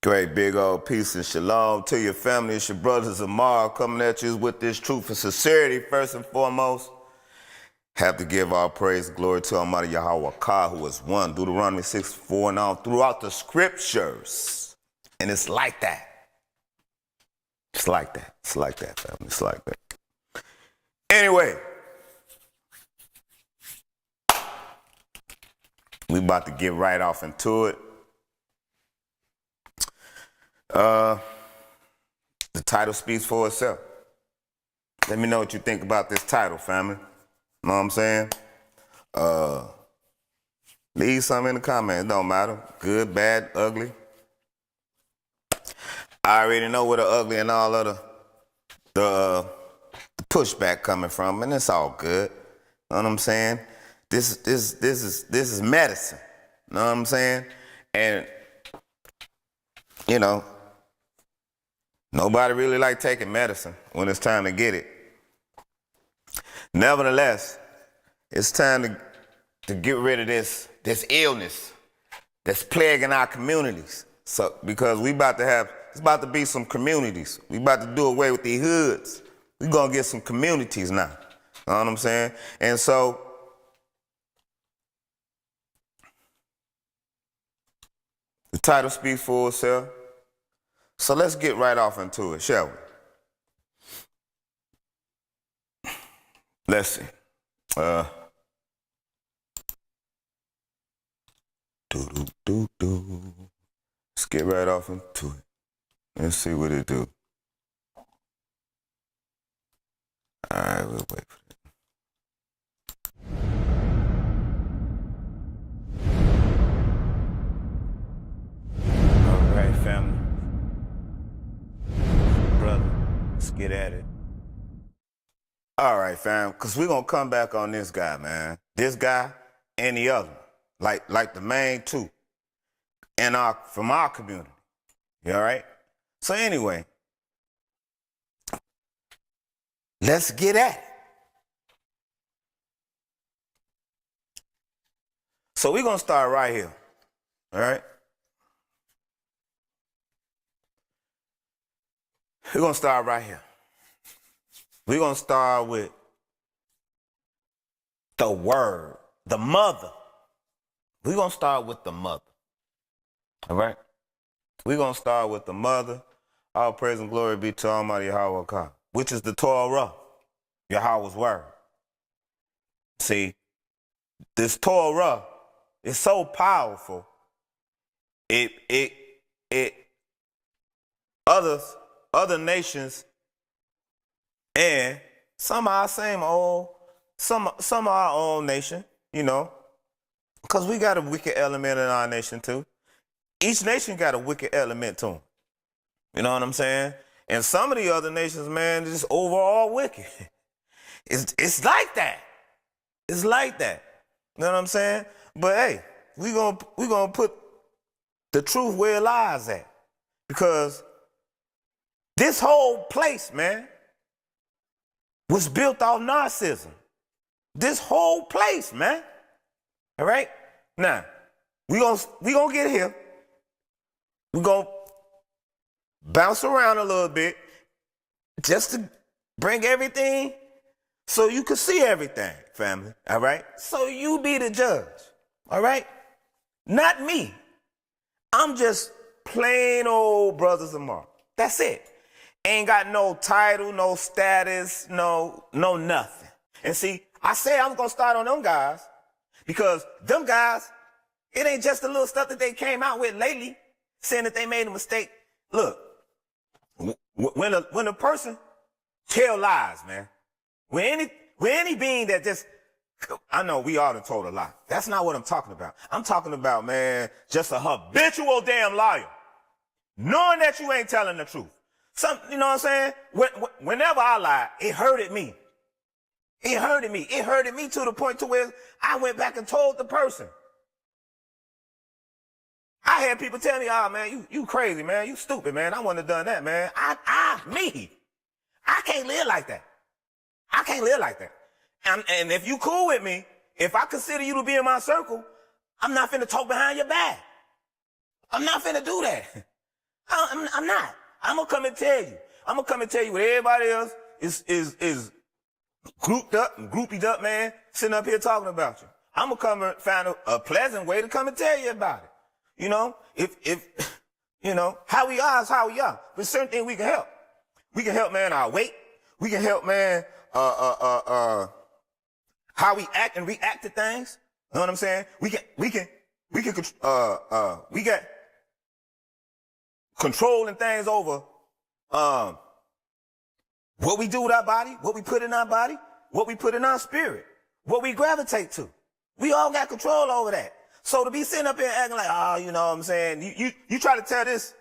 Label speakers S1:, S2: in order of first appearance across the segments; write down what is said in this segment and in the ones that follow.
S1: Great big old peace and shalom to your family. It's your brothers Amar coming at you with this truth and sincerity. First and foremost, have to give all praise and glory to Almighty Yahweh Ka, who is one. Deuteronomy 6:4 and on throughout the scriptures. And it's like that. It's like that. It's like that, family. It's like that. Anyway, we about to get right off into it. The title speaks for itself. Let me know what you think about this title, family. Know what I'm saying? Leave something in the comments. It don't matter. Good, bad, ugly. I already know where the ugly and all of the pushback coming from, and it's all good. Know what I'm saying? This is medicine. Know what I'm saying? And you know, nobody really like taking medicine when it's time to get it. Nevertheless, it's time to get rid of this illness that's plaguing our communities. So because it's about to be some communities. We about to do away with the hoods. We gonna get some communities now. Know what I'm saying? And so the title speaks for itself. So let's get right off into it, shall we? Let's see. Let's get right off into it. Let's see what it do. All right, we'll wait for it. All right, family. Brother, let's get at it. All right, fam, because we're going to come back on this guy, man. This guy and the other. Like the main two. And from our community. You all right? So anyway, let's get at it. So we're going to start right here. All right? We're going to start right here. We're going to start with the word, the mother. We're going to start with the mother. All right? We're going to start with the mother. All praise and glory be to Almighty Yahweh God, which is the Torah, Yahweh's word. See, this Torah is so powerful. Other nations and some of our some of our own nation, you know, because we got a wicked element in our nation too. Each nation got a wicked element to them. You know what I'm saying? And some of the other nations, man, just overall wicked. It's like that. It's like that. You know what I'm saying? But hey, we gonna put the truth where it lies at, because this whole place, man, was built off narcissism. This whole place, man. All right? Now, we gonna get here. We're gonna bounce around a little bit just to bring everything so you can see everything, family. All right? So you be the judge. All right? Not me. I'm just plain old brothers of Mark. That's it. Ain't got no title, no status, no nothing. And see, I say I'm going to start on them guys because them guys, it ain't just the little stuff that they came out with lately saying that they made a mistake. Look, when a person tell lies, man, when any being that just, I know we all done told a lie. That's not what I'm talking about. I'm talking about, man, just a habitual damn liar. Knowing that you ain't telling the truth. You know what I'm saying? Whenever I lied, it hurted me. It hurted me. It hurted me to the point to where I went back and told the person. I had people tell me, oh, man, you crazy, man. You stupid, man. I wouldn't have done that, man. I can't live like that. I can't live like that. And if you cool with me, if I consider you to be in my circle, I'm not finna talk behind your back. I'm not finna do that. I'm not. I'm gonna come and tell you. I'm gonna come and tell you what everybody else is grouped up and groupied up, man, sitting up here talking about you. I'm gonna come and find a pleasant way to come and tell you about it. You know, if you know, how we are is how we are. But certain things we can help. We can help, man, our weight. We can help, man, how we act and react to things. You know what I'm saying? We got controlling things over, what we do with our body, what we put in our body, what we put in our spirit, what we gravitate to. We all got control over that. So to be sitting up here acting like, oh, you know what I'm saying? You try to tell this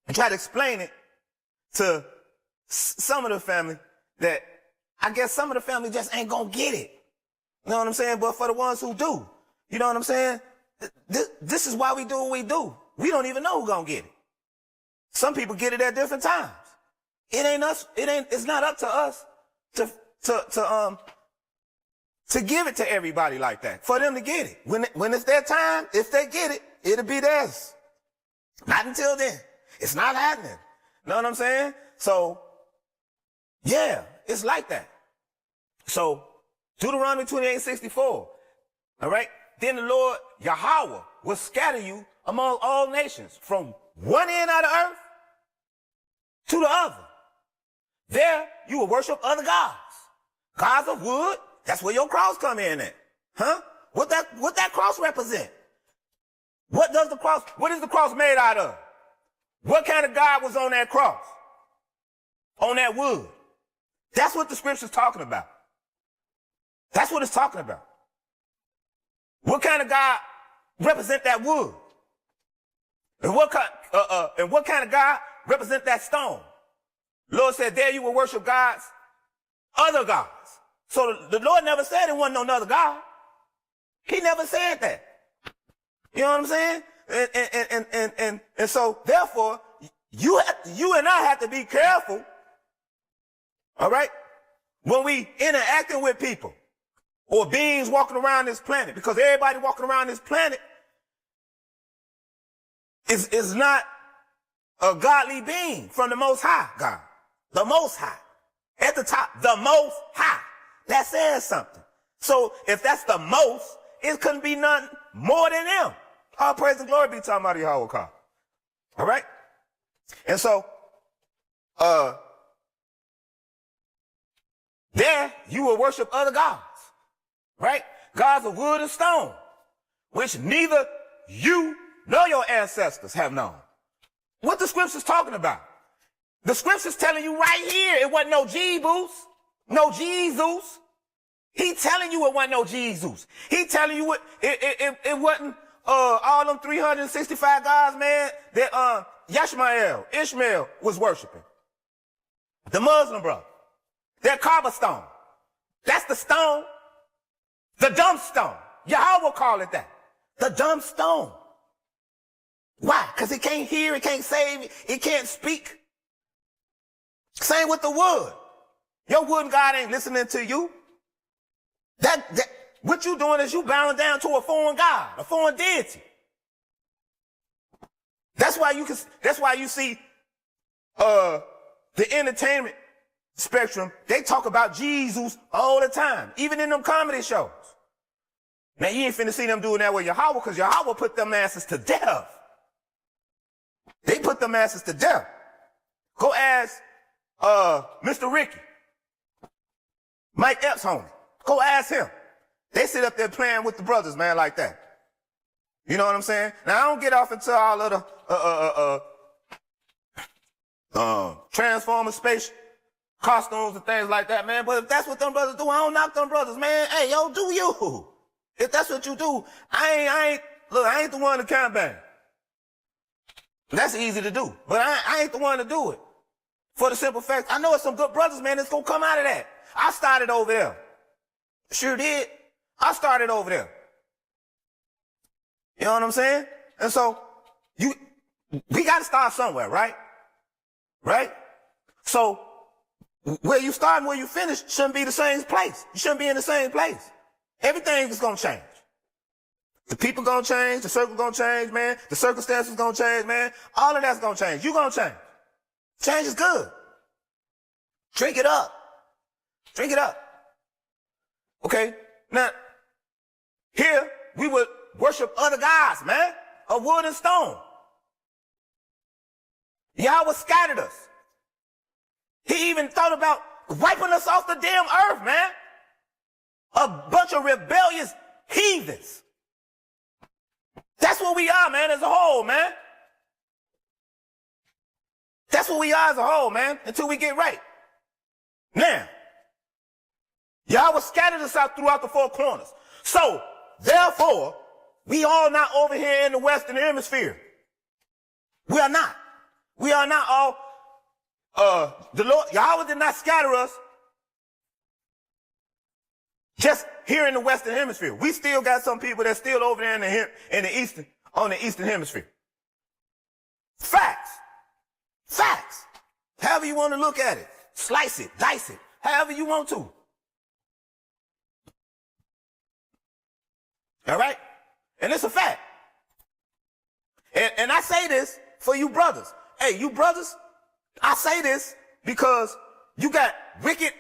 S1: and try to explain it to some of the family that I guess some of the family just ain't gonna get it. You know what I'm saying? But for the ones who do, you know what I'm saying? This is why we do what we do. We don't even know who's gonna get it. Some people get it at different times. It ain't us. It's not up to us to give it to everybody like that. For them to get it. When it's their time, if they get it, it'll be theirs. Not until then. It's not happening. Know what I'm saying? So, yeah, it's like that. So, Deuteronomy 28:64. All right? Then the Lord Yahweh will scatter you among all nations from one end of the earth to the other. There you will worship other gods. Gods of wood. That's where your cross come in at. Huh? What that cross represent? What is the cross made out of? What kind of God was on that cross? On that wood. That's what the scripture's talking about. That's what it's talking about. What kind of God represent that wood? And what kind of God represent that stone? Lord said, there you will worship gods, other gods. So the Lord never said there wasn't no other God. He never said that. You know what I'm saying? And so therefore, you and I have to be careful. All right? When we interacting with people or beings walking around this planet, because everybody walking around this planet is not a godly being from the Most High God. The Most High. At the top, the Most High. That says something. So if that's the most, it couldn't be none more than them. All praise and glory be to Almighty Yahweh. All right? And so, there you will worship other gods. Right? Gods of wood and stone, which neither you nor your ancestors have known. What the scripture's talking about? The scripture's telling you right here it wasn't no Jebus, no Jesus. He telling you it wasn't no Jesus. He telling you it wasn't all them 365 gods, man, that Ishmael was worshiping. The Muslim brother. That Kaaba stone. That's the stone. The dumb stone. Yahweh will call it that. The dumb stone. Why? Because it can't hear, it can't save, it can't speak. Same with the wood. Your wood God ain't listening to you. What you doing is you bowing down to a foreign God, a foreign deity. That's why you see the entertainment spectrum, they talk about Jesus all the time, even in them comedy shows. Now you ain't finna see them doing that with Yahweh, because Yahweh put them asses to death. They put them asses to death. Go ask Mr. Ricky, Mike Epps' homie. Go ask him. They sit up there playing with the brothers, man, like that. You know what I'm saying? Now I don't get off into all of the Transformer space costumes and things like that, man. But if that's what them brothers do, I don't knock them brothers, man. Hey, yo, do you? If that's what you do, I ain't the one to count bang. That's easy to do, but I ain't the one to do it. For the simple fact, I know it's some good brothers, man, that's gonna come out of that. I started over there. Sure did. I started over there. You know what I'm saying? And so, we gotta start somewhere, right? Right? So, where you start and where you finish shouldn't be the same place. You shouldn't be in the same place. Everything is gonna change. The people gonna change, the circle gonna change, man. The circumstances gonna change, man. All of that's gonna change. You gonna change. Change is good. Drink it up. Drink it up. Okay? Now, here, we would worship other gods, man, of wood and stone. Yahweh scattered us. He even thought about wiping us off the damn earth, man. A bunch of rebellious heathens. That's what we are, man, as a whole, man. That's what we are as a whole, man, until we get right. Now, Yahweh scattered us out throughout the four corners. So, therefore, we all not over here in the Western Hemisphere. We are not. We are not all, the Lord, Yahweh did not scatter us just here in the Western Hemisphere. We still got some people that's still over there in the Eastern, on the Eastern Hemisphere. Facts. Facts. However you want to look at it. Slice it, dice it, however you want to. All right? And it's a fact. And I say this for you brothers. Hey, you brothers, I say this because you got wicked,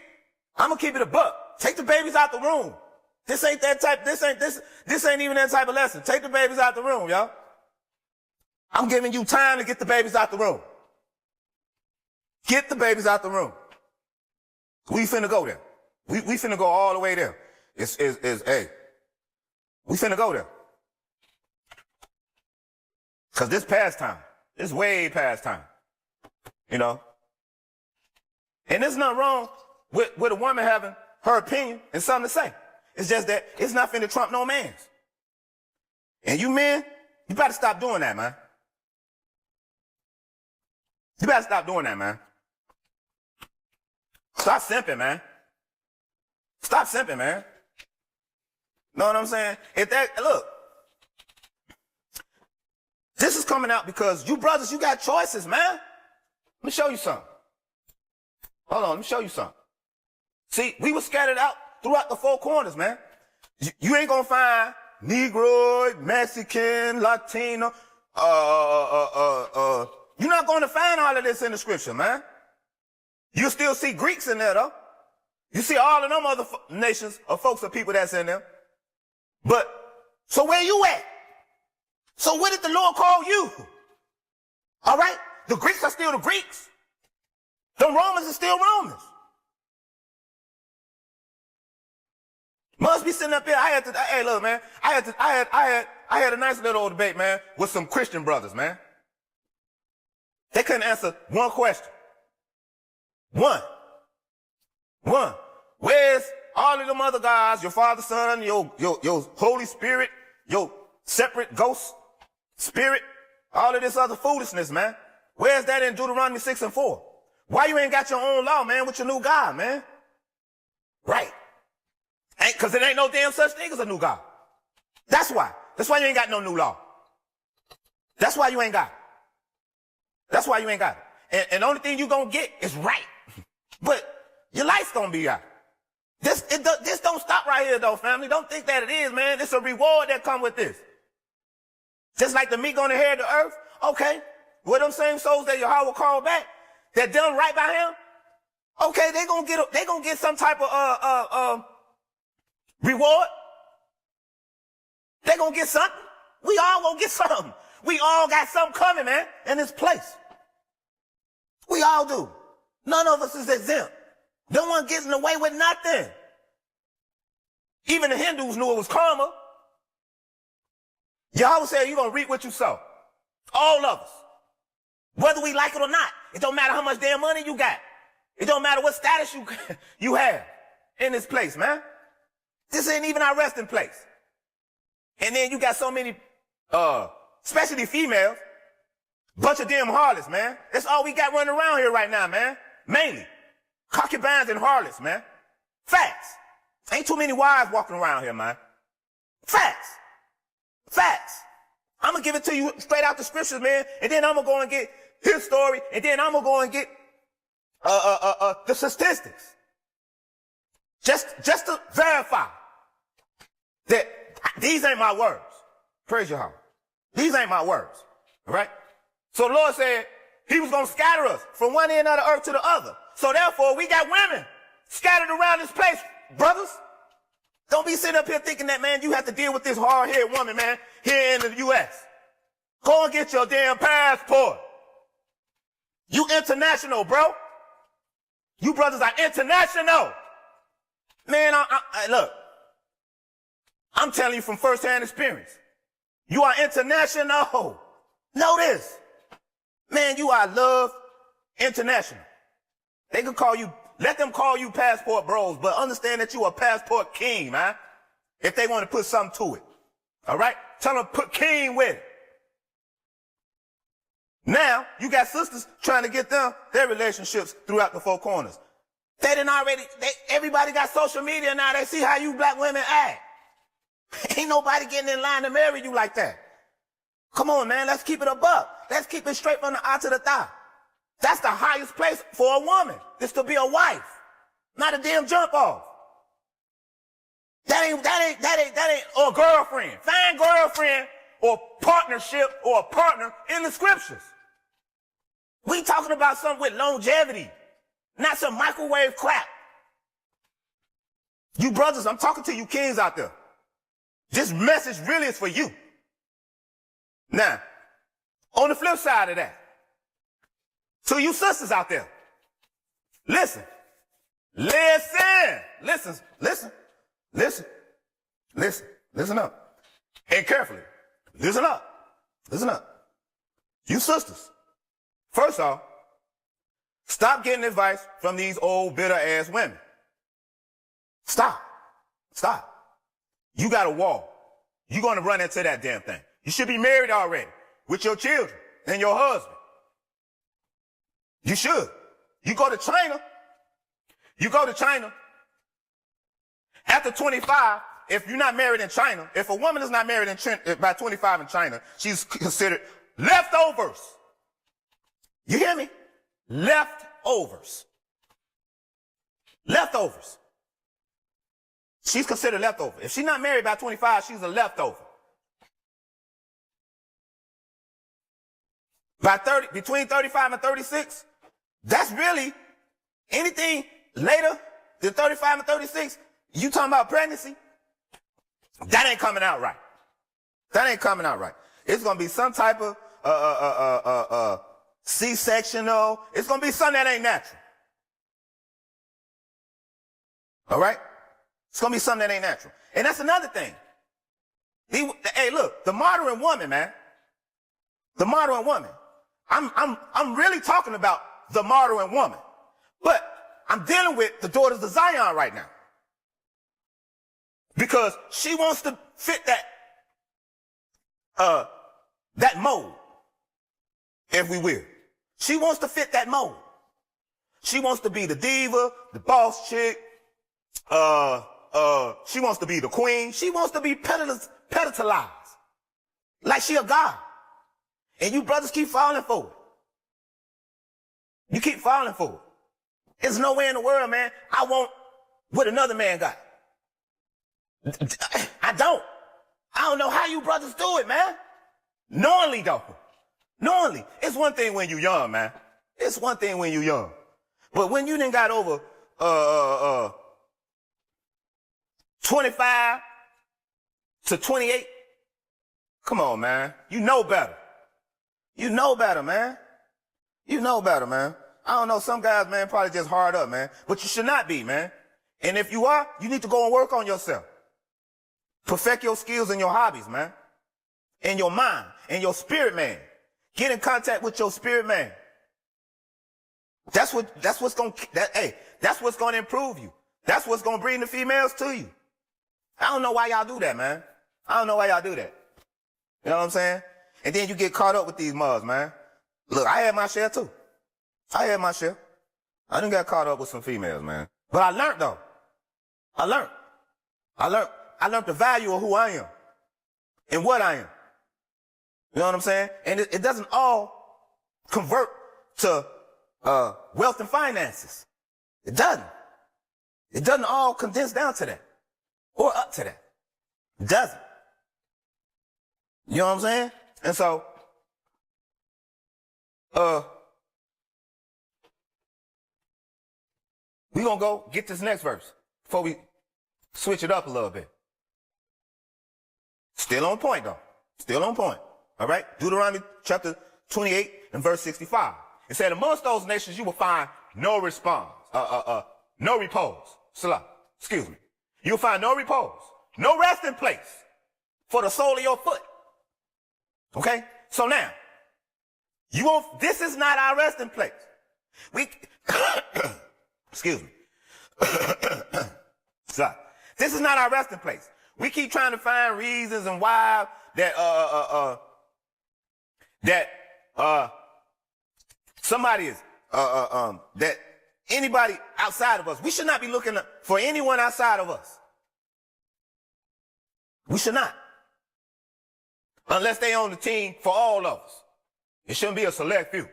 S1: I'm going to keep it a buck. Take the babies out the room. This ain't that type, this ain't even that type of lesson. Take the babies out the room, y'all. I'm giving you time to get the babies out the room. Get the babies out the room. We finna go there. We finna go all the way there. Hey, we finna go there. Cause this past time. It's way past time. You know? And there's nothing wrong with a woman having her opinion and something to say. It's just that it's not finna trump no man's. And you men, you better stop doing that, man. You better stop doing that, man. Stop simping, man. Stop simping, man. Know what I'm saying? Look, this is coming out because you brothers, you got choices, man. Let me show you something. Hold on, let me show you something. See, we were scattered out throughout the four corners, man. You ain't gonna find Negroid, Mexican, Latino, you're not gonna find all of this in the scripture, man. You still see Greeks in there, though. You see all of them other nations of folks or people that's in there. But, so where you at? So where did the Lord call you? All right? The Greeks are still the Greeks. The Romans are still Romans. Must be sitting up here. Hey, look, man. I had a nice little old debate, man, with some Christian brothers, man. They couldn't answer one question. One. Where's all of them other guys, your Father, Son, your Holy Spirit, your separate ghost spirit, all of this other foolishness, man? Where's that in Deuteronomy 6:4? Why you ain't got your own law, man, with your new God, man? Right. Cause it ain't no damn such thing as a new God. That's why. That's why you ain't got no new law. That's why you ain't got it. That's why you ain't got it. And the only thing you gonna get is right. But your life's gonna be right. This don't stop right here, though, family. Don't think that it is, man. It's a reward that come with this. Just like the meek gonna inherit the earth. Okay. Well, them same souls that Yahweh called back, that done right by him. Okay, they gonna get some type of reward. They gonna get something. We all gonna get something. We all got something coming, man, in this place. We all do. None of us is exempt. No one getting away with nothing. Even the Hindus knew it was karma. Yahweh said you're going to reap what you sow. All of us. Whether we like it or not. It don't matter how much damn money you got. It don't matter what status you have in this place, man. This ain't even our resting place. And then you got so many, especially females, bunch of damn harlots, man. That's all we got running around here right now, man. Mainly. Concubines and harlots, man. Facts. Ain't too many wives walking around here, man. Facts. Facts. I'm going to give it to you straight out the scriptures, man. And then I'm going to go and get his story. And then I'm going to go and get the statistics. Just to verify that these ain't my words. Praise Yahweh. These ain't my words. All right? So the Lord said he was going to scatter us from one end of the earth to the other. So therefore, we got women scattered around this place, brothers. Don't be sitting up here thinking that, man, you have to deal with this hard-headed woman, man, here in the U.S. Go and get your damn passport. You international, bro. You brothers are international. Man, look, I'm telling you from firsthand experience. You are international. Know this. Man, you are love international. They can call you, let them call you passport bros, but understand that you are passport king, man. If they want to put something to it. All right? Tell them put king with it. Now, you got sisters trying to get them their relationships throughout the four corners. Everybody got social media now. They see how you black women act. Ain't nobody getting in line to marry you like that. Come on, man. Let's keep it a buck. Let's keep it straight from the eye to the thigh. That's the highest place for a woman, is to be a wife, not a damn jump off. That ain't, or a girlfriend. Find girlfriend or partnership or a partner in the scriptures. We talking about something with longevity, not some microwave crap. You brothers, I'm talking to you kings out there. This message really is for you. Now, on the flip side of that, to you sisters out there, listen up. And carefully, listen up. You sisters, first off, stop getting advice from these old bitter ass women. Stop. You got a wall. You're going to run into that damn thing. You should be married already with your children and your husband. You should. You go to China. After 25, if you're not married in China, if a woman is not married by 25 in China, she's considered leftovers. You hear me? Leftovers. She's considered leftover. If she's not married by 25, she's a leftover. Between 35 and 36, that's really anything later than 35 and 36, you talking about pregnancy, that ain't coming out right. It's going to be some type of C-sectional. It's going to be something that ain't natural. All right? It's going to be something that ain't natural. And that's another thing. Hey, look, the modern woman, man. The modern woman. I'm really talking about the modern woman. But I'm dealing with the daughters of Zion right now. Because she wants to fit that mold, if we will. She wants to fit that mold. She wants to be the diva, the boss chick. She wants to be the queen. She wants to be pedestalized. Like she a god. And you brothers keep falling for it. You keep falling for it. There's no way in the world, man, I want what another man got. I don't know how you brothers do it, man. Knowingly, though. Knowingly. It's one thing when you're young, man. But when you done got over 25 to 28, come on, man. You know better, man. I don't know, some guys, man, probably just hard up, man. But you should not be, man. And if you are, you need to go and work on yourself. Perfect your skills and your hobbies, man. And your mind and your spirit, man. Get in contact with your spirit, man. That's what's going to improve you. That's what's going to bring the females to you. I don't know why y'all do that, man. You know what I'm saying? And then you get caught up with these mugs, man. Look, I had my share too. I done got caught up with some females, man. But I learned though. I learned the value of who I am and what I am. You know what I'm saying? And it doesn't all convert to wealth and finances. It doesn't. It doesn't all condense down to that or up to that. It doesn't. You know what I'm saying? And so, we're going to go get this next verse before we switch it up a little bit. Still on point, though. Still on point. All right? Deuteronomy chapter 28 and verse 65. It said, amongst those nations you will find no response, no repose. Salah, excuse me. You'll find no repose, no resting place for the sole of your foot. Okay? So now, this is not our resting place. Excuse me. Sorry. This is not our resting place. We keep trying to find reasons and why that somebody is that anybody outside of us. We should not be looking for anyone outside of us. We should not. Unless they on the team for all of us. It shouldn't be a select few.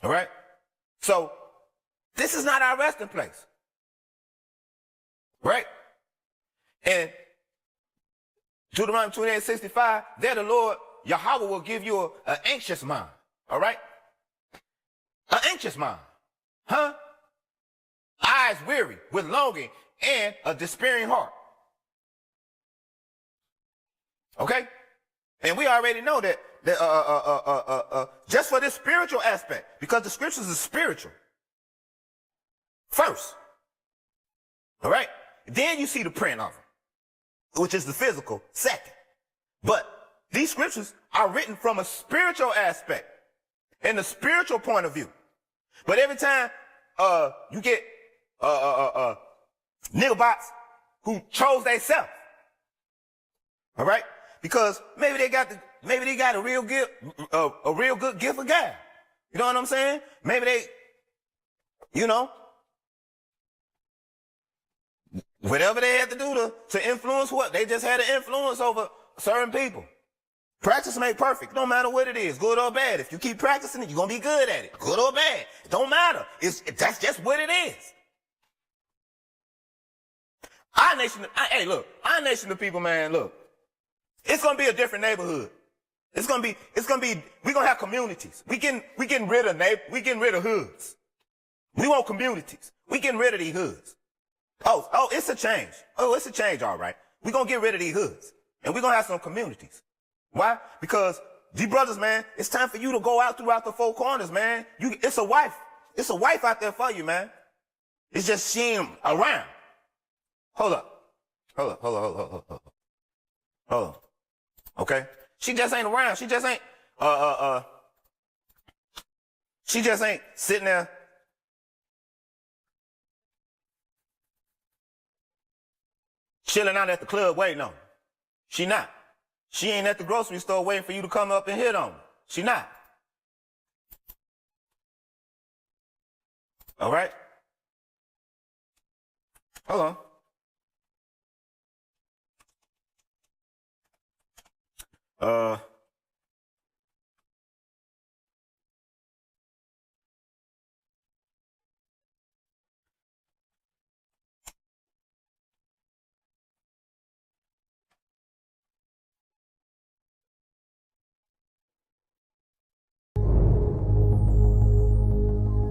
S1: All right? So, this is not our resting place. Right? And Deuteronomy 28:65, there the Lord, Yahweh will give you an anxious mind. All right? An anxious mind. Huh? Eyes weary with longing and a despairing heart. Okay? And we already know that just for this spiritual aspect, because the scriptures is spiritual. First. All right? Then you see the print of them, which is the physical, second. But these scriptures are written from a spiritual aspect and a spiritual point of view. But every time you get niggerbots who chose themselves, all right? Because maybe they got a real gift, a real good gift of gab. You know what I'm saying? Maybe they, whatever they had to do to influence what? They just had an influence over certain people. Practice make perfect. No matter what it is, good or bad. If you keep practicing it, you're going to be good at it. Good or bad. It don't matter. That's just what it is. Our nation of people, man, look. It's going to be a different neighborhood. We're going to have communities. We getting rid of hoods. We want communities. We getting rid of these hoods. Oh, it's a change. Oh, it's a change, all right. We're going to get rid of these hoods. And we're going to have some communities. Why? Because, these brothers, man, it's time for you to go out throughout the four corners, man. It's a wife. It's a wife out there for you, man. It's just she ain't around. Hold up. Okay? She just ain't around. She just ain't sitting there chilling out at the club waiting on you. She not. She ain't at the grocery store waiting for you to come up and hit on her. She not. All right? Hold on.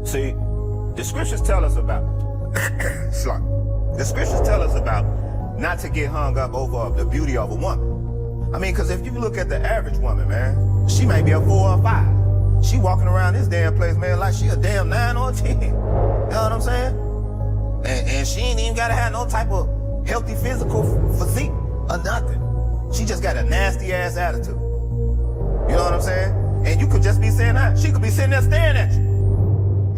S1: See, the scriptures tell us about not to get hung up over the beauty of a woman. I mean, because if you look at the average woman, man, she may be a 4 or 5. She walking around this damn place, man, like she a damn 9 or 10. You know what I'm saying? And she ain't even got to have no type of healthy physical physique or nothing. She just got a nasty ass attitude. You know what I'm saying? And you could just be saying hi. She could be sitting there staring at you.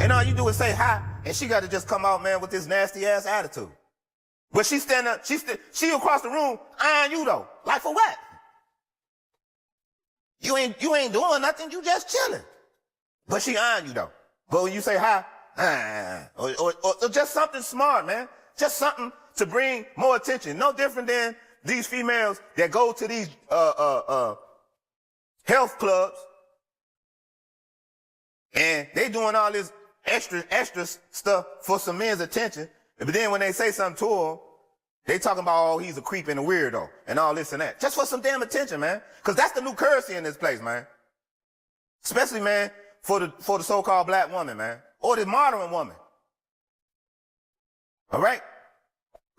S1: And all you do is say hi, and she got to just come out, man, with this nasty ass attitude. But she standing up, she across the room eyeing you though. Like for what? You ain't doing nothing, you just chilling. But she eyeing you though. But when you say hi, or just something smart, man. Just something to bring more attention. No different than these females that go to these health clubs and they doing all this extra stuff for some men's attention. But then when they say something to them, They talking about, oh, he's a creep and a weirdo and all this and that. Just for some damn attention, man. Because that's the new currency in this place, man. Especially, man, for the so-called black woman, man. Or the modern woman. All right?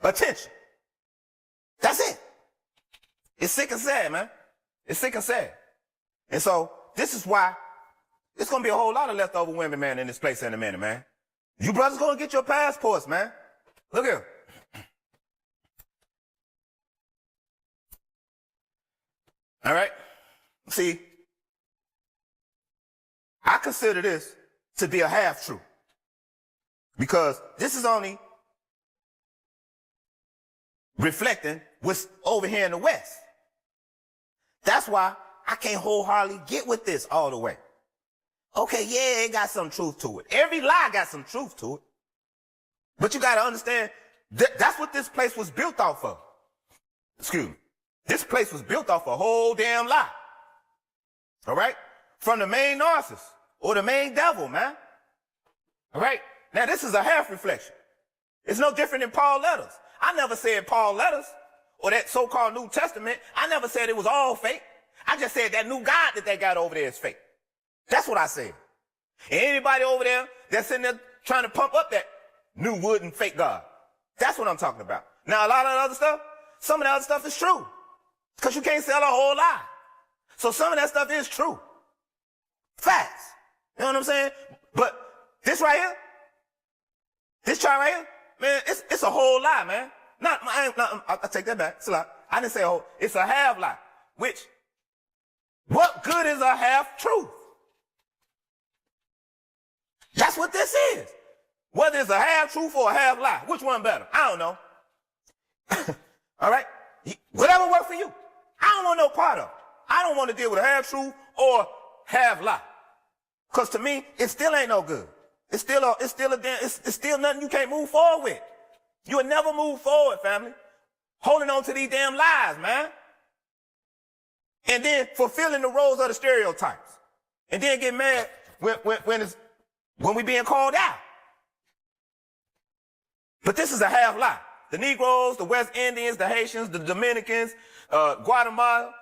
S1: Attention. That's it. It's sick and sad, man. It's sick and sad. And so, this is why it's going to be a whole lot of leftover women, man, in this place in a minute, man. You brothers going to get your passports, man. Look here. All right? See, I consider this to be a half-truth. Because this is only reflecting what's over here in the West. That's why I can't wholeheartedly get with this all the way. Okay, yeah, it got some truth to it. Every lie got some truth to it. But you got to understand, that's what this place was built off of. Excuse me. This place was built off a whole damn lie. All right? From the main narcissist or the main devil, man. All right? Now, this is a half reflection. It's no different than Paul's letters. I never said Paul's letters or that so-called New Testament. I never said it was all fake. I just said that new God that they got over there is fake. That's what I said. And anybody over there that's sitting there trying to pump up that new wood and fake God. That's what I'm talking about. Now, a lot of the other stuff, some of the other stuff is true. Because you can't sell a whole lie. So some of that stuff is true. Facts. You know what I'm saying? But this right here, this chart right here, man, it's a whole lie, man. I take that back. It's a lie. I didn't say a whole, it's a half lie. Which, what good is a half truth? That's what this is. Whether it's a half truth or a half lie, which one better? I don't know. All right? Whatever works for you. I don't want no part of it. I don't want to deal with a half truth or half lie. Because to me, it still ain't no good. It's still nothing you can't move forward with. You will never move forward, family. Holding on to these damn lies, man. And then fulfilling the roles of the stereotypes. And then get mad when we being called out. But this is a half lie. The Negroes, the West Indians, the Haitians, the Dominicans, Guatemala,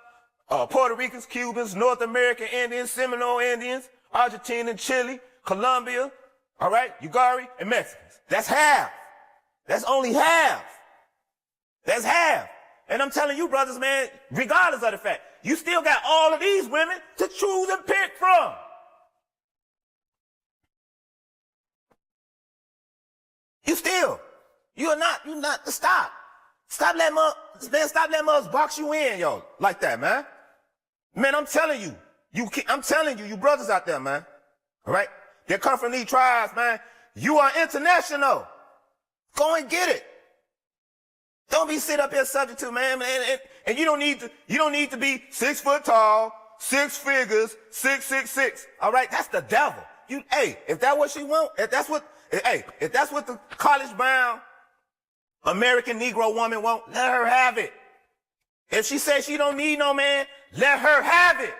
S1: Puerto Ricans, Cubans, North American Indians, Seminole Indians, Argentina, Chile, Colombia, all right, Ugari, and Mexicans. That's half. That's only half. That's half. And I'm telling you, brothers, man, regardless of the fact, you still got all of these women to choose and pick from. You're not to stop. Stop letting us box you in, yo, like that, man. Man, I'm telling you, you brothers out there, man. All right? They come from these tribes, man. You are international. Go and get it. Don't be sit up here subject to, man, and you don't need to be 6 foot tall, 6 figures, 666. All right? That's the devil. If that's what she want, if that's what the college bound American Negro woman want, let her have it. If she says she don't need no man, let her have it.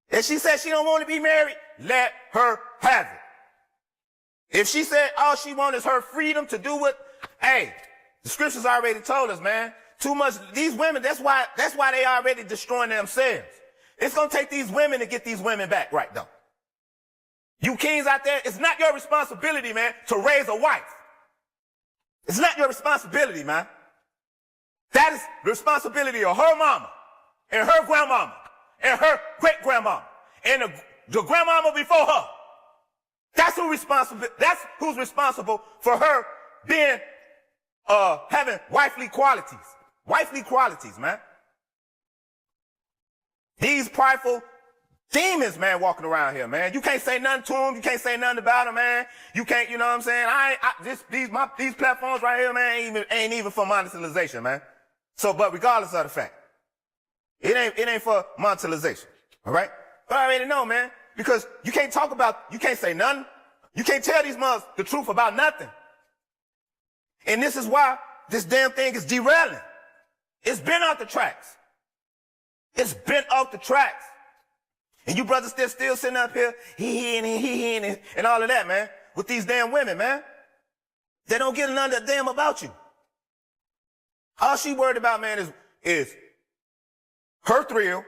S1: If she says she don't want to be married, let her have it. If she said all she wants is her freedom to do what, the scriptures already told us, man. Too much, these women, that's why they already destroying themselves. It's going to take these women to get these women back right, though. You kings out there, it's not your responsibility, man, to raise a wife. It's not your responsibility, man. That is the responsibility of her mama and her grandmama and her great-grandmama and the grandmama before her. That's who's responsible for her being, having wifely qualities. Wifely qualities, man. These prideful demons, man, walking around here, man. You can't say nothing to them. You can't say nothing about them, man. You can't, you know what I'm saying? These platforms right here, man, ain't even for monetization, man. So, but regardless of the fact, it ain't for monetization. All right? But I already know, man, because you can't say nothing. You can't tell these mothers the truth about nothing. And this is why this damn thing is derailing. It's been off the tracks. It's been off the tracks. And you brothers still sitting up here, and all of that, man, with these damn women, man. They don't get none of damn about you. All she worried about, man, is her thrill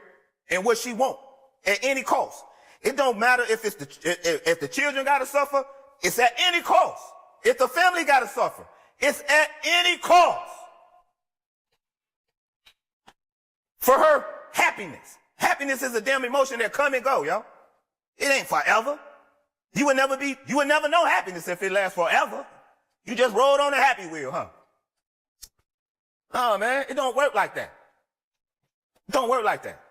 S1: and what she want at any cost. It don't matter if if the children gotta suffer, it's at any cost. If the family gotta suffer, it's at any cost. For her, happiness. Happiness is a damn emotion that come and go, yo. It ain't forever. You would never know happiness if it lasts forever. You just rolled on the happy wheel, huh? Oh, man, it don't work like that. It don't work like that.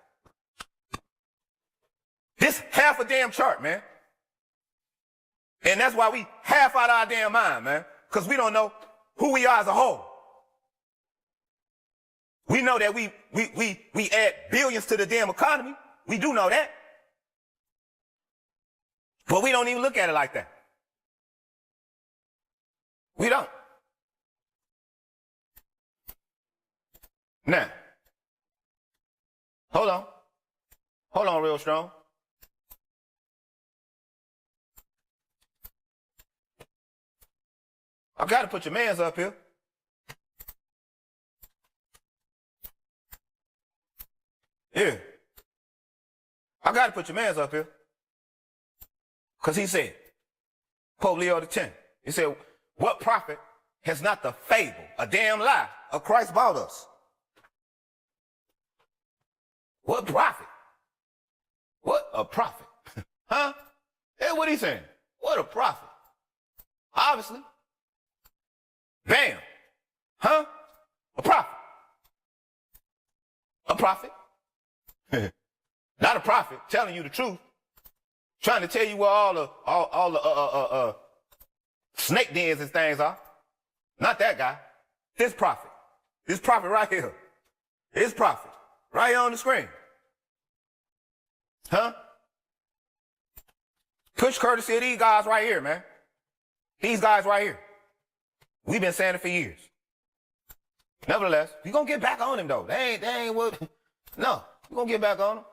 S1: This half a damn chart, man. And that's why we half out our damn mind, man. Because we don't know who we are as a whole. We know that we add billions to the damn economy. We do know that. But we don't even look at it like that. We don't. Now, hold on. Hold on real strong. I got to put your mans up here. Yeah. I got to put your mans up here. Because he said, Pope Leo X, he said, what prophet has not the fable, a damn lie, of Christ bought us? What prophet? What a prophet? Huh? Hey, what he saying? What a prophet? Obviously. Bam. Huh? A prophet. A prophet. Not a prophet telling you the truth. Trying to tell you where all the snake dens and things are. Not that guy. This prophet. This prophet right here. This prophet. Right here on the screen. Huh? Push courtesy of these guys right here, man. These guys right here. We've been saying it for years. Nevertheless, we gonna get back on him though. They ain't what. No, we gonna get back on him.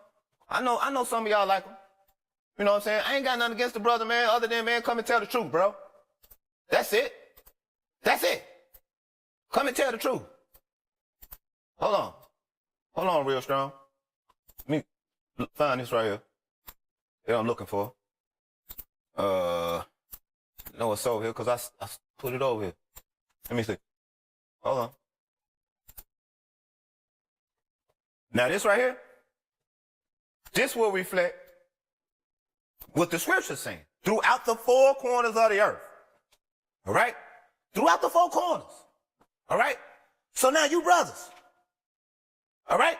S1: I know some of y'all like him. You know what I'm saying? I ain't got nothing against the brother, man, other than, man, come and tell the truth, bro. That's it. That's it. Come and tell the truth. Hold on. Hold on, real strong. Let me find this right here. That I'm looking for. No, it's over here because I put it over here. Let me see. Hold on. Now this right here, this will reflect what the scripture's saying throughout the four corners of the earth. All right? Throughout the four corners. All right? So now you brothers. All right?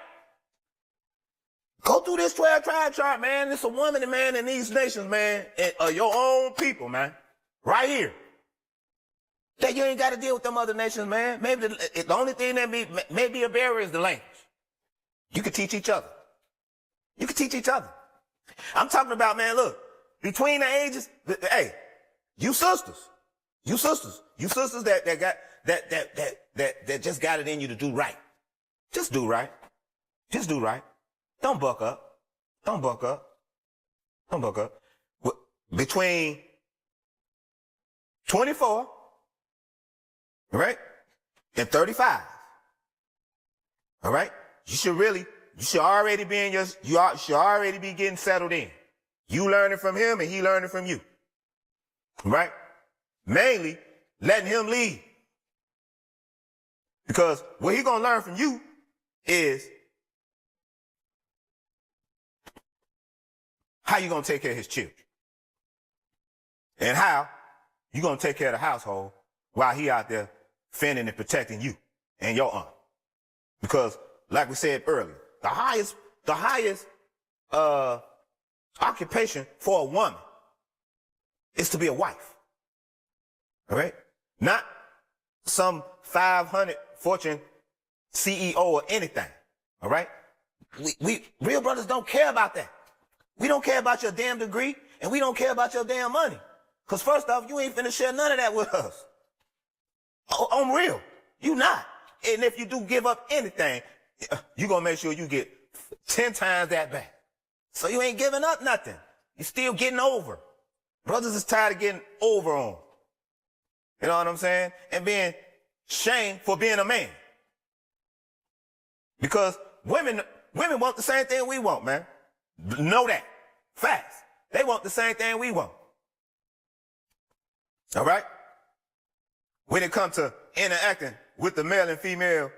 S1: Go through this 12 tribe chart, man. It's a woman, man, in these nations, man, and your own people, man. Right here. That you ain't got to deal with them other nations, man. Maybe the only thing that may be a barrier is the language. You can teach each other. You can teach each other. I'm talking about, man, look, between the ages, hey, you sisters that got that just got it in you to do right. Just do right. Just do right. Don't buck up. Don't buck up. Don't buck up. Between 24, right, and 35, all right, you should already be you should already be getting settled in. You learning from him and he learning from you, right? Mainly letting him lead. Because what he gonna learn from you is how you gonna take care of his children. And how you gonna take care of the household while he out there fending and protecting you and your aunt. Because like we said earlier, the highest occupation for a woman is to be a wife. All right? Not some 500 Fortune CEO or anything. All right? We real brothers don't care about that. We don't care about your damn degree, and we don't care about your damn money. Because first off, you ain't finna share none of that with us. I'm real. You not. And if you do give up anything, you gonna make sure you get 10 times that back. So you ain't giving up nothing. You're still getting over. Brothers is tired of getting over on. You know what I'm saying? And being shamed for being a man. Because women want the same thing we want, man. Know that. Facts. They want the same thing we want. All right? When it comes to interacting with the male and female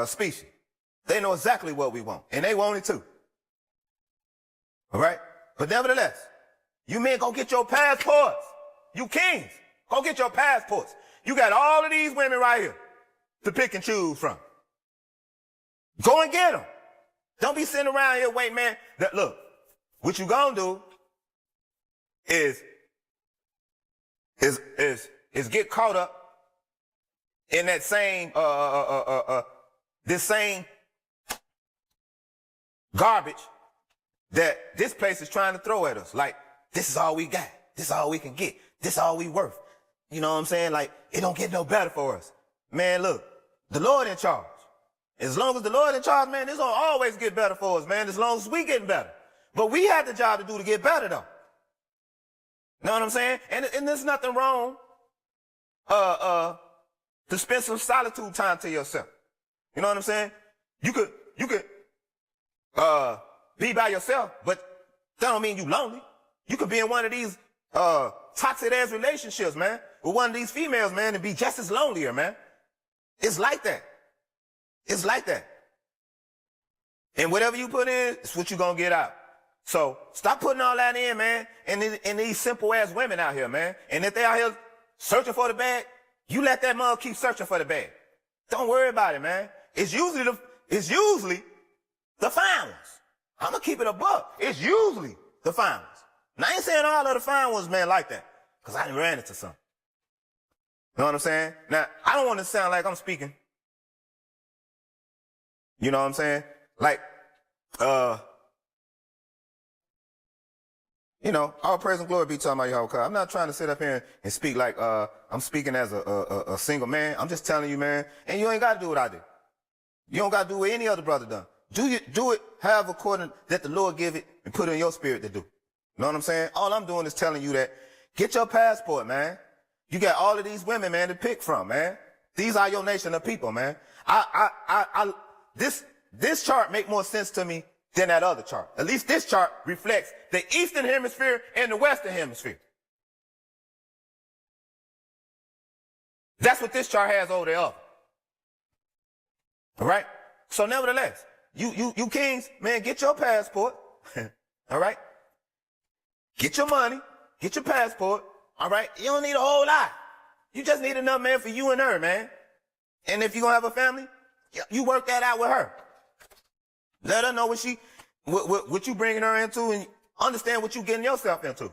S1: species, they know exactly what we want, and they want it too. All right? But nevertheless, you men go get your passports. You kings, go get your passports. You got all of these women right here to pick and choose from. Go and get them. Don't be sitting around here waiting, man. Look, what you gonna do is get caught up in that same this same garbage that this place is trying to throw at us. Like, this is all we got. This is all we can get. This is all we worth. You know what I'm saying? Like, it don't get no better for us. Man, look, the Lord in charge. As long as the Lord in charge, man, it's gonna always get better for us, man, as long as we getting better. But we have the job to do to get better, though. Know what I'm saying? And there's nothing wrong to spend some solitude time to yourself. You know what I'm saying? You could be by yourself, but that don't mean you lonely. You could be in one of these toxic ass relationships, man, with one of these females, man, and be just as lonelier, man. It's like that. It's like that. And whatever you put in, it's what you're gonna get out. So stop putting all that in, man, and these simple ass women out here, man. And if they out here searching for the bag, you let that mother keep searching for the bag. Don't worry about it, man. It's usually the fine ones. I'm gonna keep it a buck. It's usually the fine ones. And I ain't saying all of the fine ones, man, like that, because I done ran into some. You know what I'm saying? Now, I don't want to sound like I'm speaking. You know what I'm saying? Like, you know, all praise and glory be to my Yahweh. I'm not trying to sit up here and speak like I'm speaking as a single man. I'm just telling you, man, and you ain't got to do what I did. You don't got to do what any other brother done. Do it however according that the Lord give it and put it in your spirit to do. You know what I'm saying? All I'm doing is telling you that get your passport, man. You got all of these women, man, to pick from, man. These are your nation of people, man. This chart make more sense to me than that other chart. At least this chart reflects the Eastern Hemisphere and the Western Hemisphere. That's what this chart has over there. All right? So nevertheless, you kings, man, get your passport. All right? Get your money. Get your passport. All right? You don't need a whole lot. You just need enough, man, for you and her, man. And if you're going to have a family, you work that out with her. Let her know what you bringing her into and understand what you getting yourself into.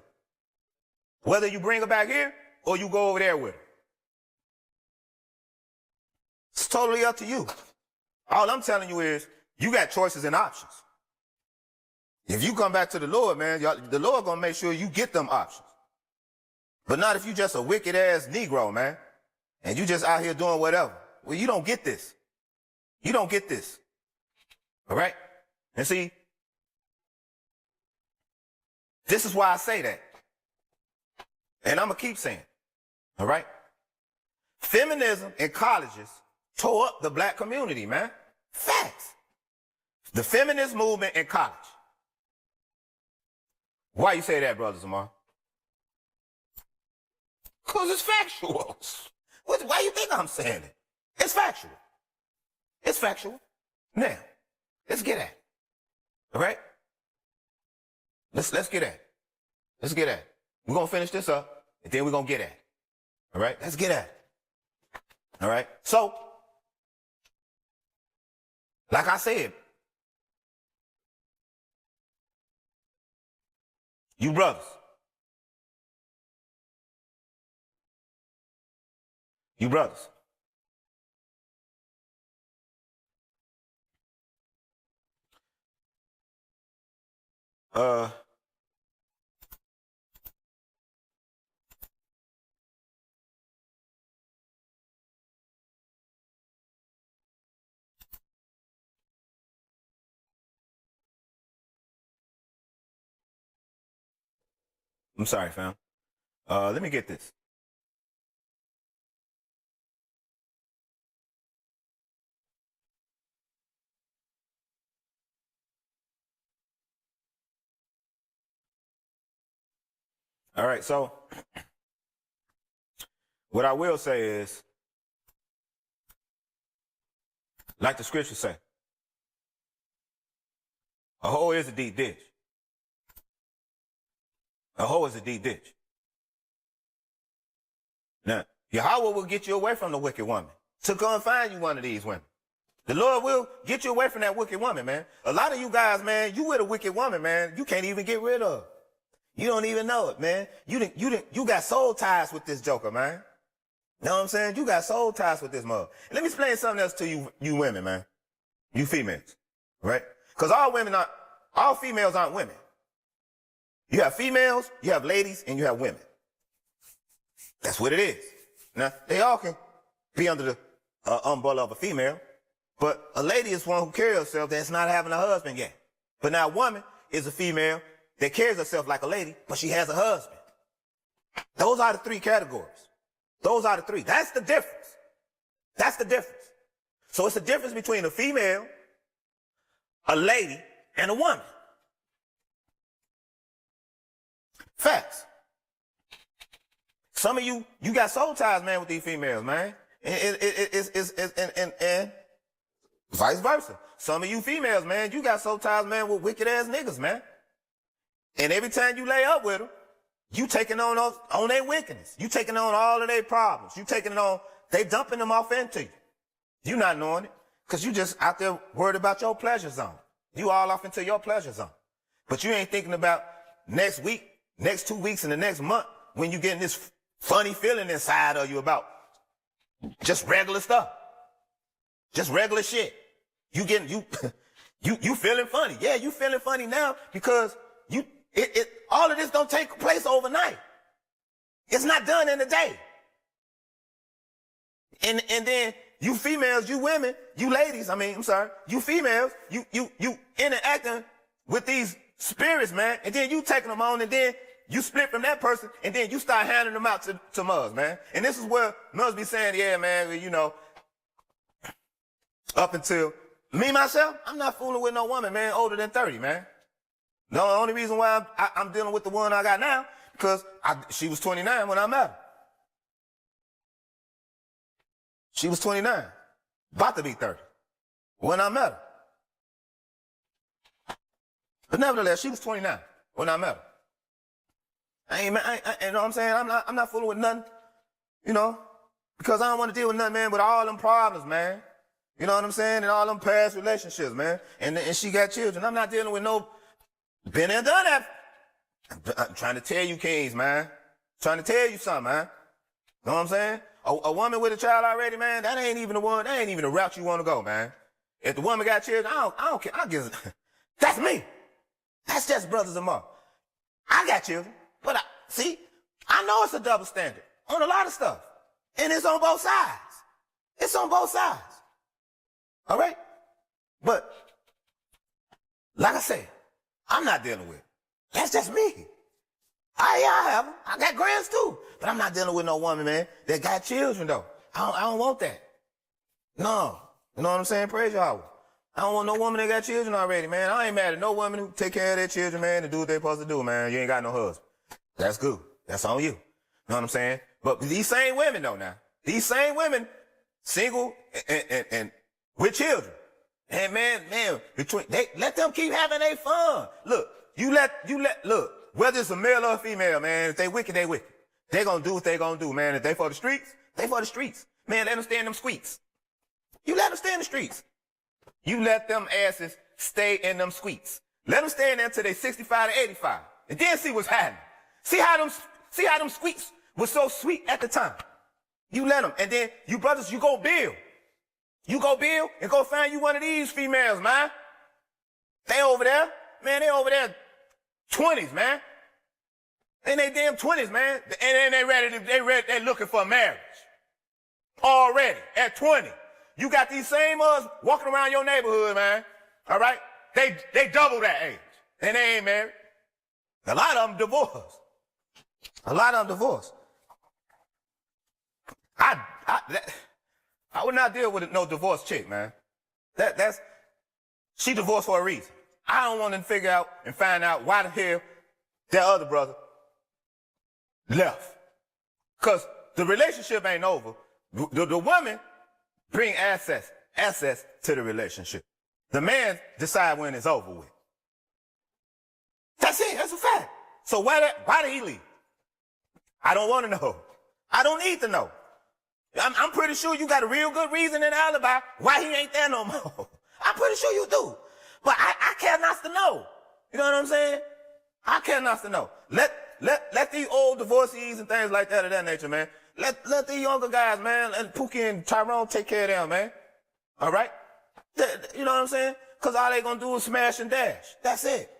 S1: Whether you bring her back here or you go over there with her. It's totally up to you. All I'm telling you is you got choices and options. If you come back to the Lord, man, the Lord gonna make sure you get them options. But not if you just a wicked ass Negro, man, and you just out here doing whatever. Well, you don't get this. You don't get this. All right? And see, this is why I say that. And I'm going to keep saying, all right? Feminism in colleges tore up the black community, man. Facts. The feminist movement in college. Why you say that, Brother Zamar? Because it's factual. Why you think I'm saying it? It's factual. It's factual. Now, let's get at it. All right? Let's get at it. Let's get at it. We're going to finish this up, and then we're going to get at it. All right? Let's get at it. All right? So, like I said, you brothers, I'm sorry, fam. Let me get this. All right, so what I will say is, like the scriptures say, a hoe is a deep ditch. A hoe is a deep ditch. Now, Yahweh will get you away from the wicked woman to go and find you one of these women. The Lord will get you away from that wicked woman, man. A lot of you guys, man, you with a wicked woman, man, you can't even get rid of. You don't even know it, man. You got soul ties with this joker, man. Know what I'm saying? You got soul ties with this mother. Let me explain something else to you women, man. You females, right? Because all females aren't women. You have females, you have ladies, and you have women. That's what it is. Now, they all can be under the umbrella of a female, but a lady is one who carries herself that's not having a husband yet. But now a woman is a female that carries herself like a lady, but she has a husband. Those are the three categories. Those are the three. That's the difference. That's the difference. So it's the difference between a female, a lady, and a woman. Facts. Some of you got soul ties, man, with these females, man. And vice versa. Some of you females, man, you got soul ties, man, with wicked ass niggas, man. And every time you lay up with them, you taking on their wickedness. You taking on all of their problems. You taking it on, they dumping them off into you. You not knowing it, because you just out there worried about your pleasure zone. You all off into your pleasure zone. But you ain't thinking about next week, next 2 weeks, and the next month when you getting this funny feeling inside of you about just regular stuff. Just regular shit. You feeling funny. Yeah, you feeling funny now because all of this don't take place overnight. It's not done in a day. And then you females, you women, you ladies, you females, you interacting with these spirits, man, and then you taking them on, and then you split from that person, and then you start handing them out to mothers, man. And this is where mothers be saying, yeah, man, up until me, myself, I'm not fooling with no woman, man, older than 30, man. The only reason why I'm dealing with the one I got now, because she was 29 when I met her. She was 29, about to be 30, when I met her. But nevertheless, she was 29 when I met her. You know what I'm saying? I'm not fooling with nothing, because I don't want to deal with nothing, man, with all them problems, man. You know what I'm saying? And all them past relationships, man. And she got children. I'm not dealing with no, been there, done that. I'm trying to tell you, kings, man. Trying to tell you something, man. Know what I'm saying? A woman with a child already, man, that ain't even the route you want to go, man. If the woman got children, I don't care. That's me. That's just brothers and mom. I got children, but I know it's a double standard on a lot of stuff. And it's on both sides. It's on both sides. All right? But, like I said, I'm not dealing with it. That's just me. I have them. I got grands too. But I'm not dealing with no woman, man, that got children, though. I don't want that. No. You know what I'm saying? Praise Yahweh. I don't want no woman that got children already, man. I ain't mad at no woman who take care of their children, man, and do what they supposed to do, man. You ain't got no husband. That's good. That's on you. You know what I'm saying? But these same women, though, now. These same women, single and with children. And man, let them keep having their fun. Look, look, whether it's a male or a female, man, if they wicked, they wicked. They gonna do what they gonna do, man. If they for the streets, they for the streets. Man, let them stay in them squeaks. You let them stay in the streets. You let them asses stay in them squeaks. Let them stay in there until they 65 to 85. And then see what's happening. See how them squeaks was so sweet at the time. You let them. And then you brothers, you go build. You go build and go find you one of these females, man. They over there. Man, they over there 20s, man. In they damn 20s, man. And they looking for marriage. Already at 20. You got these same us walking around your neighborhood, man. All right? They double that age. And they ain't married. A lot of them divorced. A lot of them divorced. I would not deal with no divorced chick, man. She divorced for a reason. I don't want to figure out and find out why the hell that other brother left. Because the relationship ain't over. The woman bring assets to the relationship. The man decide when it's over with. That's it. That's a fact. So why did he leave? I don't want to know. I don't need to know. I'm pretty sure you got a real good reason and alibi why he ain't there no more. I'm pretty sure you do. But I care not to know. You know what I'm saying? I care not to know. Let these old divorcees and things like that of that nature, man. Let these younger guys, man, and Pookie and Tyrone take care of them, man. All right? You know what I'm saying? Because all they gonna do is smash and dash. That's it.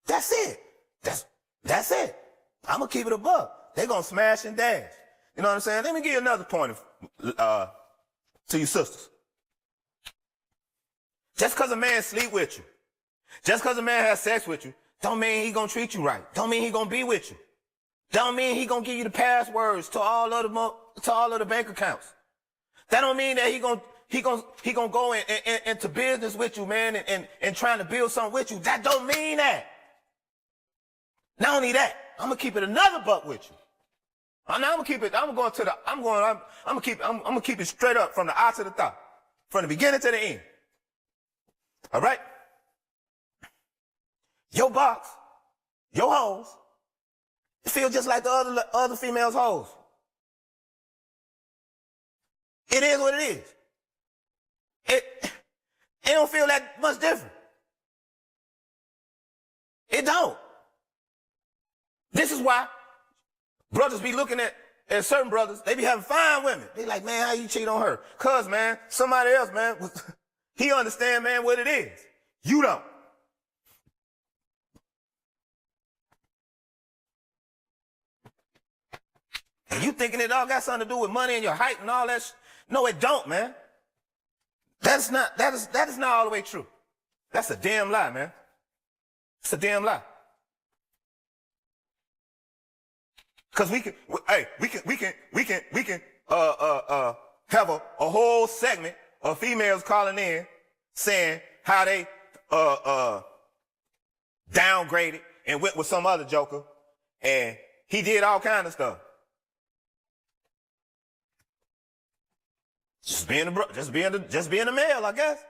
S1: That's it. That's it. I'm gonna keep it above. They gonna smash and dash. You know what I'm saying? Let me give you another point to you sisters. Just because a man sleep with you, just because a man has sex with you, don't mean he gonna treat you right. Don't mean he gonna be with you. Don't mean he gonna give you the passwords to all of the bank accounts. That don't mean that he gonna go into business with you, man, and trying to build something with you. That don't mean that. Not only that, I'm gonna keep it another buck with you. I'm gonna keep it straight up from the eye to the top, from the beginning to the end. All right? Your box, your hoes, feel just like the other females' hoes. It is what it is. It don't feel that much different. It don't. This is why brothers be looking at certain brothers, they be having fine women. They like, man, how you cheat on her? Cause, man, somebody else, man, he understand, man, what it is. You don't. And you thinking it all got something to do with money and your height and all that? No, it don't, man. That is not all the way true. That's a damn lie, man. It's a damn lie. Cause we can have a whole segment of females calling in saying how they downgraded and went with some other joker and he did all kind of stuff. Just being a male, I guess.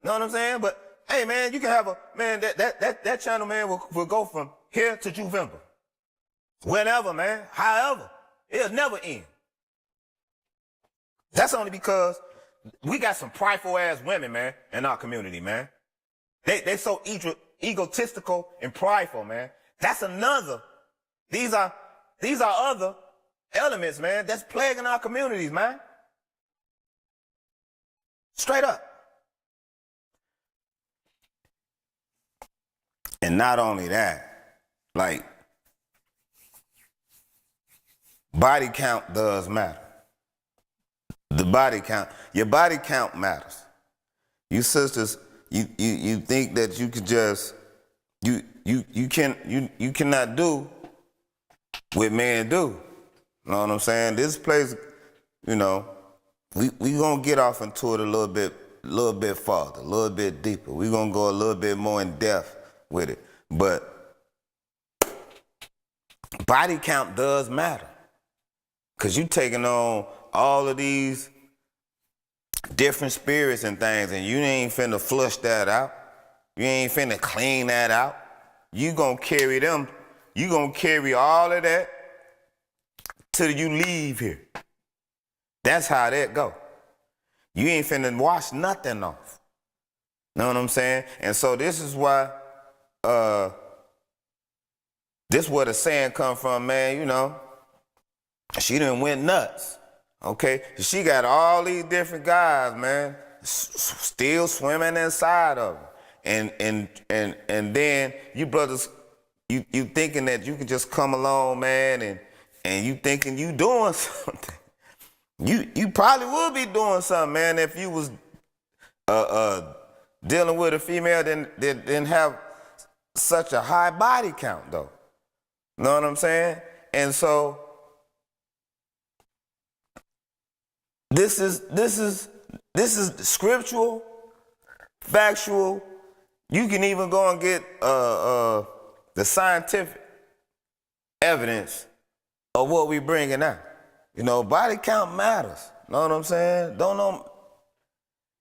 S1: Know what I'm saying? But hey, man, you can have that channel, man, will go from here to Juvember. Whenever, man, however, it'll never end. That's only because we got some prideful ass women, man, in our community, man. They so egotistical and prideful, man. That's another. These are other elements, man, that's plaguing our communities, man. Straight up. And not only that, like, body count does matter. The body count, your body count matters. You sisters, you think that you could just, you cannot do what men do. You know what I'm saying? This place, you know, we gonna get off into it a little bit farther, a little bit deeper. We gonna go a little bit more in depth with it. But body count does matter. Cause you taking on all of these different spirits and things, and you ain't finna flush that out. You ain't finna clean that out. You gonna carry them. You gonna carry all of that till you leave here. That's how that go. You ain't finna wash nothing off. Know what I'm saying? And so this is why, this where the saying come from, man, you know. She done went nuts, okay? She got all these different guys, man, still swimming inside of her. And then you brothers, you thinking that you can just come along, man, and you thinking you doing something. You probably would be doing something, man, if you was dealing with a female that didn't have such a high body count, though. Know what I'm saying? And so this is scriptural, factual. You can even go and get the scientific evidence of what we bringing out. You know, body count matters. Know what I'm saying? Don't know.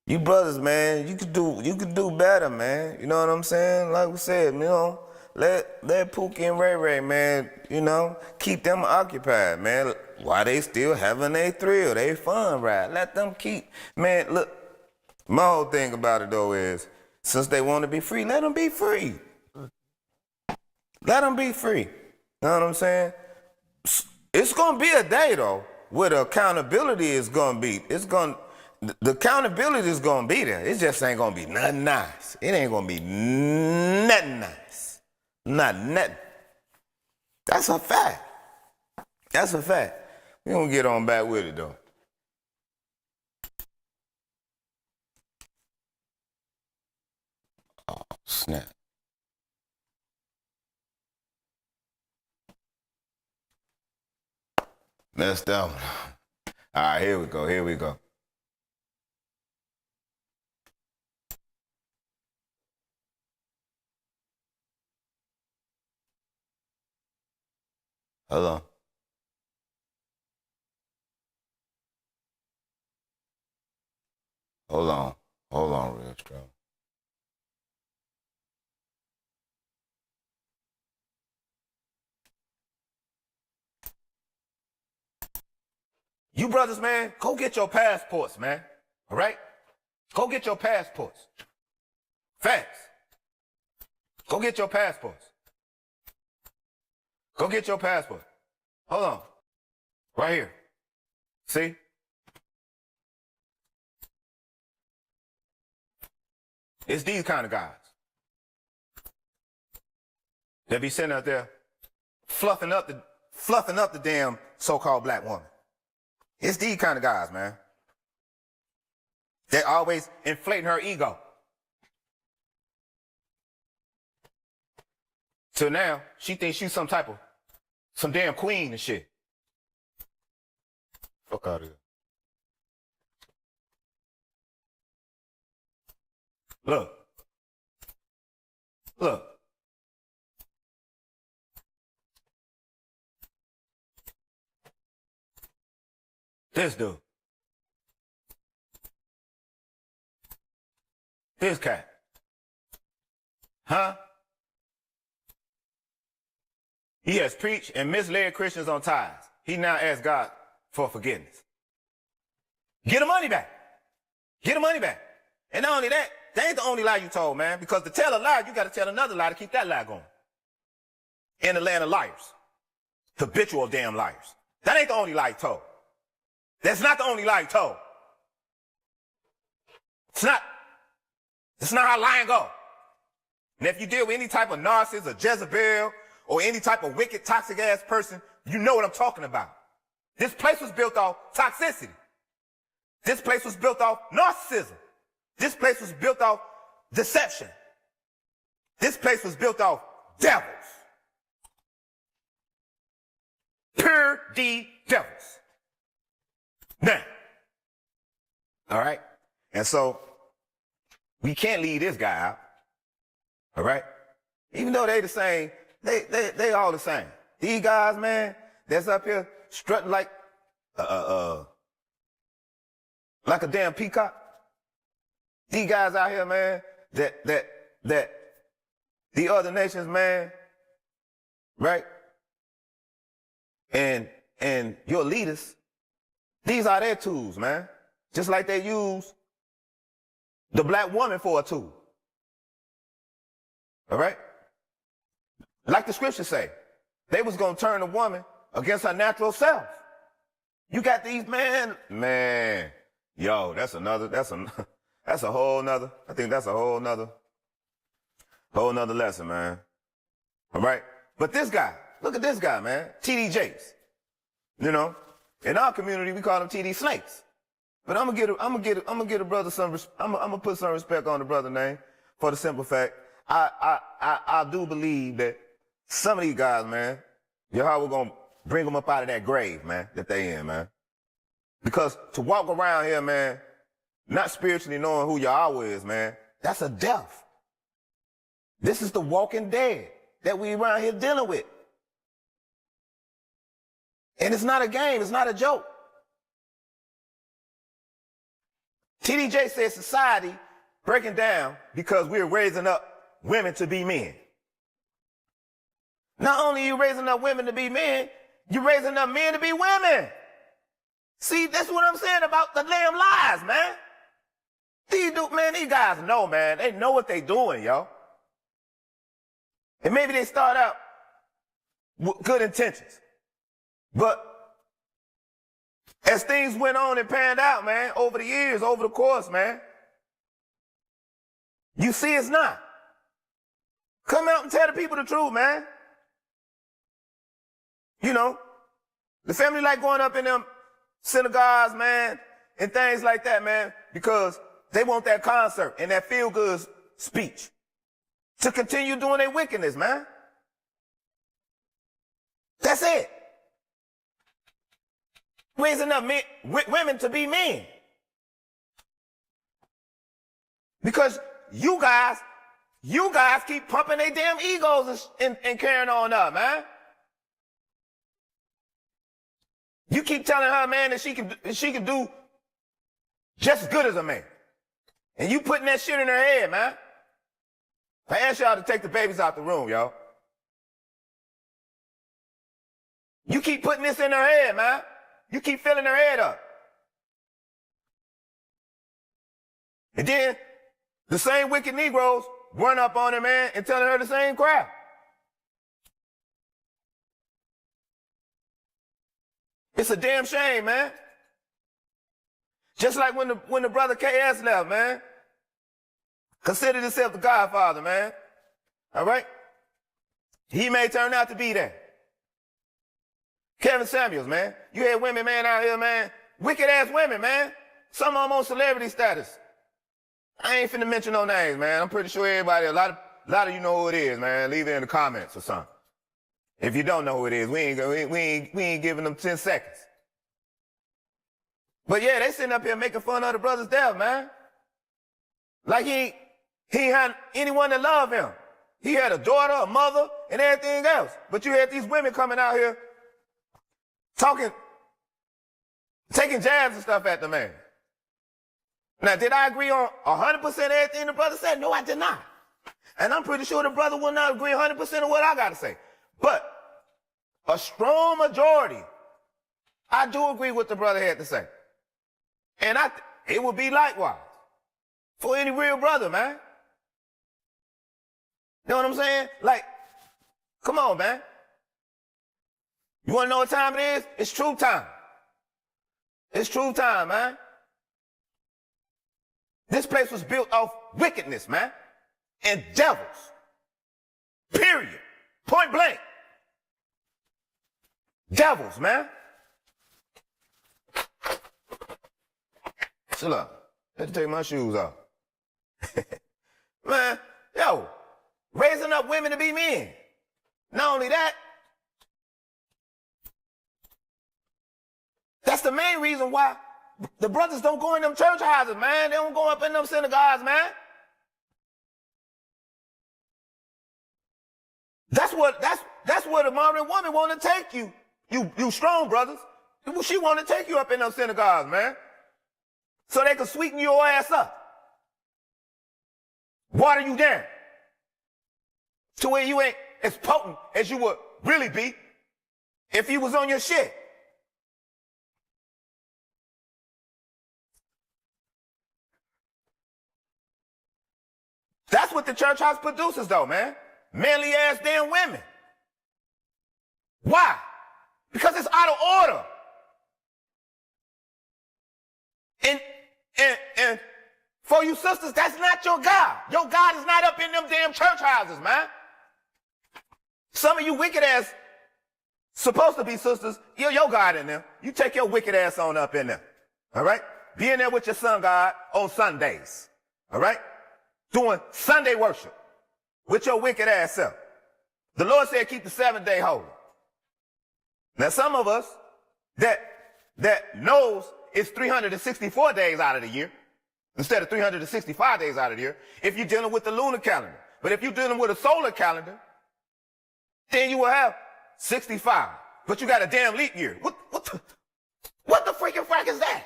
S1: You brothers, man, you could do better, man. You know what I'm saying? Like we said, you know, let Pookie and Ray Ray, man, you know, keep them occupied, man. While they still having their thrill, they fun ride. Let them keep, man, look, my whole thing about it though is, since they want to be free, let them be free. Let them be free. Know what I'm saying? It's gonna be a day though where the accountability is gonna be. The accountability is gonna be there. It just ain't gonna be nothing nice. It ain't gonna be nothing nice. Nothing. That's a fact. That's a fact. We gonna get on back with it though. Oh snap. Messed up. All right, here we go. Hold on. Hold on, real strong. You brothers, man, go get your passports, man. All right? Go get your passports. Facts. Go get your passports. Go get your passport. Hold on. Right here. See? It's these kind of guys that be sitting out there fluffing up the damn so-called black woman. It's these kind of guys, man. They're always inflating her ego. So now she thinks she's some damn queen and shit. Fuck out of here. Look. This dude. This cat. Huh? He has preached and misled Christians on tithes. He now asks God for forgiveness. Get the money back. Get the money back. And not only that, that ain't the only lie you told, man. Because to tell a lie, you got to tell another lie to keep that lie going. In the land of liars. Habitual damn liars. That ain't the only lie you told. That's not the only lie you told. It's not how lying go. And if you deal with any type of narcissist or Jezebel or any type of wicked, toxic ass person, you know what I'm talking about. This place was built off toxicity. This place was built off narcissism. This place was built off deception. This place was built off devils. Pure D devils. Now, all right? And so, we can't leave this guy out. All right? Even though they the same, they all the same. These guys, man, that's up here strutting like a damn peacock. These guys out here, man, that the other nations, man, right? And your leaders, these are their tools, man. Just like they use the black woman for a tool. All right? Like the scriptures say, they was going to turn the woman against her natural self. You got these man, yo, that's a whole nother, I think that's a whole nother lesson, man. All right? But this guy, look at this guy, man, TD Jakes. You know, in our community, we call him TD Snakes. But I'm gonna get a brother I'm gonna put some respect on the brother name for the simple fact, I do believe that some of these guys, man, Yahweh gonna bring them up out of that grave, man, that they in, man. Because to walk around here, man, not spiritually knowing who Yahweh is, man, that's a death. This is the walking dead that we around here dealing with. And it's not a game. It's not a joke. TDJ says society breaking down because we're raising up women to be men. Not only are you raising up women to be men, you're raising up men to be women. See, that's what I'm saying about the damn lies, man. These guys know, man. They know what they doing, yo. And maybe they start out with good intentions. But as things went on and panned out, man, over the years, over the course, man, you see it's not. Come out and tell the people the truth, man. You know, the family like going up in them synagogues, man, and things like that, man, because they want that concert and that feel-good speech to continue doing their wickedness, man. That's it. Raising up women to be men. Because you guys keep pumping their damn egos and carrying on up, man. You keep telling her, man, that she can do just as good as a man. And you putting that shit in her head, man. I ask y'all to take the babies out the room, y'all. You keep putting this in her head, man. You keep filling her head up. And then the same wicked Negroes run up on her, man, and telling her the same crap. It's a damn shame, man. Just like when the brother KS left, man. Considered himself the Godfather, man. All right? He may turn out to be that. Kevin Samuels, man. You had women, man, out here, man. Wicked ass women, man. Some of them on celebrity status. I ain't finna mention no names, man. I'm pretty sure everybody, a lot of you know who it is, man. Leave it in the comments or something. If you don't know who it is, we ain't giving them 10 seconds. But yeah, they sitting up here making fun of the brother's death, man. Like he had anyone that loved him. He had a daughter, a mother, and everything else. But you had these women coming out here talking, taking jabs and stuff at the man. Now, did I agree on 100% everything the brother said? No, I did not. And I'm pretty sure the brother will not agree 100% of what I got to say. But a strong majority, I do agree with what the brother had to say. And it would be likewise for any real brother, man. You know what I'm saying? Like, come on, man. You want to know what time it is? It's truth time. It's truth time, man. This place was built off wickedness, man. And devils. Period. Point blank. Devils, man. Chill up. I had to take my shoes off. Man, yo, raising up women to be men. Not only that, that's the main reason why the brothers don't go in them church houses, man. They don't go up in them synagogues, man. That's where the modern woman want to take you. You strong brothers. She want to take you up in them synagogues, man. So they can sweeten your ass up. Water you down. To where you ain't as potent as you would really be if you was on your shit. That's what the church house produces, though, man. Manly ass damn women. Why? Because it's out of order. And for you sisters, that's not your God. Your God is not up in them damn church houses, man. Some of you wicked ass supposed to be sisters, your God in them. You take your wicked ass on up in there. All right? Be in there with your son God on Sundays. All right? Doing Sunday worship with your wicked ass self. The Lord said keep the 7th day holy. Now some of us that knows it's 364 days out of the year instead of 365 days out of the year if you're dealing with the lunar calendar. But if you're dealing with a solar calendar, then you will have 65, but you got a damn leap year. What the freaking frack is that?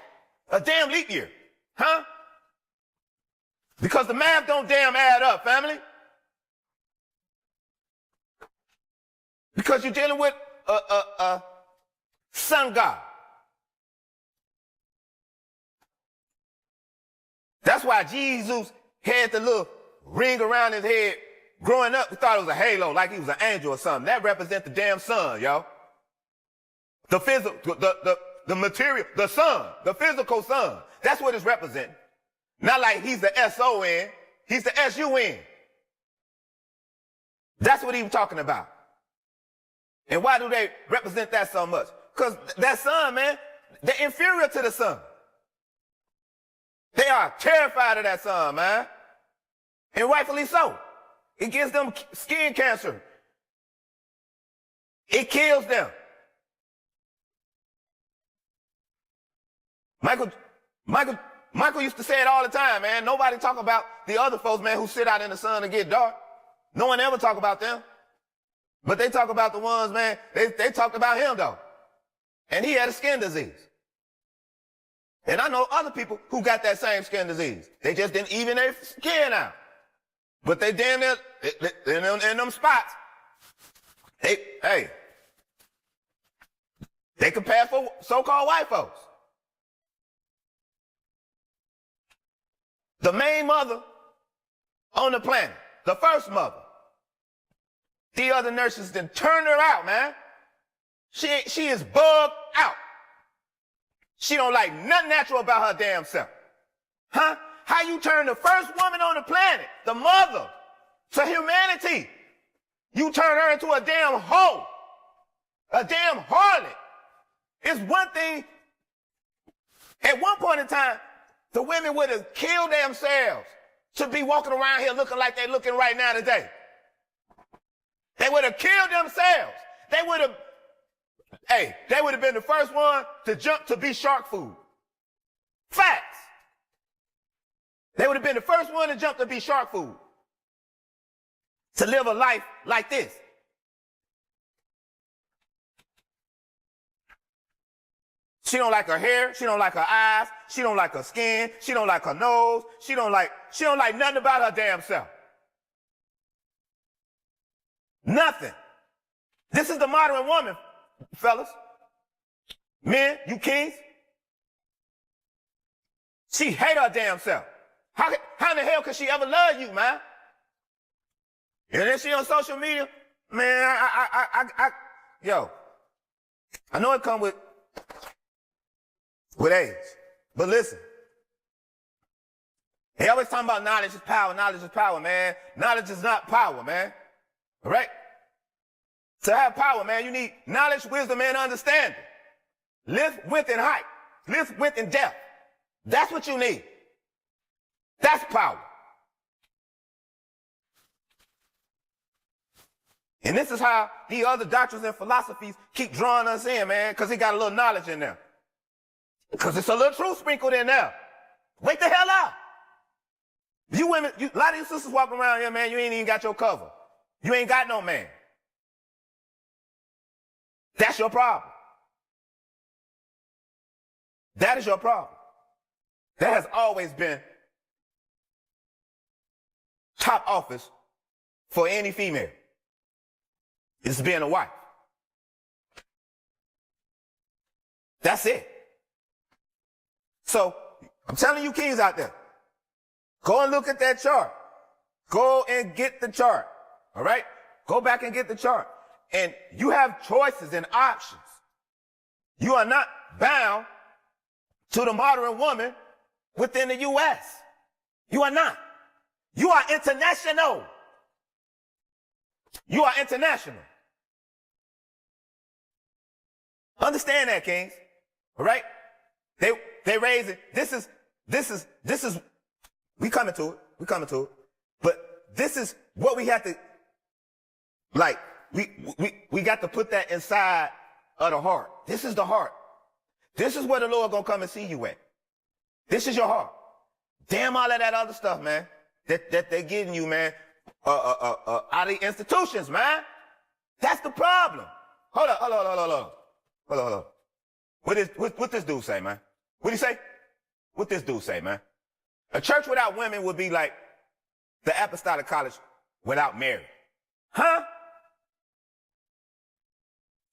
S1: A damn leap year. Huh? Because the math don't damn add up, family. Because you're dealing with a sun god. That's why Jesus had the little ring around his head. Growing up, we thought it was a halo, like he was an angel or something. That represents the damn sun, yo. The physical, the material, the sun, the physical sun. That's what it's representing. Not like he's the S-O-N, he's the S-U-N. That's what he was talking about. And why do they represent that so much? Because that sun, man, they're inferior to the sun. They are terrified of that sun, man. And rightfully so. It gives them skin cancer. It kills them. Michael used to say it all the time, man. Nobody talk about the other folks, man, who sit out in the sun and get dark. No one ever talk about them. But they talk about the ones, man, they talked about him, though. And he had a skin disease. And I know other people who got that same skin disease. They just didn't even their skin out. But they damn near, in them spots, they can pass for so-called white folks. The main mother on the planet, the first mother, the other nurses then turned her out, man. She is bugged out. She don't like nothing natural about her damn self. Huh? How you turn the first woman on the planet, the mother, to humanity? You turn her into a damn hoe, a damn harlot. It's one thing, at one point in time, the women would have killed themselves to be walking around here looking like they're looking right now today. They would have killed themselves. They would have been the first one to jump to be shark food. Facts. They would have been the first one to jump to be shark food. To live a life like this. She don't like her hair. She don't like her eyes. She don't like her skin. She don't like her nose. She don't like nothing about her damn self. Nothing. This is the modern woman, fellas. Men, you kings. She hate her damn self. How in the hell could she ever love you, man? And then she on social media, man, yo, I know it come with age, but listen, they always talking about knowledge is power, man. Knowledge is not power, man. All right? To have power, man, you need knowledge, wisdom, and understanding. Live width and height. Live width and depth. That's what you need. That's power. And this is how the other doctrines and philosophies keep drawing us in, man, because he got a little knowledge in there. Because it's a little truth sprinkled in there. Wake the hell up. You women, a lot of you sisters walking around here, man, you ain't even got your cover. You ain't got no man. That's your problem. That is your problem. That has always been top office for any female. It's being a wife. That's it. So, I'm telling you kings out there, go and look at that chart. Go and get the chart. All right? Go back and get the chart. And you have choices and options. You are not bound to the modern woman within the U.S. You are not. You are international. You are international. Understand that, kings. All right? They raise it. This is, we coming to it. But this is what we have to, like, we got to put that inside of the heart. This is the heart. This is where the Lord gonna come and see you at. This is your heart. Damn all of that other stuff, man, that they're getting you, man, out of the institutions, man. That's the problem. Hold up. Hold on. What this dude say, man? What he say? What this dude say, man? A church without women would be like the apostolic college without Mary. Huh?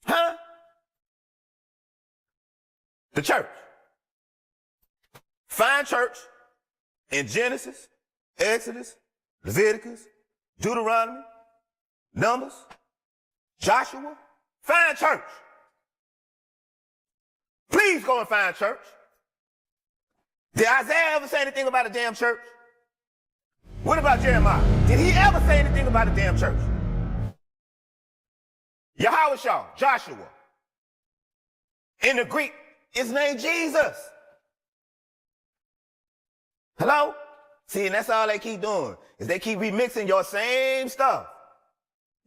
S1: Huh? The church. Find church in Genesis, Exodus, Leviticus, Deuteronomy, Numbers, Joshua. Find church. Please go and find church. Did Isaiah ever say anything about a damn church? What about Jeremiah? Did he ever say anything about a damn church? Yahweh, Joshua. In the Greek, it's named Jesus. Hello? See, and that's all they keep doing, is they keep remixing your same stuff,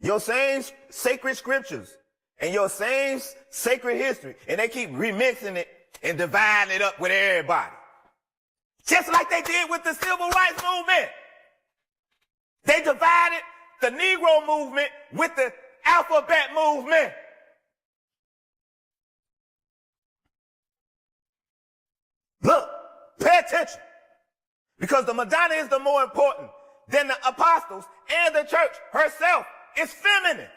S1: your same sacred scriptures, and your same sacred history, and they keep remixing it and dividing it up with everybody. Just like they did with the civil rights movement. They divided the Negro movement with the alphabet movement. Look, pay attention. Because the Madonna is the more important than the apostles, and the church herself is feminine.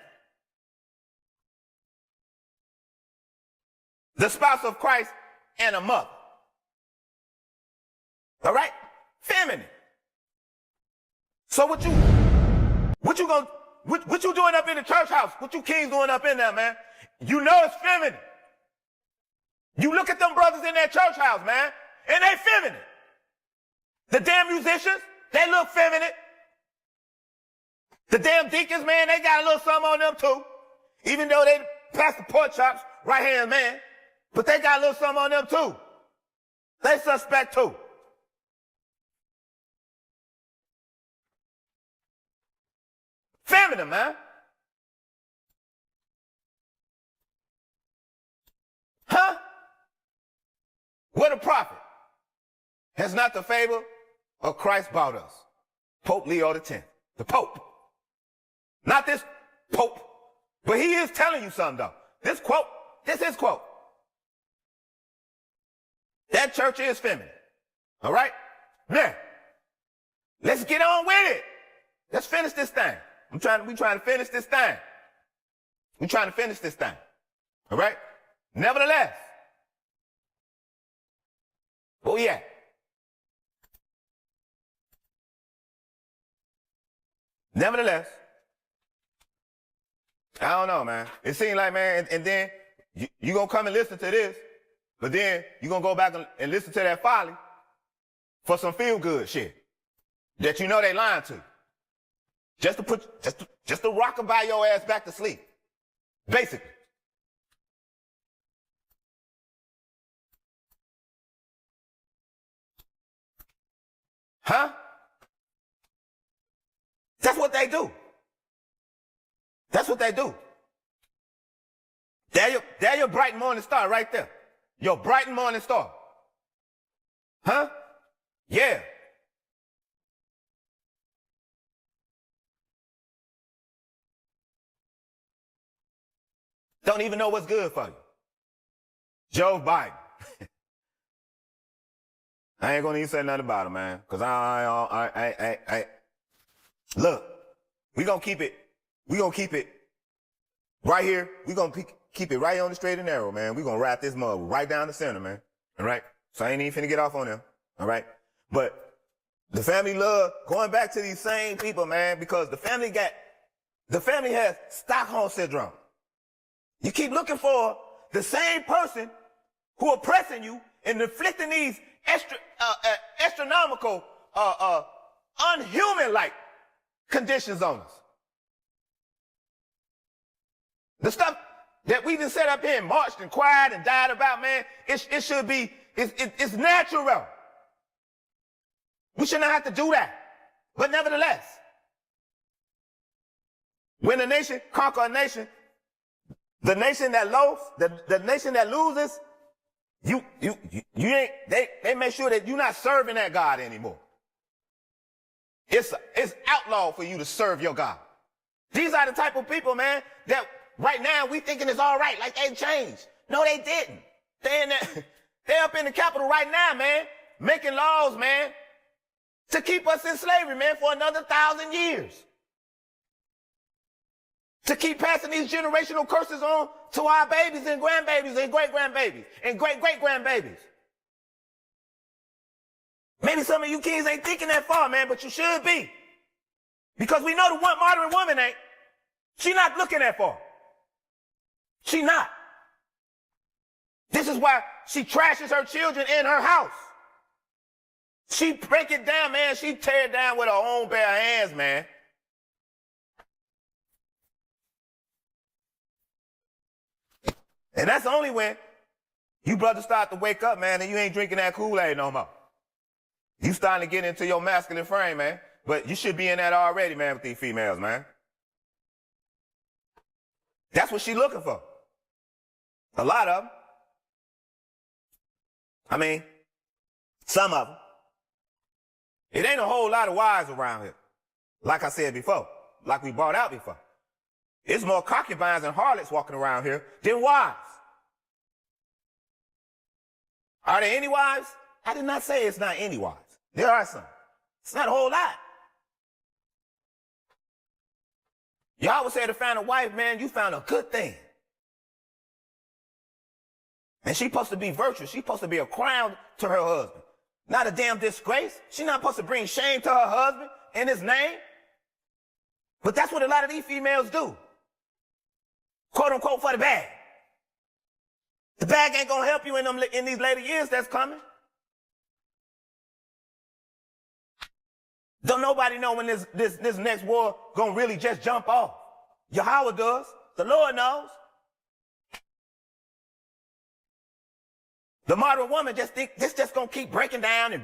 S1: The spouse of Christ and a mother. All right? Feminine. So what you doing up in the church house? What you kings doing up in there, man? You know it's feminine. You look at them brothers in that church house, man, and they feminine. The damn musicians, they look feminine. The damn deacons, man, they got a little something on them too. Even though they pass the pork chops, right hand man, but they got a little something on them too. They suspect too. Feminine, man. Huh? What a prophet. Has not the favor of Christ bought us? Pope Leo X, the Pope. Not this Pope, but he is telling you something though. This is his quote. That church is feminine. All right? Now, let's get on with it. Let's finish this thing. We trying to finish this thing. We trying to finish this thing. All right? Nevertheless. Oh yeah. Nevertheless, I don't know, man. It seems like, man, and then you gonna come and listen to this, but then you gonna go back and listen to that folly for some feel-good shit that you know they lying to you. Just to rock-a-bye your ass back to sleep. Basically. Huh? That's what they do. That's what they do. There your bright morning star right there. Your bright morning star. Huh? Yeah. Don't even know what's good for you. Joe Biden. I ain't gonna even say nothing about him, man. Cause look, we gonna keep it right here. We gonna keep it right on the straight and narrow, man. We gonna wrap this mug right down the center, man. All right? So I ain't even finna get off on them. All right? But the family love going back to these same people, man, because the family has Stockholm syndrome. You keep looking for the same person who oppressing you and inflicting these astronomical, unhuman-like conditions on us. The stuff that we done set up here and marched and cried and died about, man, it should be, it's natural. We should not have to do that. But nevertheless, when a nation conquer a nation, the nation that the nation that loses, you ain't, they make sure that you're not serving that God anymore. It's outlawed for you to serve your God. These are the type of people, man, that right now we thinking it's all right, like they changed. No, they didn't. They're up in the Capitol right now, man, making laws, man, to keep us in slavery, man, for another 1,000 years. To keep passing these generational curses on to our babies and grandbabies and great-grandbabies and great-great-grandbabies. Maybe some of you kids ain't thinking that far, man, but you should be. Because we know the one modern woman ain't. She not looking that far. She not. This is why she trashes her children in her house. She break it down, man. She tear it down with her own bare hands, man. And that's only when you brothers start to wake up, man, and you ain't drinking that Kool-Aid no more. You starting to get into your masculine frame, man. But you should be in that already, man, with these females, man. That's what she looking for. A lot of them. I mean, some of them. It ain't a whole lot of wives around here. Like I said before. Like we brought out before. It's more concubines and harlots walking around here than wives. Are there any wives? I did not say it's not any wives. There are some. It's not a whole lot. Y'all would say to find a wife, man, you found a good thing. And she's supposed to be virtuous. She's supposed to be a crown to her husband. Not a damn disgrace. She's not supposed to bring shame to her husband in his name. But that's what a lot of these females do. Quote unquote for the bag. The bag ain't gonna help you in these later years that's coming. Don't nobody know when this next war gonna really just jump off. Yahweh does. The Lord knows. The modern woman just think this just gonna keep breaking down, and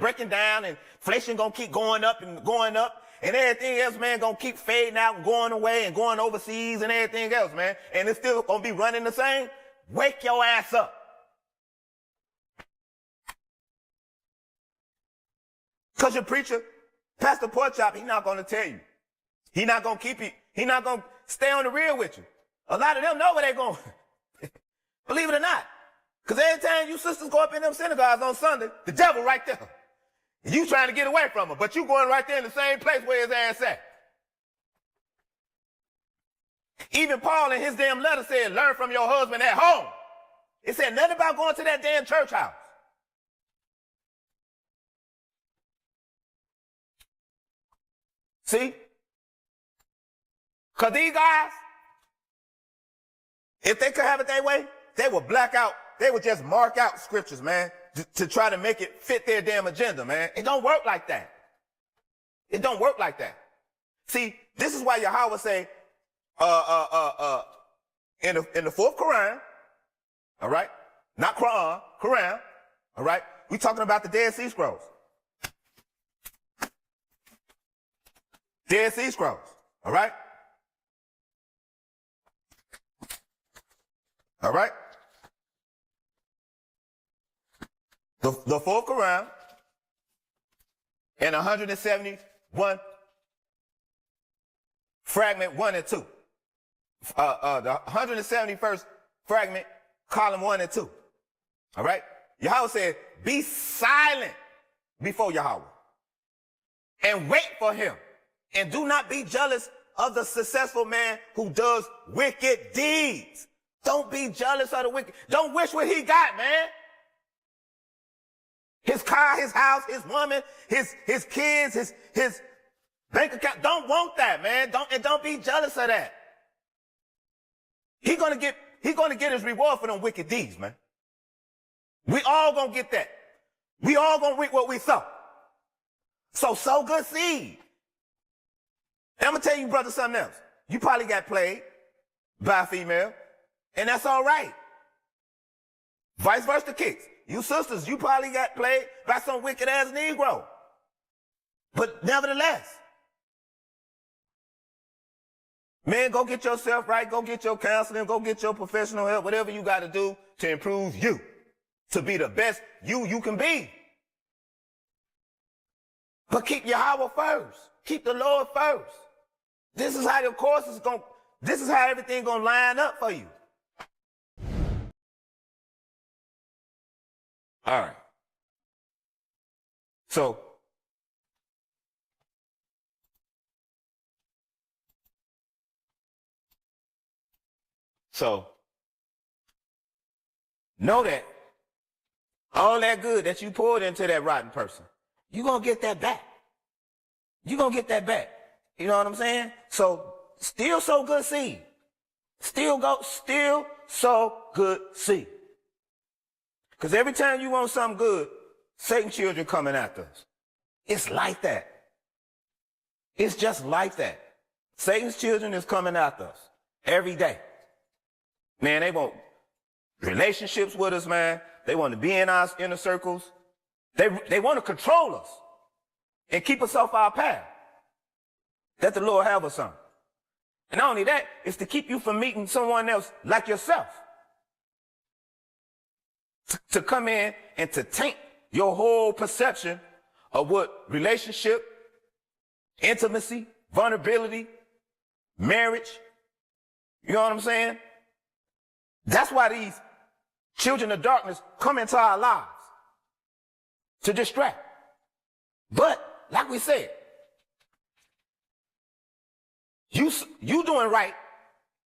S1: inflation gonna keep going up, and everything else, man, gonna keep fading out and going away and going overseas and everything else, man. And it's still gonna be running the same. Wake your ass up. Because your preacher, Pastor Porkchop, he's not gonna tell you. He's not gonna keep you. He's not gonna stay on the real with you. A lot of them know where they're going. Believe it or not. Because every time you sisters go up in them synagogues on Sunday, the devil right there. And you trying to get away from him, but you going right there in the same place where his ass at. Even Paul in his damn letter said, learn from your husband at home. It said nothing about going to that damn church house. See? Because these guys, if they could have it their way, they would black out. They would just mark out scriptures, man, to try to make it fit their damn agenda, man. It don't work like that. It don't work like that. See, this is why Yahweh say, in the fourth Quran, all right, not Quran, Quran, all right, we talking about the Dead Sea Scrolls. Dead Sea Scrolls, all right? All right? The fourth Quran and 171 fragment 1 and 2. The 171st fragment, column 1 and 2. All right? Yahweh said, be silent before Yahweh and wait for him. And do not be jealous of the successful man who does wicked deeds. Don't be jealous of the wicked. Don't wish what he got, man. His car, his house, his woman, his kids, his bank account. Don't want that, man. Don't be jealous of that. He gonna get his reward for them wicked deeds, man. We all gonna get that. We all gonna reap what we sow. So sow good seed. And I'm gonna tell you, brother, something else. You probably got played by a female, and that's all right. Vice versa, kicks. You sisters, you probably got played by some wicked ass Negro. But nevertheless, man, go get yourself right. Go get your counseling. Go get your professional help. Whatever you got to do to improve you, to be the best you can be. But keep Yahweh first. Keep the Lord first. This is how your course is going this is how everything gonna line up for you. All right. So know that all that good that you poured into that rotten person, you're gonna get that back. You're gonna get that back. You know what I'm saying? So still sow good seed. Still sow good seed. Because every time you want something good, Satan's children coming after us. It's like that. It's just like that. Satan's children is coming after us every day. Man, they want relationships with us, man. They want to be in our inner circles. They want to control us and keep us off our path that the Lord have us on. And not only that, it's to keep you from meeting someone else like yourself. To come in and to taint your whole perception of what relationship, intimacy, vulnerability, marriage, you know what I'm saying? That's why these children of darkness come into our lives, to distract. But, like we said, you doing right,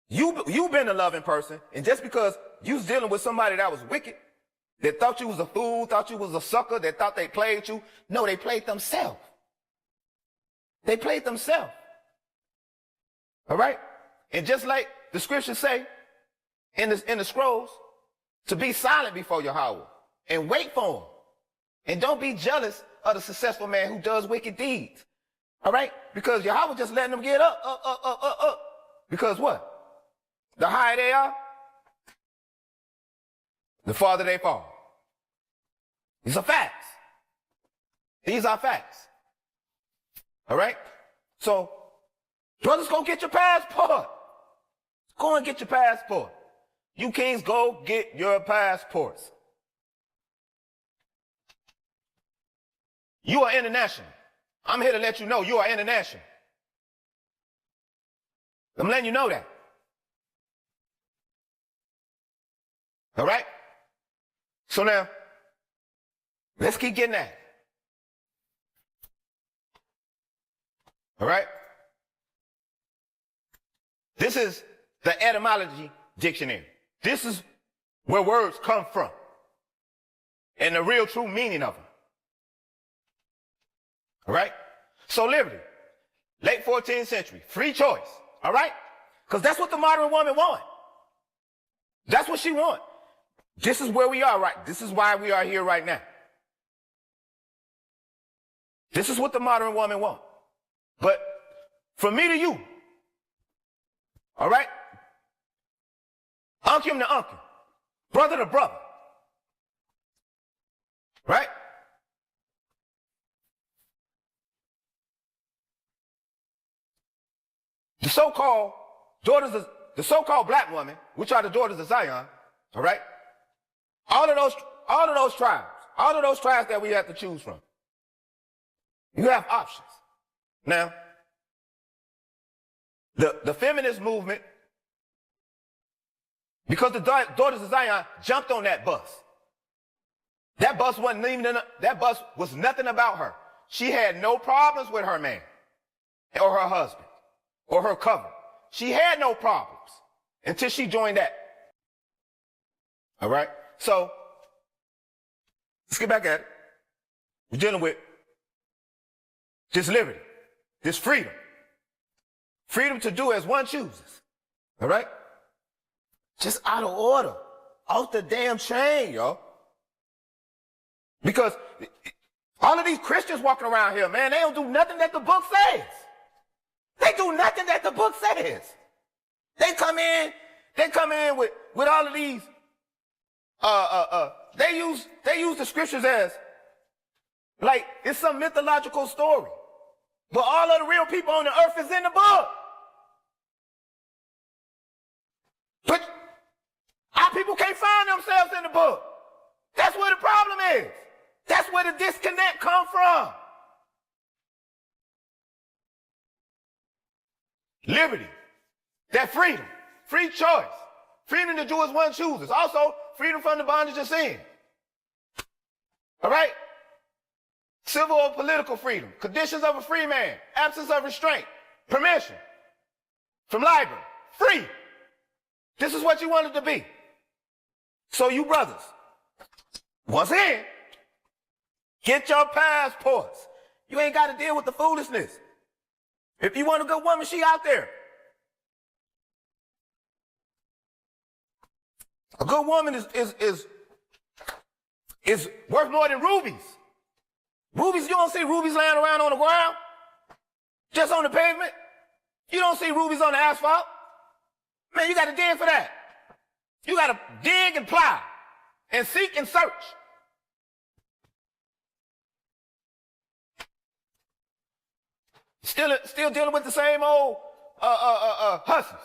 S1: you been a loving person, and just because you was dealing with somebody that was wicked, that thought you was a fool, thought you was a sucker, that thought they played you, no, they played themselves. They played themselves. All right? And just like the scriptures say in the scrolls, to be silent before Yahweh and wait for him. And don't be jealous of the successful man who does wicked deeds. All right? Because Yahweh just letting them get up. Because what? The higher they are, the farther they fall. These are facts. These are facts. All right? So, brothers, go get your passport. Go and get your passport. You kings, go get your passports. You are international. I'm here to let you know you are international. I'm letting you know that. All right? So now, let's keep getting at it. All right? This is the etymology dictionary. This is where words come from and the real true meaning of them. All right? So liberty, late 14th century, free choice. All right? Because that's what the modern woman wants. That's what she wants. This is where we are right. This is why we are here right now. This is what the modern woman wants. But from me to you, all right? Uncle to uncle, brother to brother, right? The so-called the so-called black women, which are the daughters of Zion, all right? All of those tribes that we have to choose from. You have options. Now, the feminist movement, because the daughters of Zion jumped on that bus. That bus was nothing about her. She had no problems with her man or her husband or her cover. She had no problems until she joined that. All right? So, let's get back at it. We're dealing with this liberty, this freedom. Freedom to do as one chooses. All right? Just out of order. Off the damn chain, yo. Because all of these Christians walking around here, man, they don't do nothing that the book says. They do nothing that the book says. They come in with all of these, they use the scriptures as, like, it's some mythological story. But all of the real people on the earth is in the book. But our people can't find themselves in the book. That's where the problem is. That's where the disconnect comes from. Liberty. That freedom, free choice, freedom to do as one chooses. Also, freedom from the bondage of sin. All right? Civil or political freedom, conditions of a free man, absence of restraint, permission from libel, free. This is what you wanted to be. So you brothers, once again, get your passports. You ain't got to deal with the foolishness. If you want a good woman, she out there. A good woman is worth more than rubies. Rubies, you don't see rubies laying around on the ground, just on the pavement. You don't see rubies on the asphalt. Man, you got to dig for that. You got to dig and plow and seek and search. Still dealing with the same old hustlers,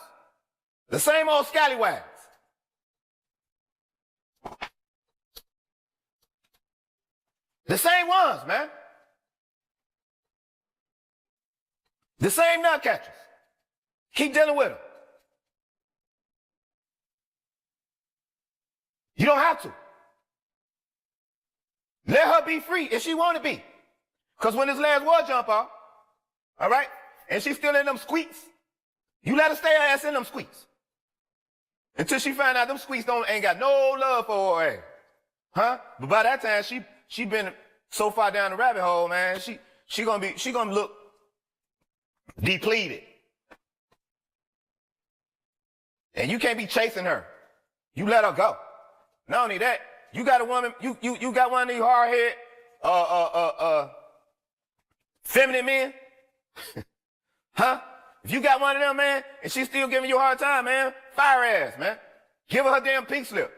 S1: the same old scallywags. The same ones, man. The same nut catchers. Keep dealing with them. You don't have to. Let her be free if she want to be. Because when this last war jump off, all right, and she's still in them squeaks, you let her stay her ass in them squeaks. Until she find out them squeaks ain't got no love for her ass. Huh? But by that time, she been so far down the rabbit hole, man. She gonna look depleted. And you can't be chasing her. You let her go. Not only that, you got a woman, you got one of these hard-head, feminine men. Huh? If you got one of them, man, and she's still giving you a hard time, man, fire her ass, man. Give her damn pink slip.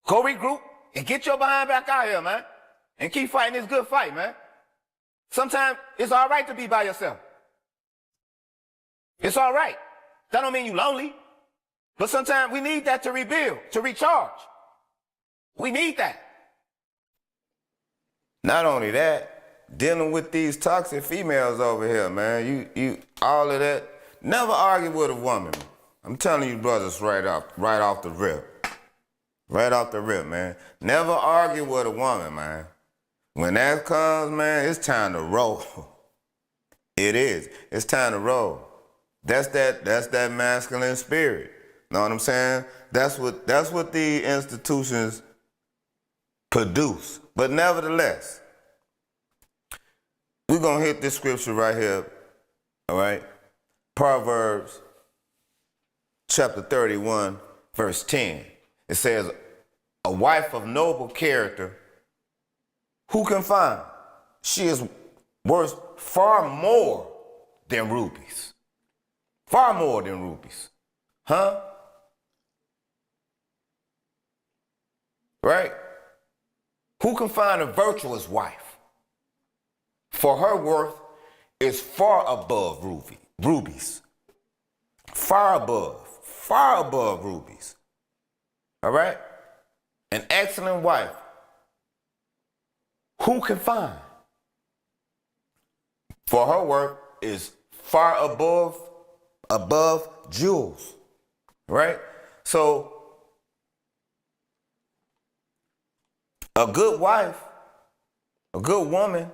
S1: Go regroup and get your behind back out here, man. And keep fighting this good fight, man. Sometimes it's all right to be by yourself. It's all right. That don't mean you lonely. But sometimes we need that to rebuild, to recharge. We need that. Not only that, dealing with these toxic females over here, man. You all of that. Never argue with a woman. I'm telling you brothers right off the rip. Right off the rip, man. Never argue with a woman, man. When that comes, man, it's time to roll. It is. It's time to roll. That's that masculine spirit. Know what I'm saying? That's what the institutions produce. But nevertheless, we're gonna hit this scripture right here. All right? Proverbs chapter 31, verse 10. It says, a wife of noble character, who can find? She is worth far more than rubies. Far more than rubies. Huh? Right? Who can find a virtuous wife? For her worth is far above rubies. Far above rubies. All right? An excellent wife. Who can find? For her worth is far above jewels. Right? So, a good wife, a good woman,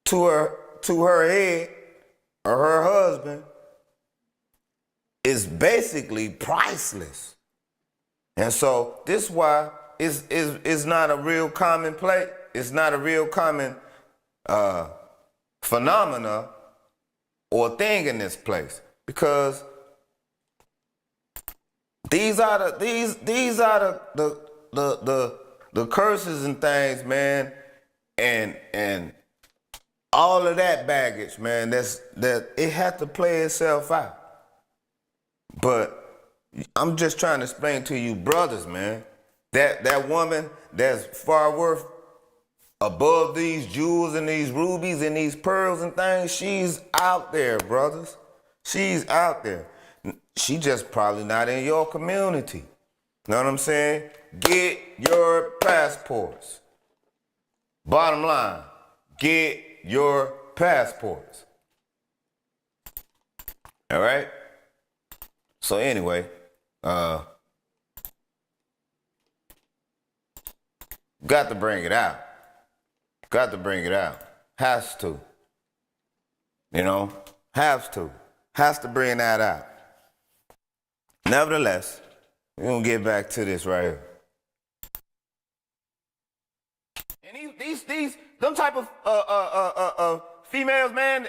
S1: to her head or her husband is basically priceless. And so this is why it's not a real common play. It's not a real common phenomena or thing in this place, because these are the curses and things, man, and all of that baggage, man. That it had to play itself out. But I'm just trying to explain to you brothers, man, that woman that's far worth above these jewels and these rubies and these pearls and things, she's out there, brothers. She's out there. She just probably not in your community. Know what I'm saying? Get your passports. Bottom line, get your passports. All right? So anyway, got to bring it out. Got to bring it out. Has to. You know? Has to. Has to bring that out. Nevertheless, we're going to get back to this right here. And them type of females, man,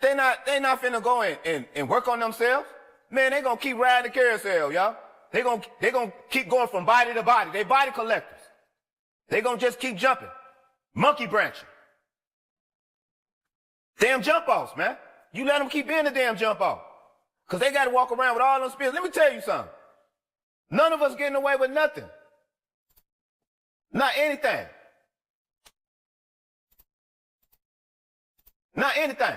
S1: they not finna go and work on themselves. Man, they gonna keep riding the carousel, y'all. They gonna keep going from body to body. They body collectors. They gonna just keep jumping. Monkey branching. Damn jump offs, man. You let them keep being a damn jump off. Cause they gotta walk around with all them spirits. Let me tell you something. None of us getting away with nothing. Not anything. Not anything.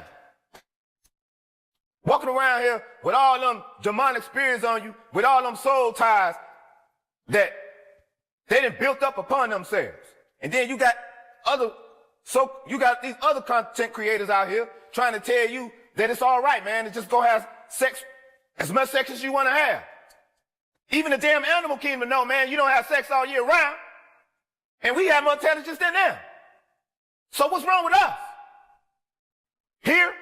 S1: Walking around here with all them demonic spirits on you, with all them soul ties that they done built up upon themselves. And then you got these other content creators out here trying to tell you that it's all right, man, to just go have sex, as much sex as you want to have. Even the damn animal kingdom know, man, you don't have sex all year round. And we have more intelligence than them. So what's wrong with us? Here,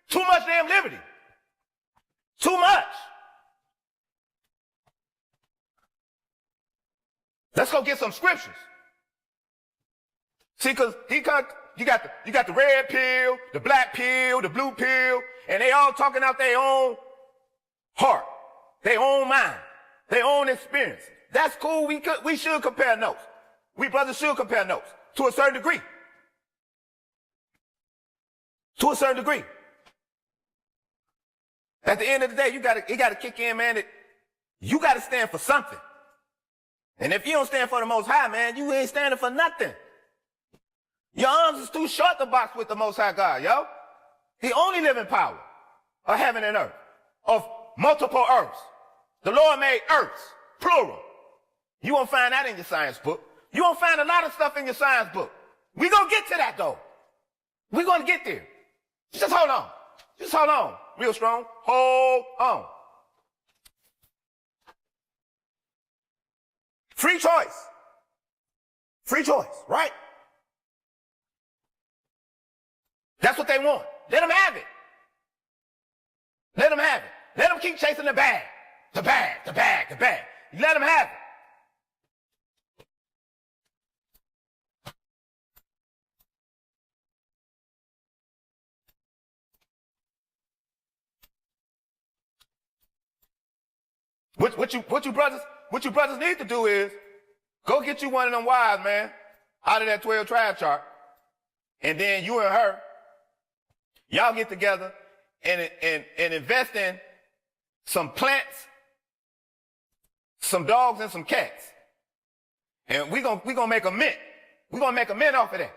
S1: too much damn liberty. Too much. Let's go get some scriptures. See, cause you got the red pill, the black pill, the blue pill, and they all talking out their own heart, their own mind, their own experience. That's cool. We should compare notes. We brothers should compare notes to a certain degree. To a certain degree. At the end of the day, it gotta kick in, man, that you gotta stand for something. And if you don't stand for the Most High, man, you ain't standing for nothing. Your arms is too short to box with the Most High God, yo. He only live in power of heaven and earth, of multiple earths. The Lord made earths, plural. You won't find that in your science book. You won't find a lot of stuff in your science book. We gonna get to that, though. We gonna get there. Just hold on. Just hold on. Real strong. Hold on. Free choice. Free choice, right? That's what they want. Let them have it. Let them have it. Let them keep chasing the bag. The bag, the bag, the bag. Let them have it. What you brothers need to do is go get you one of them wives, man, out of that 12 tribe chart. And then you and her, y'all get together and invest in some plants, some dogs, and some cats. And we gonna make a mint. We're gonna make a mint off of that.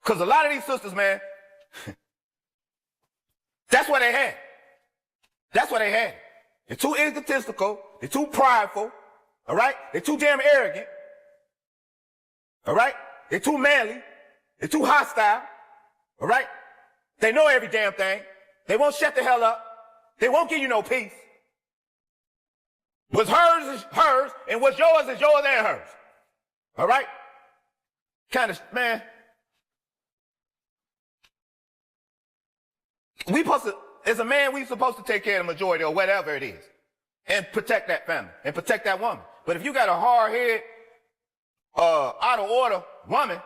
S1: Cause a lot of these sisters, man, that's what they had. That's what they had. They're too egotistical. They're too prideful. All right? They're too damn arrogant. All right? They're too manly. They're too hostile. All right? They know every damn thing. They won't shut the hell up. They won't give you no peace. What's hers is hers, and what's yours is yours and hers. All right? Kind of, man. As a man, we supposed to take care of the majority or whatever it is and protect that family and protect that woman. But if you got a hard-headed, out of order woman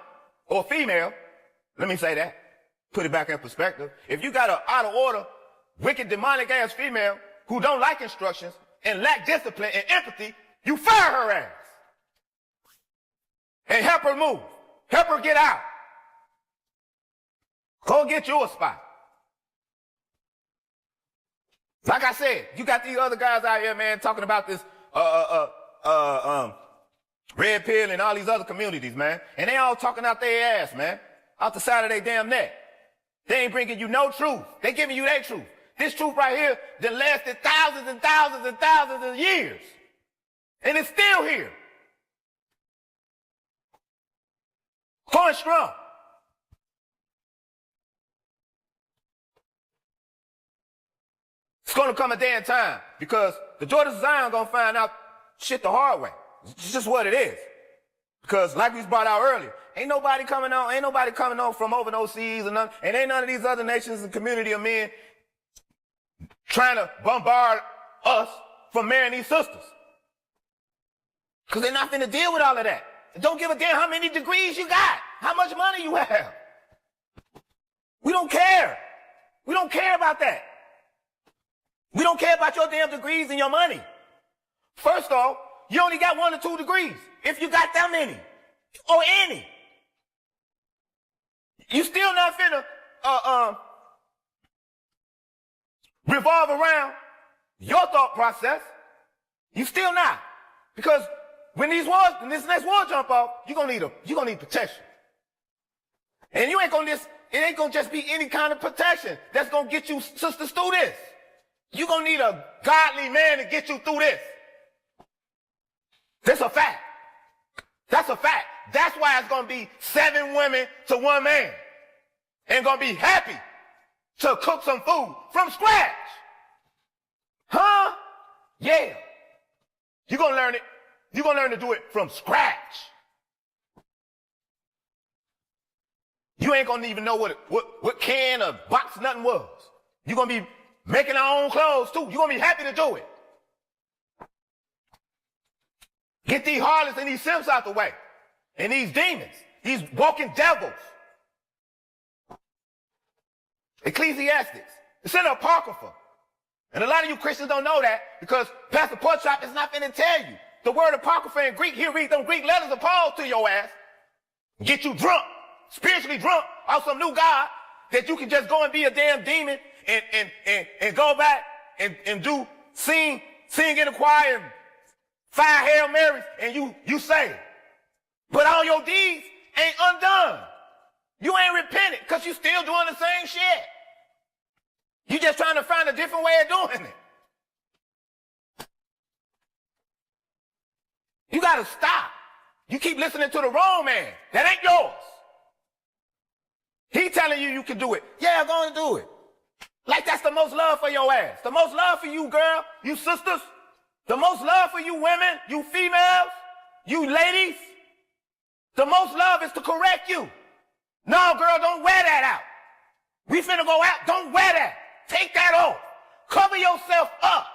S1: or female, let me say that, put it back in perspective. If you got an out of order, wicked, demonic ass female who don't like instructions and lack discipline and empathy, you fire her ass and help her move. Help her get out. Go get you a spot. Like I said, you got these other guys out here, man, talking about this red pill and all these other communities, man. And they all talking out their ass, man. Out the side of their damn neck. They ain't bringing you no truth. They giving you their truth. This truth right here that lasted thousands and thousands and thousands of years. And it's still here. Go going strong. It's going to come a day and time because the daughters of Zion are going to find out shit the hard way. It's just what it is. Because like we brought out earlier, ain't nobody coming on from over those seas and ain't none of these other nations and community of men trying to bombard us from marrying these sisters. Because they're not finna deal with all of that. They don't give a damn how many degrees you got, how much money you have. We don't care. We don't care about that. We don't care about your damn degrees and your money. First off, you only got 1 or 2 degrees. If you got that many, or any. You still not finna revolve around your thought process. You still not. Because when this next war jump off, you're gonna need protection. And it ain't gonna just be any kind of protection that's gonna get you sisters through this. You're gonna need a godly man to get you through this. That's a fact. That's a fact. That's why it's gonna be 7 women to 1 man. And gonna be happy to cook some food from scratch. Huh? Yeah. You're gonna learn it. You're gonna learn to do it from scratch. You ain't gonna even know what can or box nothing was. You're gonna be making our own clothes too. You're gonna be happy to do it. Get these harlots and these simps out the way. And these demons, these walking devils. Ecclesiastics. It's in the Apocrypha. And a lot of you Christians don't know that because Pastor Porkchop is not finna tell you. The word Apocrypha in Greek, he'll read them Greek letters of Paul to your ass. Get you drunk, spiritually drunk, off some new God that you can just go and be a damn demon and go back and do sing in the choir and 5 Hail Marys and you say. But all your deeds ain't undone. You ain't repented because you still doing the same shit. You just trying to find a different way of doing it. You gotta stop. You keep listening to the wrong man. That ain't yours. He telling you can do it. Yeah, I'm gonna do it. Like that's the most love for your ass. The most love for you, girl, you sisters. The most love for you women, you females, you ladies. The most love is to correct you. No, girl, don't wear that out. We finna go out, don't wear that. Take that off. Cover yourself up.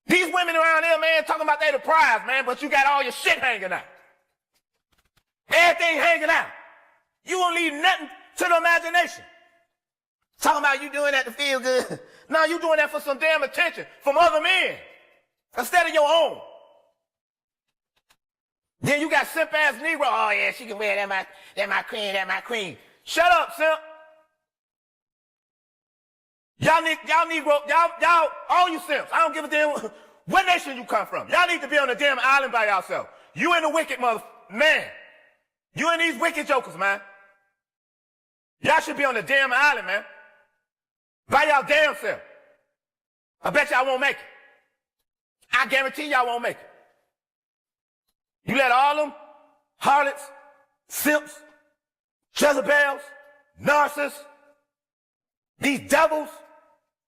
S1: These women around here, man, talking about they the prize, man, but you got all your shit hanging out. Everything hanging out. You won't leave nothing to the imagination. Talking about you doing that to feel good. No, you doing that for some damn attention from other men instead of your own. Then you got simp-ass Negro. Oh, yeah, she can wear that my queen. Shut up, simp. Y'all Negro, y'all, all you simps, I don't give a damn what nation you come from. Y'all need to be on a damn island by yourself. You and the wicked man. You and these wicked jokers, man. Y'all should be on a damn island, man. By y'all damn self. I bet y'all won't make it. I guarantee y'all won't make it. You let all them harlots, simps, Jezebels, narcissists, these devils,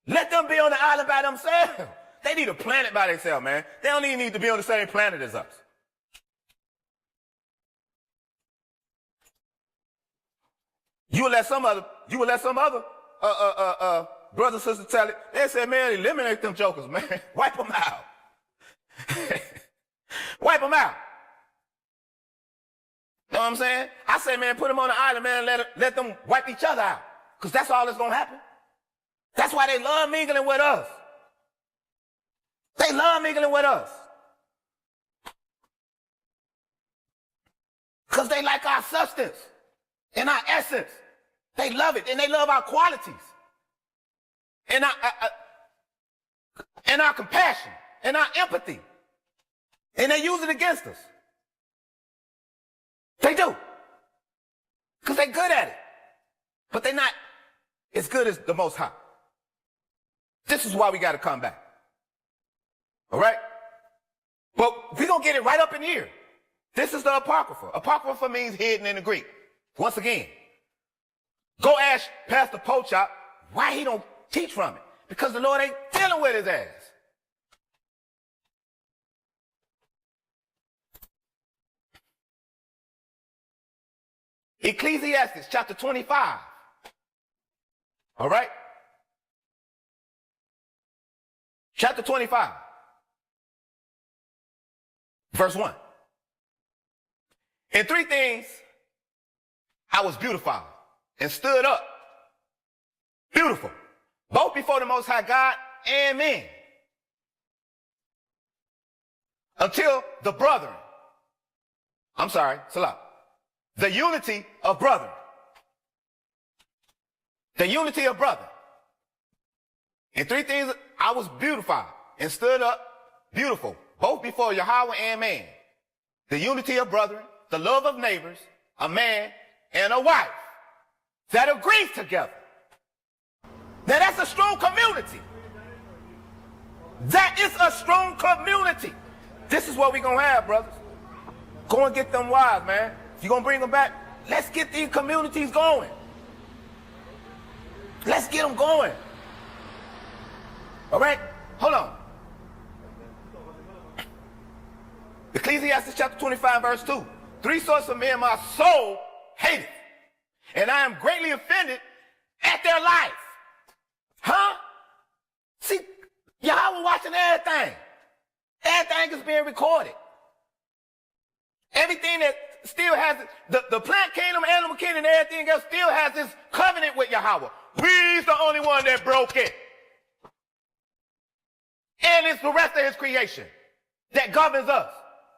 S1: let them be on the island by themselves. They need a planet by themselves, man. They don't even need to be on the same planet as us. You would let some other brothers and sisters tell it. They said, man, eliminate them jokers, man. Wipe them out. Wipe them out. Know what I'm saying? I say, man, put them on the island, man, let them wipe each other out. Because that's all that's going to happen. That's why they love mingling with us. They love mingling with us. Because they like our substance and our essence. They love it, and they love our qualities. And our compassion, and our empathy. And they use it against us. They do. Because they're good at it. But they're not as good as the Most High. This is why we got to come back. All right? But we're going to get it right up in here. This is the Apocrypha. Apocrypha means hidden in the Greek. Once again, go ask Pastor Pochop why he don't teach from it. Because the Lord ain't dealing with his ass. Ecclesiastes chapter 25. All right? Chapter 25. Verse 1. In three things I was beautified and stood up. Beautiful. Both before the Most High God and men. Until the brethren. I'm sorry, Salah. The unity of brethren. The unity of brethren. In three things I was beautified and stood up beautiful. Both before Yahweh and man. The unity of brethren, the love of neighbors, a man and a wife that agree together. Now that's a strong community. That is a strong community. This is what we're going to have, brothers. Go and get them wives, man. If you're going to bring them back, let's get these communities going. Let's get them going. All right? Hold on. Ecclesiastes chapter 25, verse 2. Three sorts of men my soul hateth, and I am greatly offended at their life. Huh? See, y'all watching everything. Everything is being recorded. Everything that still has, the plant kingdom, animal kingdom, and everything else still has this covenant with Yahweh. We's the only one that broke it. And it's the rest of his creation that governs us.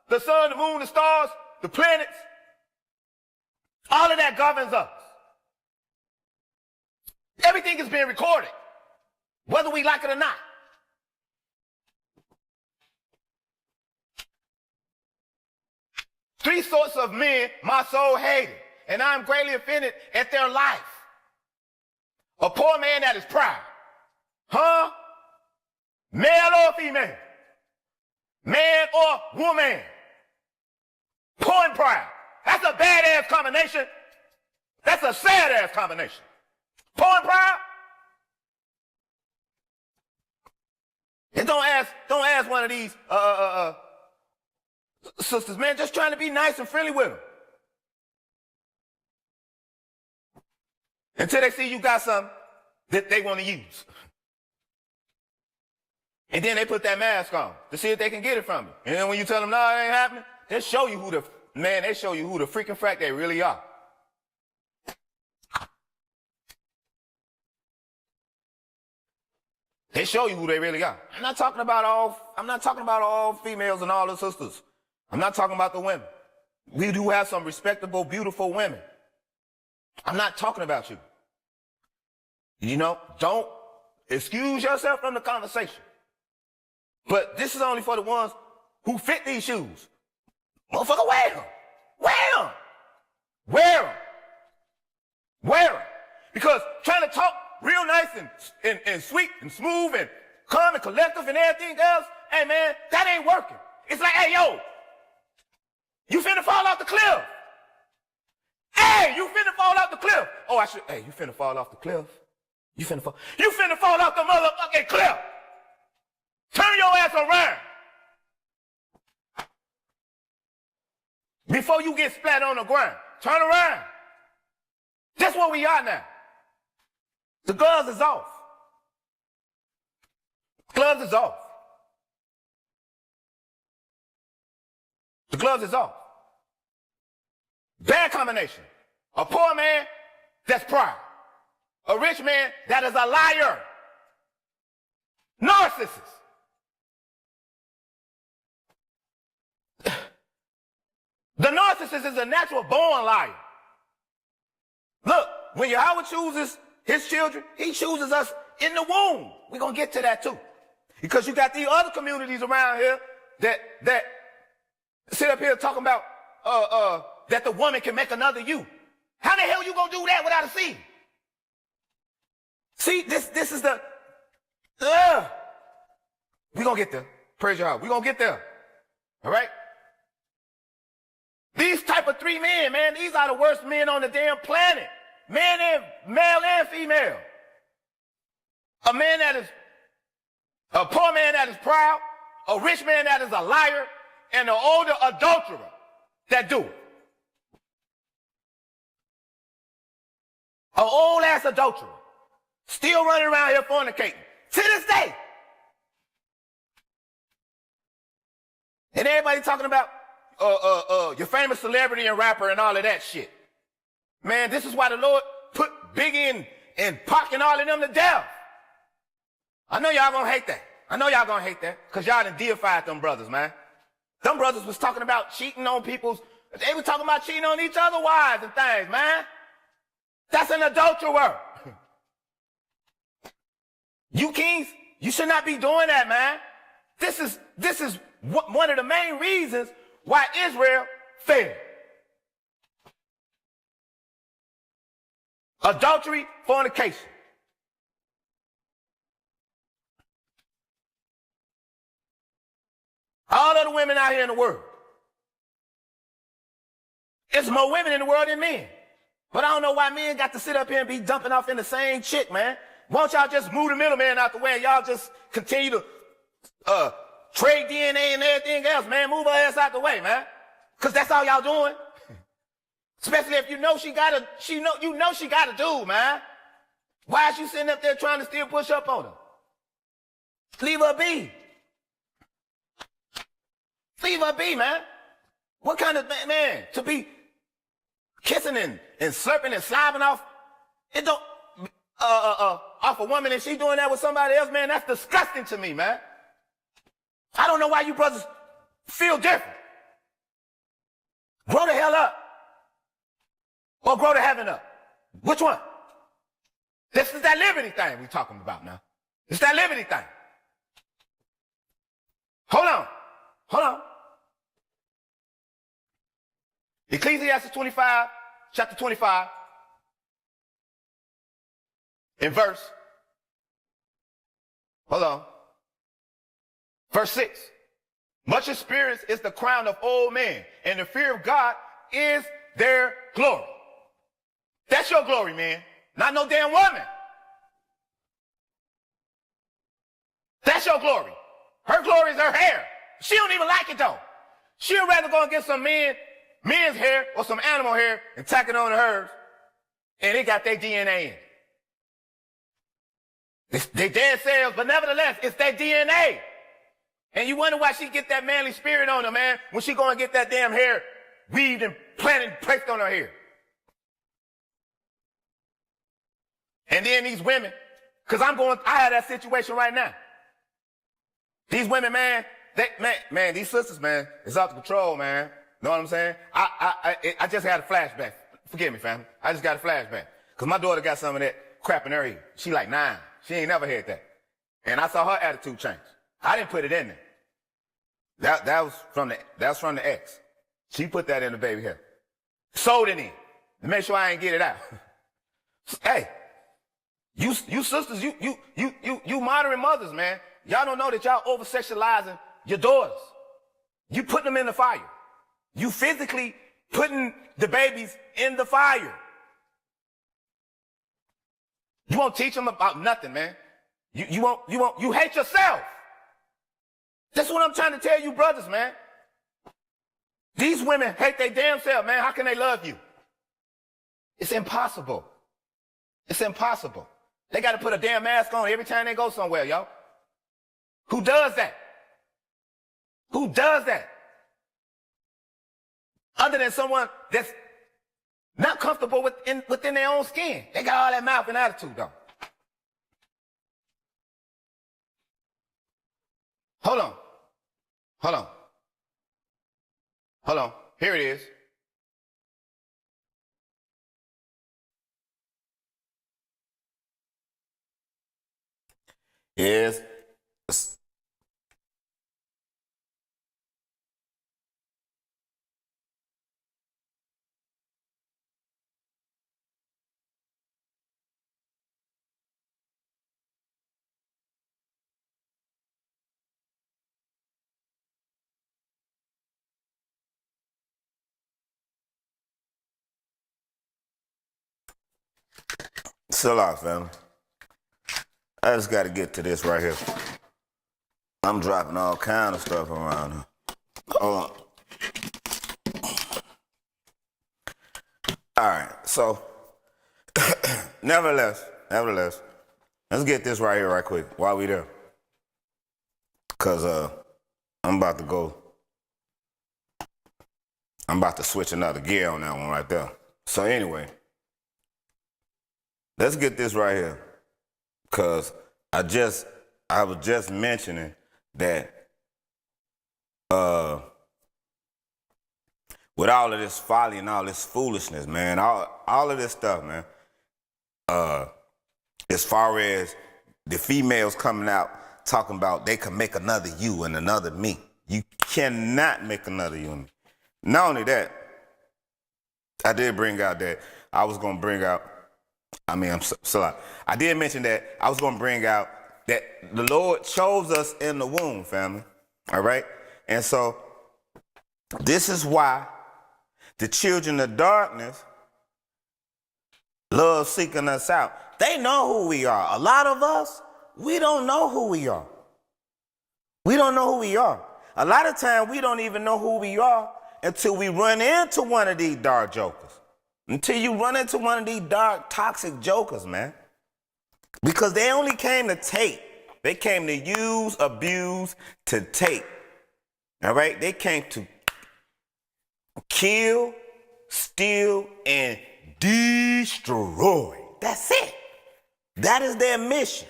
S1: The sun, the moon, the stars, the planets, all of that governs us. Everything is being recorded, whether we like it or not. Three sorts of men my soul hated, and I am greatly offended at their life. A poor man that is proud. Huh? Male or female? Man or woman? Poor and proud. That's a bad-ass combination. That's a sad-ass combination. Poor and proud? And don't ask one of these sisters, man, just trying to be nice and friendly with them. Until they see you got something that they want to use. And then they put that mask on to see if they can get it from you. And then when you tell them, no, it ain't happening, they show you who the freaking frack they really are. They show you who they really are. I'm not talking about all females and all the sisters. I'm not talking about the women. We do have some respectable, beautiful women. I'm not talking about you. You know, don't excuse yourself from the conversation. But this is only for the ones who fit these shoes. Motherfucker, wear them. Wear them. Wear them. Wear them. Because trying to talk real nice and sweet and smooth and calm and collective and everything else, hey man, that ain't working. It's like, hey yo, you finna fall off the cliff. Hey, you finna fall off the cliff. Oh, hey, you finna fall off the cliff. You finna fall off the motherfucking cliff. Turn your ass around. Before you get splat on the ground, turn around. That's where we are now. The gloves is off. Gloves is off. The gloves is off. Bad combination. A poor man that's proud. A rich man that is a liar. Narcissist. The narcissist is a natural born liar. Look, when Yahweh chooses his children, he chooses us in the womb. We're going to get to that too. Because you got these other communities around here that sit up here talking about that the woman can make another you. How the hell you going to do that without a seed? See, this is the... We're going to get there. Praise Yahweh. We're going to get there. All right? These type of three men, man, these are the worst men on the damn planet. Man and male and female. A man that is a poor man that is proud, a rich man that is a liar, and an older adulterer that do it. An old ass adulterer. Still running around here fornicating. To this day. And everybody talking about your famous celebrity and rapper and all of that shit. Man, this is why the Lord put Biggie and Pac and all of them to death. I know y'all gonna hate that. I know y'all gonna hate that, because y'all done deified them brothers, man. Them brothers was talking about cheating on they were talking about cheating on each other wives and things, man. That's an adulterer. You kings, you should not be doing that, man. This is one of the main reasons why Israel failed. Adultery, fornication. All of the women out here in the world. There's more women in the world than men. But I don't know why men got to sit up here and be dumping off in the same chick, man. Why don't y'all just move the middleman out the way and y'all just continue to trade DNA and everything else, man? Move her ass out the way, man. Because that's all y'all doing. Especially if you know she got a dude, man. Why is you sitting up there trying to still push up on her? Leave her be. Leave her be, man. What kind of man to be kissing and slurping and slobbing off? It don't off a woman and she doing that with somebody else, man. That's disgusting to me, man. I don't know why you brothers feel different. Grow the hell up, or grow the heaven up. Which one? This is that liberty thing we talking about now. It's that liberty thing. Hold on. Ecclesiastes 25, chapter 25, in verse 6. Much experience is the crown of old men, and the fear of God is their glory. That's your glory, man. Not no damn woman. That's your glory. Her glory is her hair. She don't even like it though. She'd rather go and get some men's hair or some animal hair and tack it on to hers, and it got their DNA in it. They dead cells, but nevertheless, it's their DNA. And you wonder why she get that manly spirit on her, man, when she go and get that damn hair weaved and planted and placed on her hair. And then these women, because I had that situation right now. These women, man, these sisters, man, it's out of control, man. Know what I'm saying? I just had a flashback. Forgive me, family. I just got a flashback. Because my daughter got some of that crap in her ear. She like 9. She ain't never had that. And I saw her attitude change. I didn't put it in there. That was from the ex. She put that in the baby hair. Sold it in to make sure I ain't get it out. Hey, you sisters, you modern mothers, man. Y'all don't know that y'all over-sexualizing your daughters. You putting them in the fire. You physically putting the babies in the fire. You won't teach them about nothing, man. You hate yourself. That's what I'm trying to tell you brothers, man. These women hate their damn self, man. How can they love you? It's impossible. It's impossible. They got to put a damn mask on every time they go somewhere, y'all. Who does that? Who does that? Other than someone that's not comfortable within their own skin. They got all that mouth and attitude, though. Hold on. Here it is. Yes. Still out, family. I just got to get to this right here. I'm dropping all kind of stuff around here. Hold on. All right, so nevertheless, let's get this right here right quick while we there. Because I'm about to switch another gear on that one right there. So anyway, let's get this right here. Because I was just mentioning that with all of this folly and all this foolishness, man, all of this stuff, man, as far as the females coming out talking about they can make another you and another me. You cannot make another you and me. Not only that, I did bring out that I was going to bring out, I did mention that I was going to bring out that the Lord chose us in the womb, family. All right? And so this is why the children of darkness love seeking us out. They know who we are. A lot of us, we don't know who we are. We don't know who we are. A lot of times we don't even know who we are until we run into one of these dark jokers. Until you run into one of these dark, toxic jokers, man. Because they only came to take. They came to use, abuse, to take. All right? They came to kill, steal, and destroy. That's it. That is their mission.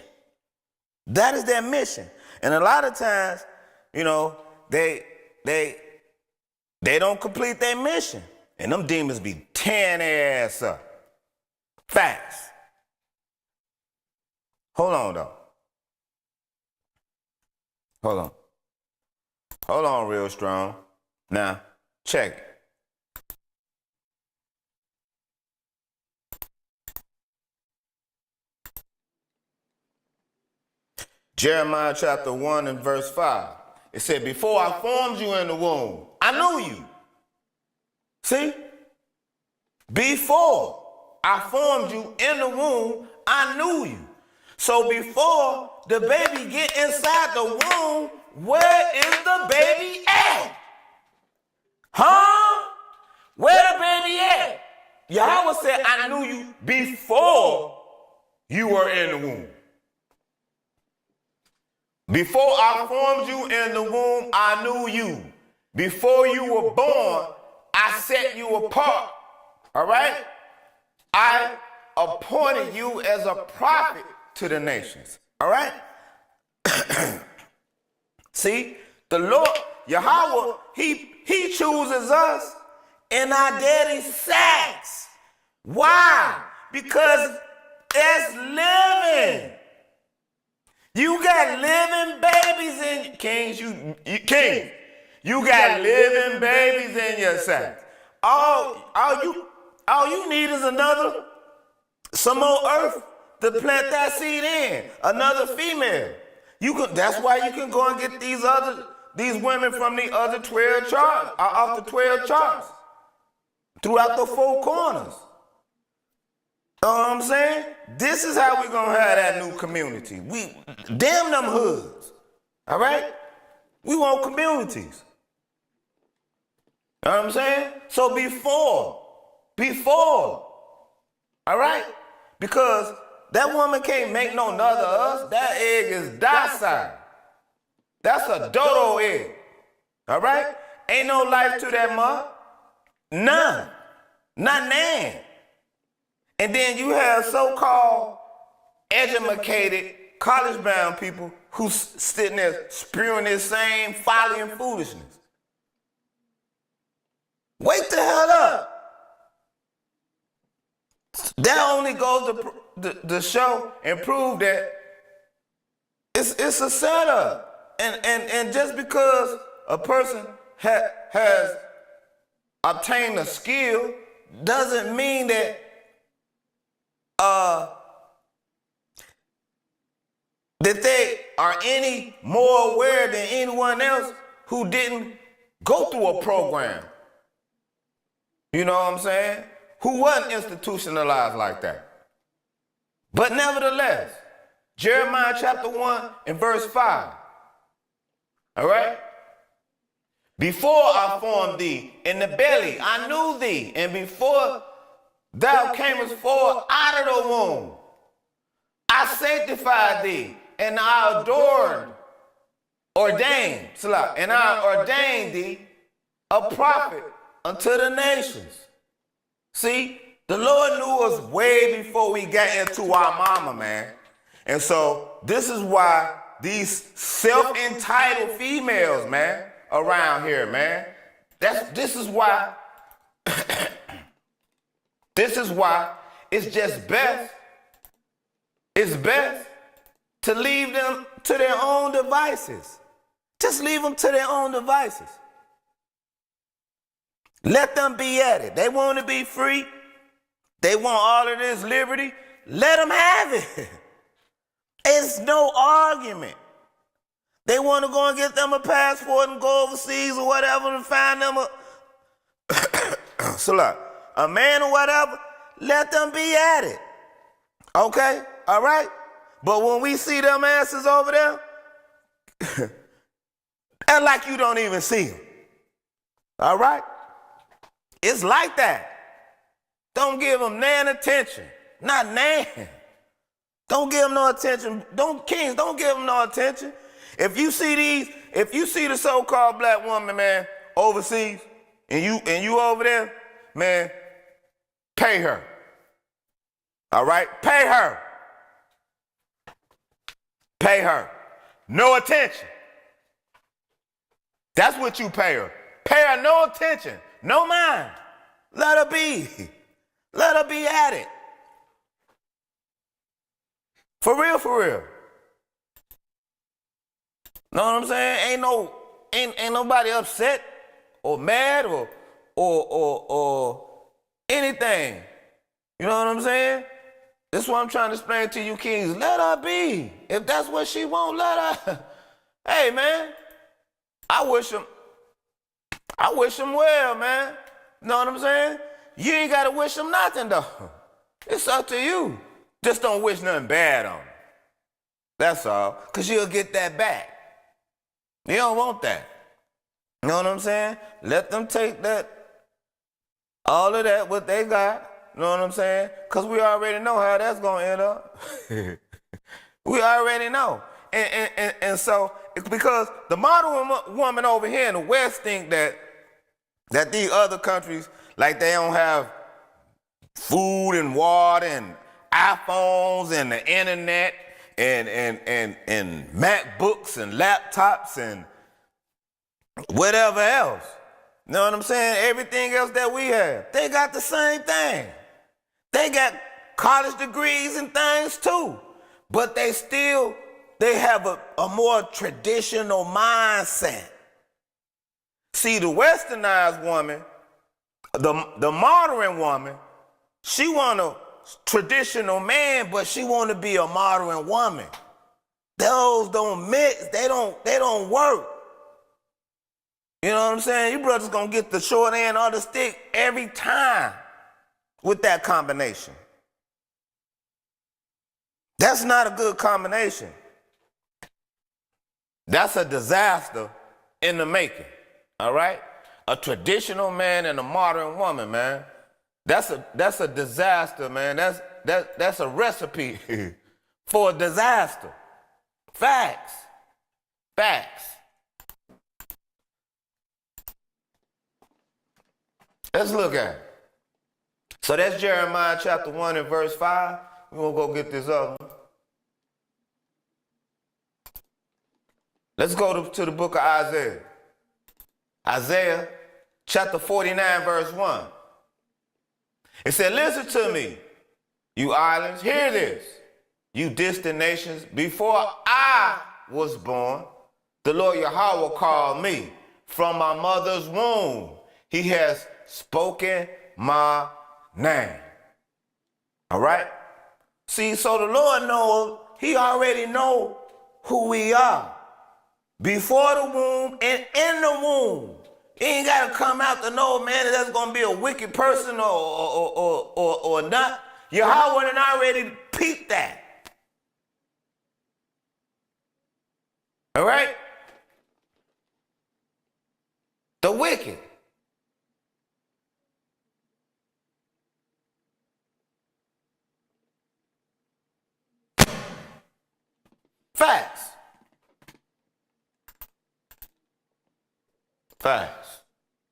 S1: That is their mission. And a lot of times, you know, they don't complete their mission. And them demons be tearing their ass up. Fast. Hold on, though. Hold on real strong. Now, check it. Jeremiah chapter 1 and verse 5. It said, before I formed you in the womb, I knew you. See? Before I formed you in the womb, I knew you. So before the baby get inside the womb, where is the baby at? Huh? Where the baby at? Yahweh said, I knew you before you were in the womb. Before I formed you in the womb, I knew you. Before you were born, I set you apart. All right? I appointed you as a prophet to the nations. All right? See, the Lord, Yahweh, he chooses us in our daddy's sacks. Why? Because it's living. You got living babies in kings. You got living babies in your sack. All you need is some more earth to plant that seed in. Another female. That's why you can go and get these women from the other 12 tribes, off the 12 tribes, throughout the four corners. You know what I'm saying? This is how we're going to have that new community. Damn them hoods. All right? We want communities. You know what I'm saying? So before, all right? Because that woman can't make no nother of us. That egg is docile. That's a dodo egg. All right? Ain't no life to that mother. None. Not nan. And then you have so-called educated, college-bound people who's sitting there spewing this same folly and foolishness. Wake the hell up. That only goes to show and prove that it's a setup. And just because a person has obtained a skill doesn't mean that that they are any more aware than anyone else who didn't go through a program. You know what I'm saying? Who wasn't institutionalized like that. But nevertheless, Jeremiah chapter 1 and verse 5. All right? Before I formed thee in the belly, I knew thee. And before thou camest forth out of the womb, I sanctified thee, and I ordained thee a prophet unto the nations. See, the Lord knew us way before we got into our mama, man. And so this is why these self-entitled females, man, around here, man. This is why it's just best. It's best to leave them to their own devices. Just leave them to their own devices. Let them be at it. They want to be free. They want all of this liberty. Let them have it. It's no argument. They want to go and get them a passport and go overseas or whatever and find them a man or whatever. Let them be at it. Okay? All right? But when we see them asses over there, act like you don't even see them. All right? It's like that. Don't give them nan attention. Not nan. Don't give them no attention. Don't give them no attention. If you see the so-called black woman, man, overseas, and you over there, man, pay her. All right? Pay her. Pay her. No attention. That's what you pay her. Pay her no attention. No mind. Let her be. Let her be at it. For real, for real. Know what I'm saying? Ain't nobody upset or mad or anything. You know what I'm saying? This is what I'm trying to explain to you kings. Let her be. If that's what she want, let her. Hey, man, I wish them well, man. You know what I'm saying? You ain't got to wish them nothing, though. It's up to you. Just don't wish nothing bad on them. That's all. Because you'll get that back. You don't want that. You know what I'm saying? Let them take that, all of that, what they got. You know what I'm saying? Because we already know how that's going to end up. We already know. And so, it's because the modern woman over here in the West think that these other countries, like they don't have food and water and iPhones and the internet and MacBooks and laptops and whatever else. You know what I'm saying? Everything else that we have. They got the same thing. They got college degrees and things too. But they have a more traditional mindset. See, the westernized woman, the modern woman, she want a traditional man, but she want to be a modern woman. Those don't mix. They don't work. You know what I'm saying? You brothers gonna get the short end or the stick every time with that combination. That's not a good combination. That's a disaster in the making. All right? A traditional man and a modern woman, man. That's a disaster, man. That's a recipe for a disaster. Facts. Facts. Let's look at it. So that's Jeremiah chapter 1 and verse 5. We're going to go get this other one. Let's go to the book of Isaiah. Isaiah chapter 49 verse 1. It said, listen to me, you islands, hear this, you distant nations. Before I was born, the Lord Yahweh called me from my mother's womb. He has spoken my name. All right? See, so the Lord knows, he already knows who we are. Before the womb and in the womb. He ain't got to come out to know, man, that that's going to be a wicked person or not. Yahweh and I already peeped that. All right? The wicked. Facts. Facts.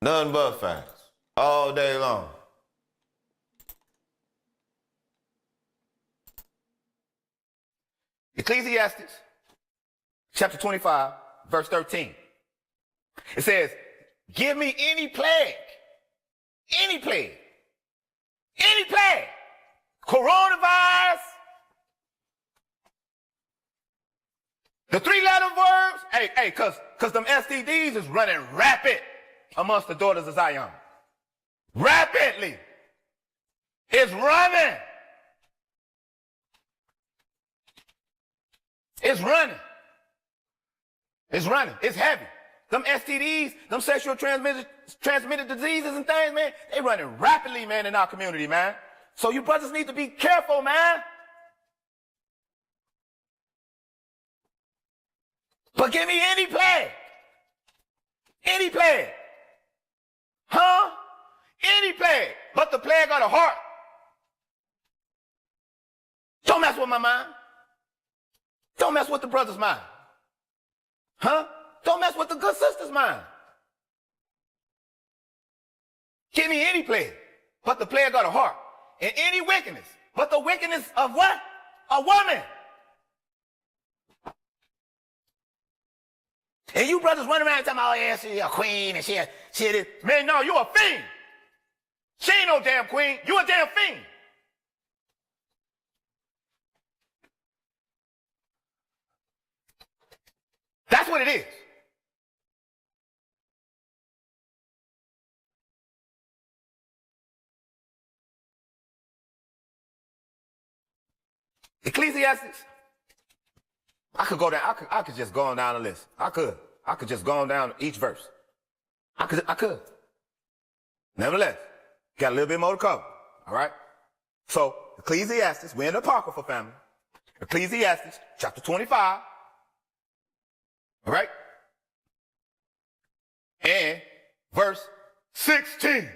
S1: Nothing but facts. All day long. Ecclesiastes chapter 25, verse 13. It says, give me any plague, coronavirus, the 3-letter words, cause them STDs is running rapid amongst the daughters of Zion. Rapidly. It's running. It's running. It's running. It's heavy. Them STDs, them sexual transmitted diseases and things, man, they running rapidly, man, in our community, man. So you brothers need to be careful, man. But give me any plague. Any plague. Huh? Any plague. But the plague of the heart. Don't mess with my mind. Don't mess with the brother's mind. Huh? Don't mess with the good sister's mind. Give me any plague, but the plague of the heart. And any wickedness, but the wickedness of what? A woman. And you brothers running around talking about, oh yeah, she a queen and she this. Man, no, you a fiend. She ain't no damn queen. You a damn fiend. That's what it is. Ecclesiastes. I could go down. I could just go on down the list. I could just go on down each verse. I could. Nevertheless, got a little bit more to cover. All right. So Ecclesiastes, we're in the Apocrypha family. Ecclesiastes chapter 25. All right. And verse 16.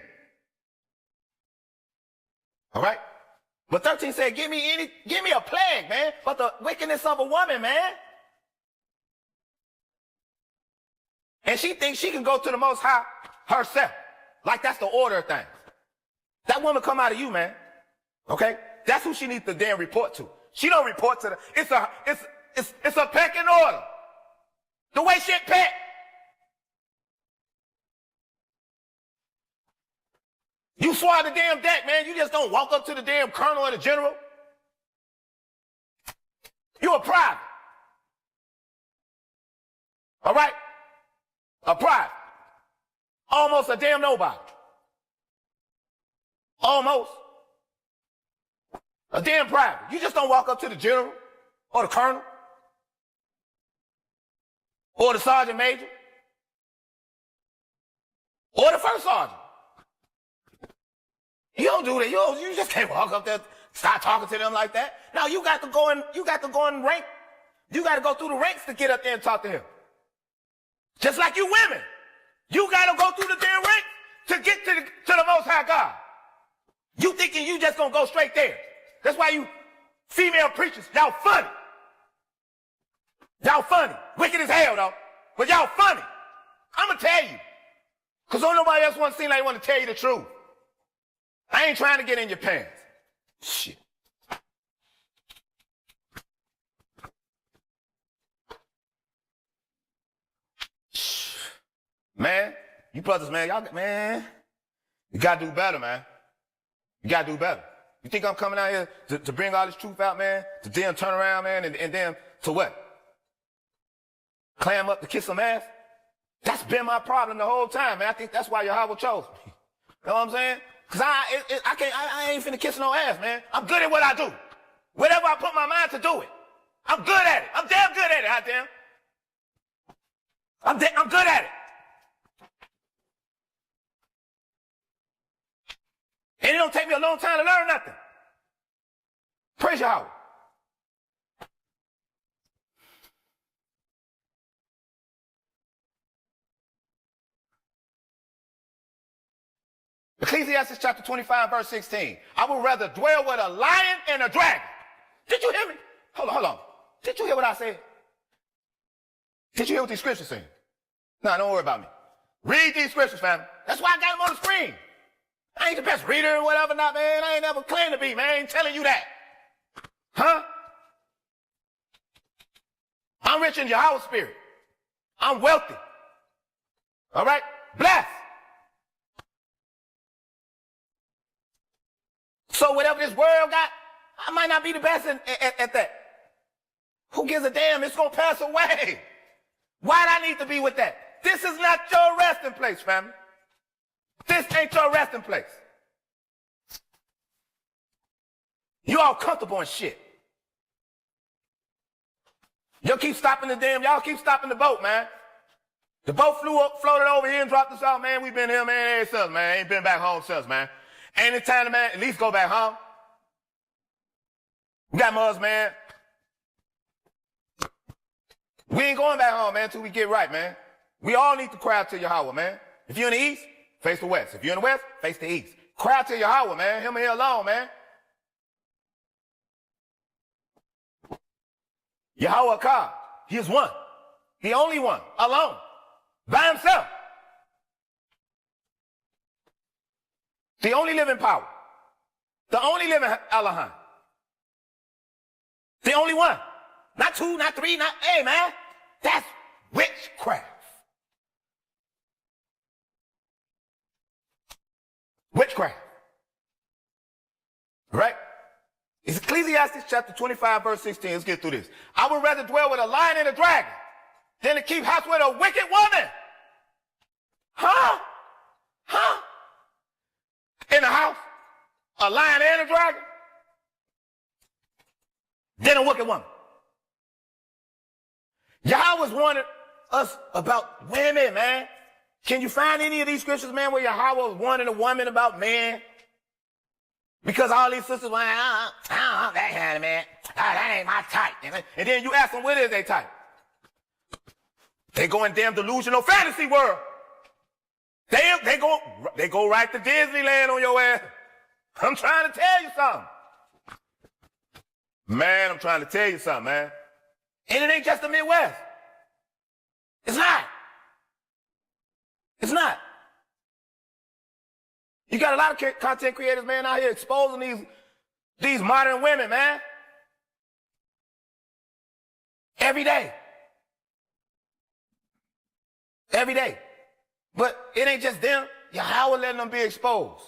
S1: All right. But 13 said, give me a plague, man, but the wickedness of a woman, man. And she thinks she can go to the Most High herself. Like that's the order of things. That woman come out of you, man. Okay? That's who she needs to damn report to. She don't report to it's a pecking order. The way shit peck. You swat the damn deck, man. You just don't walk up to the damn colonel or the general. You a private. All right? A private. Almost a damn nobody. Almost. A damn private. You just don't walk up to the general or the colonel or the sergeant major or the first sergeant. You don't do that. You just can't walk up there, start talking to them like that. No, you got to go and rank. You got to go through the ranks to get up there and talk to him. Just like you women. You got to go through the damn ranks to get to the Most High God. You thinking you just gonna go straight there. That's why you female preachers, y'all funny. Y'all funny. Wicked as hell though. But y'all funny. I'm gonna tell you. Cause don't nobody else want to seem like they want to tell you the truth. I ain't trying to get in your pants. Shit. Man, you brothers, man, you gotta do better, man. You gotta do better. You think I'm coming out here to bring all this truth out, man? To then turn around, man, and then to what? Clam up to kiss some ass? That's been my problem the whole time, man. I think that's why Yahweh chose me. You know what I'm saying? Cause I ain't finna kiss no ass, man. I'm good at what I do. Whatever I put my mind to do it. I'm good at it. I'm damn good at it, goddamn. I'm good at it. And it don't take me a long time to learn nothing.
S2: Where's Yahweh? Ecclesiastes chapter 25, verse 16. I would rather dwell with a lion and a dragon. Did you hear me? Hold on. Did you hear what I said? Did you hear what these scriptures saying? No, don't worry about me. Read these scriptures, family. That's why I got them on the screen. I ain't the best reader or whatever not, man. I ain't never claimed to be, man. I ain't telling you that. Huh? I'm rich in Yahweh's spirit. I'm wealthy. All right? Blessed. So whatever this world got, I might not be the best at that. Who gives a damn? It's going to pass away. Why'd I need to be with that? This is not your resting place, family. This ain't your resting place. You all comfortable in shit. Y'all keep stopping the boat, man. The boat floated over here and dropped us off, man. We've been here, man, ever since, man. Ain't been back home since, man. Ain't it time to, man, at least go back home? We got mothers, man. We ain't going back home, man, until we get right, man. We all need to cry out to Yahweh, man. If you're in the east, face the west. If you're in the west, face the east. Cry out to Yahweh, man. Him and him alone, man. Yahweh God, he is one. The only one, alone, by himself. The only living power. The only living Elohim. The only one. Not two, not three, not, hey, man. That's witchcraft. Witchcraft. Right? It's Ecclesiastes chapter 25, verse 16. Let's get through this. I would rather dwell with a lion and a dragon than to keep house with a wicked woman. Huh? In a house, a lion and a dragon, then a wicked woman. Yahweh's warning us about women, man. Can you find any of these scriptures, man, where Yahweh was warning a woman about men? Because all these sisters, well, I don't want that kind of man. That ain't my type. And then you ask them, what is their type? They go in damn delusional fantasy world. They go right to Disneyland on your ass. I'm trying to tell you something. Man, I'm trying to tell you something, man. And it ain't just the Midwest. It's not. It's not. You got a lot of content creators, man, out here exposing these modern women, man. Every day. Every day. But it ain't just them. Yahweh letting them be exposed.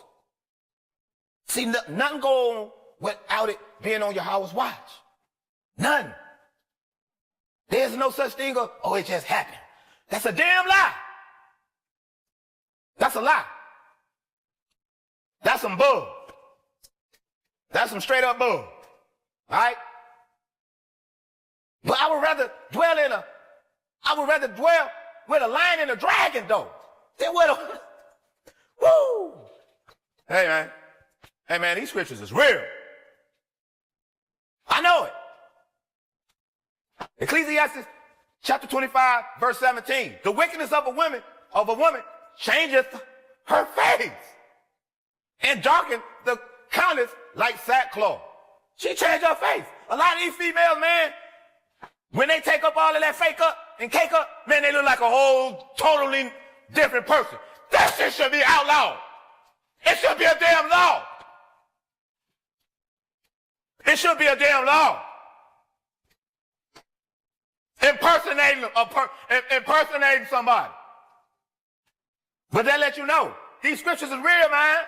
S2: See, nothing go on without it being on Yahweh's watch. None. There's no such thing of, oh, it just happened. That's a damn lie. That's a lie. That's some bull. That's some straight up bull. All right? But I would rather dwell with a lion and a dragon, though. Than with a, woo. Hey, man, these scriptures is real. I know it. Ecclesiastes chapter 25, verse 17. The wickedness of a woman changeth her face and darkeneth the countenance like sackcloth. She changed her face. A lot of these females, man, when they take up all of that fake up and cake up, man, they look like a whole totally different person. That shit should be outlawed. It should be a damn law. It should be a damn law. Impersonating somebody. But that let you know, these scriptures is real, man.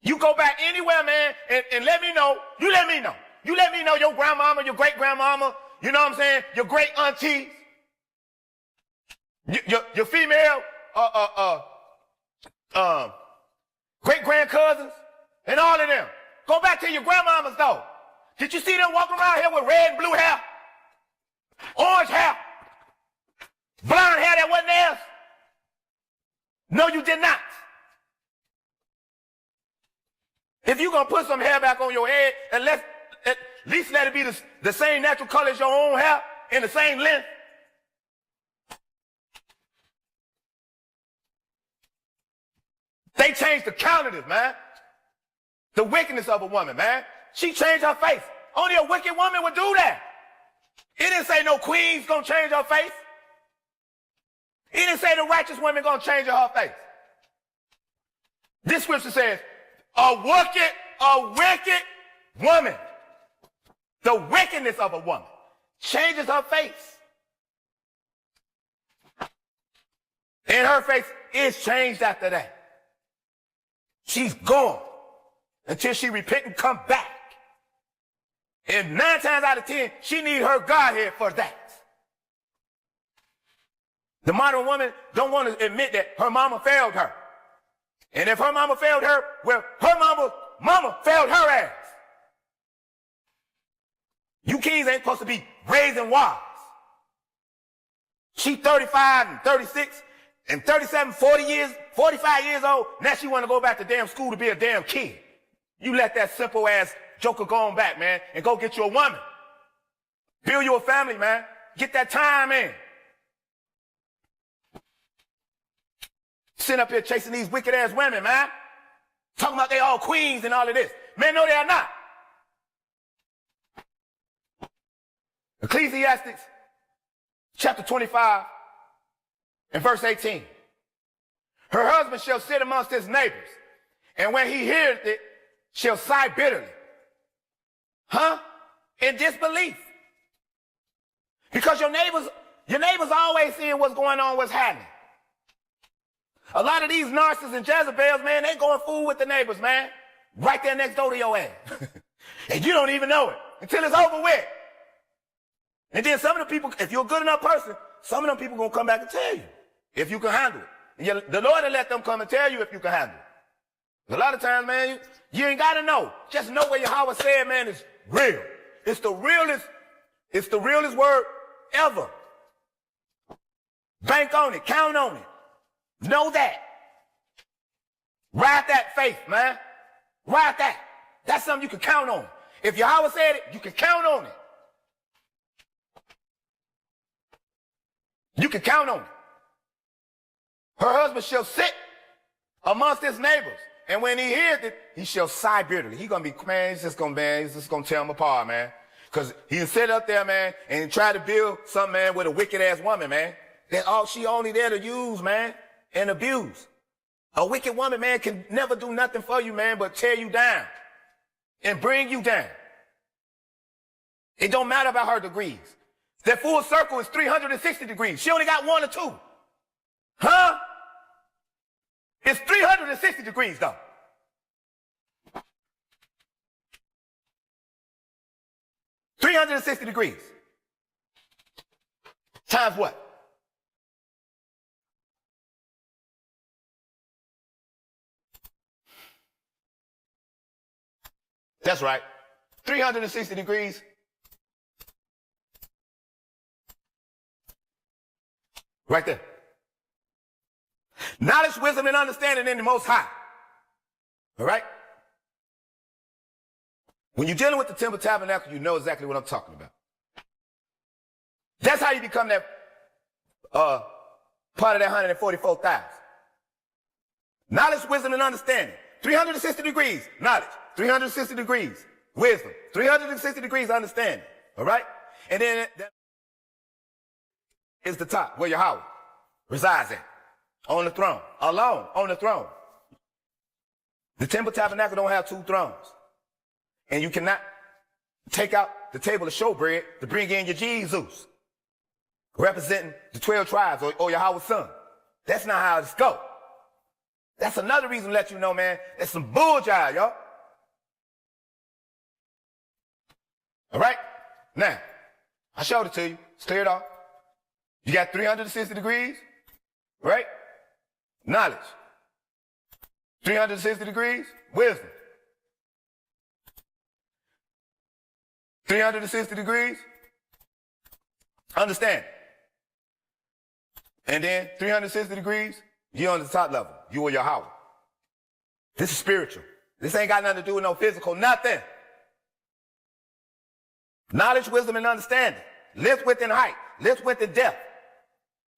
S2: You go back anywhere, man, and let me know. You let me know. You let me know your grandmama, your great-grandmama, you know what I'm saying, your great-aunties, your female great-grandcousins, and all of them. Go back to your grandmamas, though. Did you see them walking around here with red and blue hair? Orange hair? Blonde hair that wasn't theirs? No, you did not. If you're going to put some hair back on your head, at least let it be the same natural color as your own hair and the same length. They changed the countenance, man. The wickedness of a woman, man. She changed her face. Only a wicked woman would do that. It didn't say no queen's gonna change her face. It didn't say the righteous woman gonna change her face. This scripture says, a wicked woman, the wickedness of a woman, changes her face. And her face is changed after that. She's gone until she repent and come back. And 9 times out of 10, she need her Godhead for that. The modern woman don't want to admit that her mama failed her. And if her mama failed her, well, her mama failed her ass. You kings ain't supposed to be raising wives. She 35 and 36 and 37, 40 years, 45 years old. Now she want to go back to damn school to be a damn kid. You let that simple ass joker go on back, man, and go get you a woman. Build you a family, man. Get that time in. Sitting up here chasing these wicked ass women, man. Talking about they all queens and all of this. Man, no, they are not. Ecclesiastes chapter 25 and verse 18. Her husband shall sit amongst his neighbors, and when he heareth it, shall sigh bitterly. In disbelief. Because your neighbors always seeing what's going on, what's happening. A lot of these narcissists and Jezebels, man, they going fool with the neighbors, man. Right there next door to your ass. And you don't even know it until it's over with. And then some of the people, if you're a good enough person, some of them people going to come back and tell you if you can handle it. And the Lord will let them come and tell you if you can handle it. A lot of times, man, you ain't got to know. Just know what Yahweh said, man, is real. It's the realest word ever. Bank on it. Count on it. Know that. Ride that faith, man. Ride that. That's something you can count on. If Yahweh said it, you can count on it. You can count on it. Her husband shall sit amongst his neighbors, and when he hears it, he shall sigh bitterly. He's gonna he's just gonna tear him apart, man. Cause he sit up there, man, and try to build some man with a wicked ass woman, man. That all she only there to use, man, and abuse. A wicked woman, man, can never do nothing for you, man, but tear you down and bring you down. It don't matter about her degrees. That full circle is 360 degrees. She only got 1 or 2. It's 360 degrees, though. $360 times what? That's right. 360 degrees. Right there. Knowledge, wisdom, and understanding in the Most High. All right? When you're dealing with the temple tabernacle, you know exactly what I'm talking about. That's how you become that part of that 144,000. Knowledge, wisdom, and understanding. 360 degrees, knowledge. 360 degrees, wisdom. 360 degrees, understanding. All right? And then that is the top, where Yahweh resides at. On the throne. Alone, on the throne. The temple tabernacle don't have 2 thrones. And you cannot take out the table of showbread to bring in your Jesus, representing the 12 tribes or Yahweh's son. That's not how it's go. That's another reason to let you know, man, that's some bulljive, y'all. All right? Now, I showed it to you. It's cleared off. You got 360 degrees, right? Knowledge. 360 degrees, wisdom. 360 degrees, understand. And then 360 degrees, you're on the top level. You are Yahweh. This is spiritual. This ain't got nothing to do with no physical, nothing. Knowledge, wisdom, and understanding. Lift within height. Lift within depth.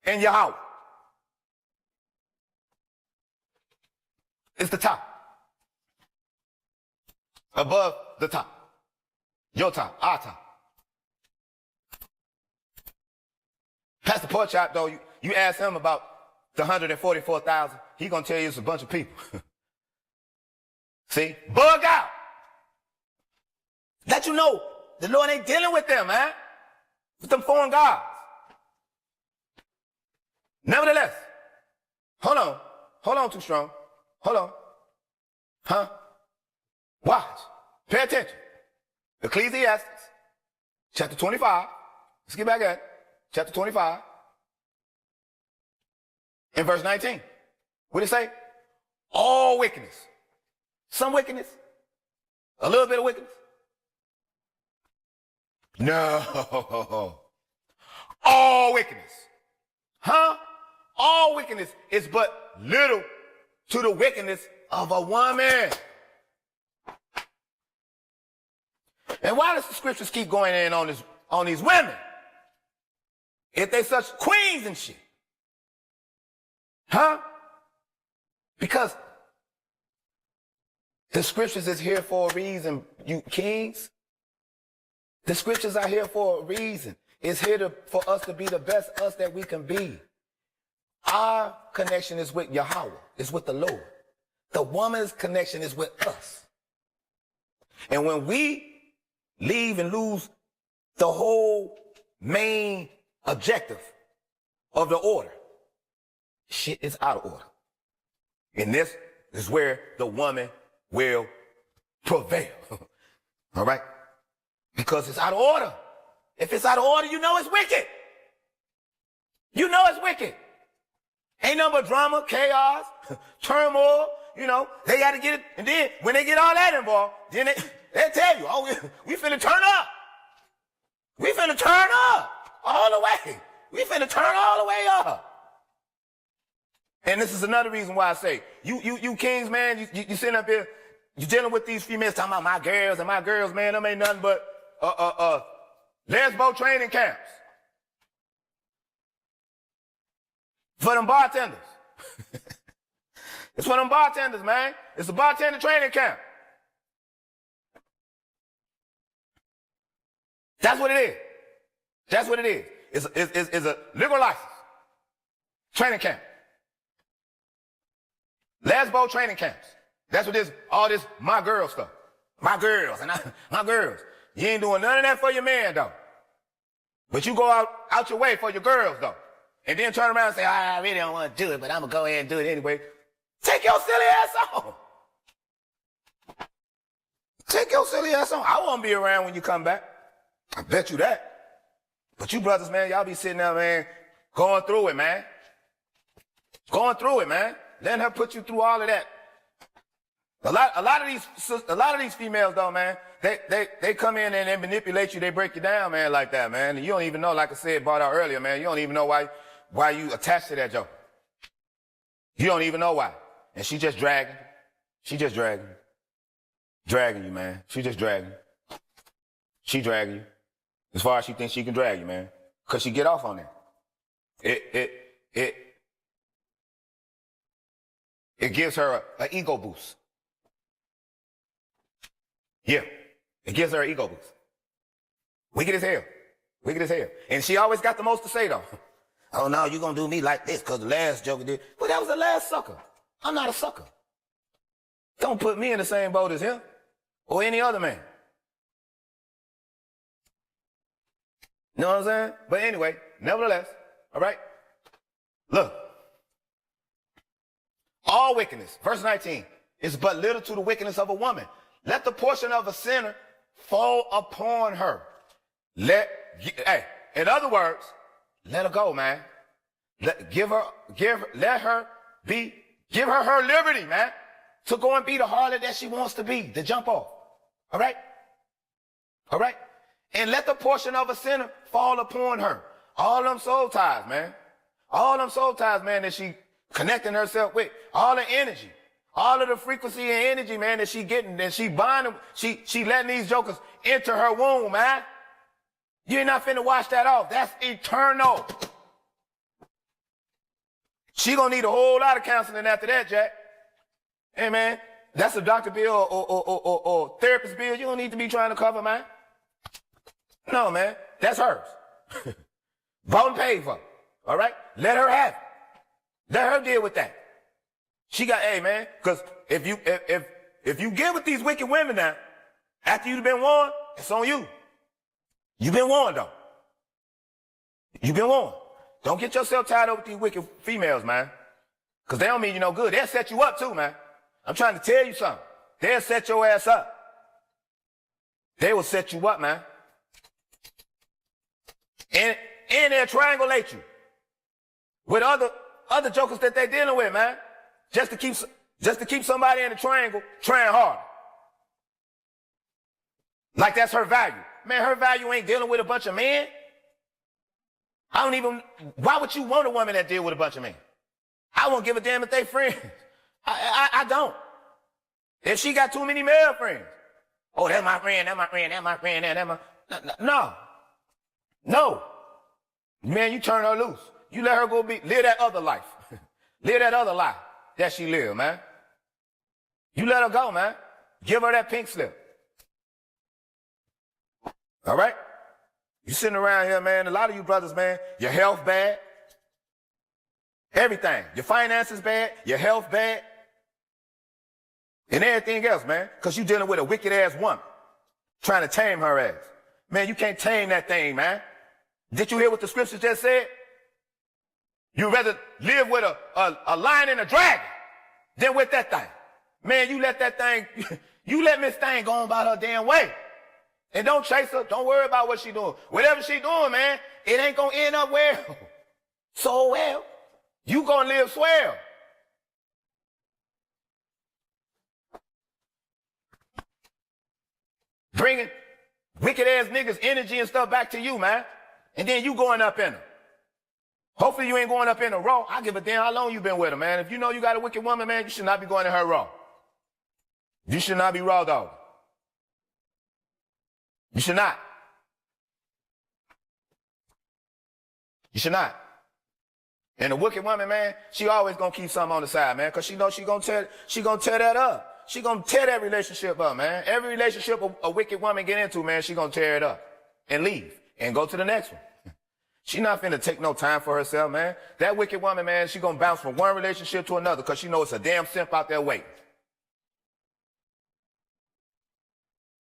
S2: In Yahweh. It's the top. Above the top. Your top. Our top. Pastor Porchop, though, you ask him about the 144,000, he gonna tell you it's a bunch of people. See? Bug out. Let you know the Lord ain't dealing with them, man. With them foreign gods. Nevertheless, hold on, Too Strong. Hold on. Huh? Watch. Pay attention. Ecclesiastes, chapter 25. Let's get back at it. Chapter 25. In verse 19. What did it say? All wickedness. Some wickedness. A little bit of wickedness. No. All wickedness. Huh? All wickedness is but little to the wickedness of a woman. And why does the scriptures keep going in on these women? If they such queens and shit. Huh? Because the scriptures is here for a reason, you kings. The scriptures are here for a reason. It's here for us to be the best us that we can be. Our connection is with Yahweh. It's with the Lord. The woman's connection is with us. And when we leave and lose the whole main objective of the order, shit is out of order. And this is where the woman will prevail. All right? Because it's out of order. If it's out of order, you know it's wicked. You know it's wicked. Ain't nothing but drama, chaos, turmoil, you know. They got to get it. And then when they get all that involved, then they'll tell you, oh, we finna turn up. We finna turn up all the way. We finna turn all the way up. And this is another reason why I say, you kings, man, you sitting up here, you dealing with these females talking about my girls, man, them ain't nothing but lesbo training camps. For them bartenders. It's for them bartenders, man. It's a bartender training camp. That's what it is. That's what it is. It's a legal license. Training camp. Lesbo training camps. That's what this, all this my girl stuff. My girls and my girls. You ain't doing none of that for your man, though. But you go out your way for your girls, though. And then turn around and say, I really don't want to do it, but I'm going to go ahead and do it anyway. Take your silly ass on. Take your silly ass on. I won't be around when you come back. I bet you that. But you brothers, man, y'all be sitting there, man, going through it, man. Going through it, man. Letting her put you through all of that. A lot of these females, though, man, they come in and they manipulate you. They break you down, man, like that, man. And you don't even know, like I said, brought out earlier, man. You don't even know why you attached to that joke. You don't even know why. And she just dragging. She just dragging. Dragging you, man. She just dragging. She dragging you. As far as she thinks she can drag you, man. Cause she get off on that. It gives her an ego boost. Yeah. It gives her an ego boost. Wicked as hell. Wicked as hell. And she always got the most to say, though. Oh, no, you gonna do me like this because the last joker did. Well, that was the last sucker. I'm not a sucker. Don't put me in the same boat as him or any other man. You know what I'm saying? But anyway, nevertheless, all right? Look. All wickedness, verse 19, is but little to the wickedness of a woman. Let the portion of a sinner fall upon her. In other words, let her go, man. Give her her liberty, man, to go and be the harlot that she wants to be, to jump off. All right? All right? And let the portion of a sinner fall upon her. All them soul ties, man. All them soul ties, man, that she connecting herself with. All the energy, all of the frequency and energy, man, that she getting, that she bonding, she letting these jokers enter her womb, man. You're not finna wash that off. That's eternal. She gonna need a whole lot of counseling after that, Jack. Hey, man, that's a doctor bill or therapist bill you don't need to be trying to cover, man. No, man, that's hers. Bought and paid for. All right? Let her have it. Let her deal with that. She got, hey, man, because if you get with these wicked women now, after you've been warned, it's on you. You've been warned, though. You've been warned. Don't get yourself tied up with these wicked females, man. Because they don't mean you no good. They'll set you up, too, man. I'm trying to tell you something. They'll set your ass up. They will set you up, man. And they'll triangulate you with other jokers that they're dealing with, man. Just to keep somebody in the triangle trying hard. Like that's her value. Man, her value ain't dealing with a bunch of men. Why would you want a woman that deal with a bunch of men? I won't give a damn if they friends. I don't. If she got too many male friends. Oh, that's my friend, that's my friend, that's my friend, that's my... No. Man, you turn her loose. You let her go live that other life. Live that other life that she live, man. You let her go, man. Give her that pink slip. All right? You sitting around here, man, a lot of you brothers, man, your health bad. Everything. Your finances bad, your health bad, and everything else, man, because you dealing with a wicked-ass woman trying to tame her ass. Man, you can't tame that thing, man. Did you hear what the scriptures just said? You'd rather live with a lion and a dragon than with that thing. Man, you let that thing, you let Miss Thing go on about her damn way. And don't chase her. Don't worry about what she doing. Whatever she doing, man, it ain't gonna end up well. So well. You gonna live swell. Bringing wicked ass niggas energy and stuff back to you, man. And then you going up in them. Hopefully you ain't going up in a raw. I give a damn how long you been with her, man. If you know you got a wicked woman, man, you should not be going in her raw. You should not be raw dog. You should not. You should not. And a wicked woman, man, she always gonna keep something on the side, man, because she knows she gonna tear that up. She gonna tear that relationship up, man. Every relationship a wicked woman get into, man, she gonna tear it up and leave and go to the next one. She not finna take no time for herself, man. That wicked woman, man, she gonna bounce from one relationship to another because she knows it's a damn simp out there waiting.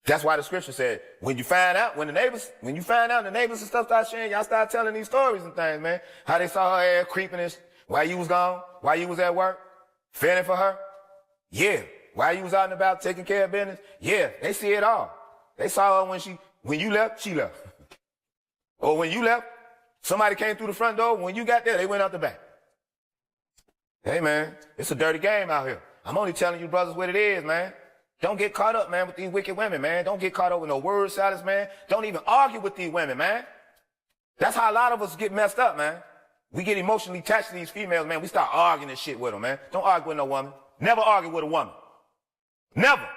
S2: That's why the scripture said, when you find out the neighbors and stuff start sharing, y'all start telling these stories and things, man. How they saw her ass creeping and while you was gone, while you was at work, fending for her. Yeah. While you was out and about taking care of business. Yeah. They see it all. They saw her when you left, she left. Or when you left, somebody came through the front door. When you got there, they went out the back. Hey, man, it's a dirty game out here. I'm only telling you brothers what it is, man. Don't get caught up, man, with these wicked women, man. Don't get caught up with no word salads, man. Don't even argue with these women, man. That's how a lot of us get messed up, man. We get emotionally attached to these females, man. We start arguing and shit with them, man. Don't argue with no woman. Never argue with a woman. Never.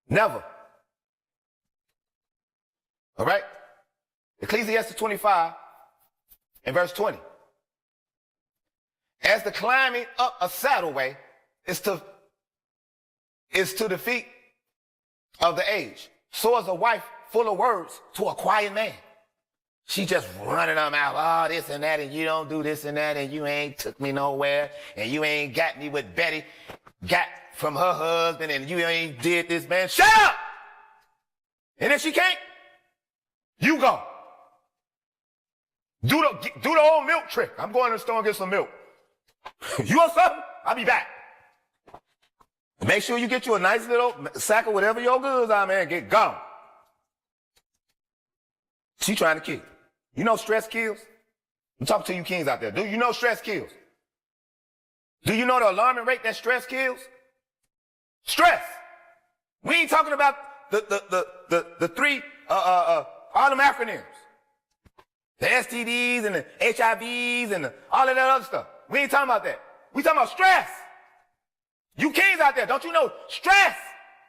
S2: Never. All right? Ecclesiastes 25 and verse 20. As the climbing up a saddleway is to the feet of the age, so is a wife full of words to a quiet man. She just running them out, oh, this and that, and you don't do this and that, and you ain't took me nowhere, and you ain't got me what Betty got from her husband, and you ain't did this, man. Shut up! And if she can't, you go. Do the old milk trick. I'm going to the store and get some milk. You want something? I'll be back. Make sure you get you a nice little sack of whatever your goods are, man. Get gone. She trying to kill. You know stress kills? I'm talking to you kings out there. Do you know stress kills? Do you know the alarming rate that stress kills? Stress. We ain't talking about the three all them acronyms. The STDs and the HIVs and all of that other stuff. We ain't talking about that. We talking about stress. You kings out there, don't you know stress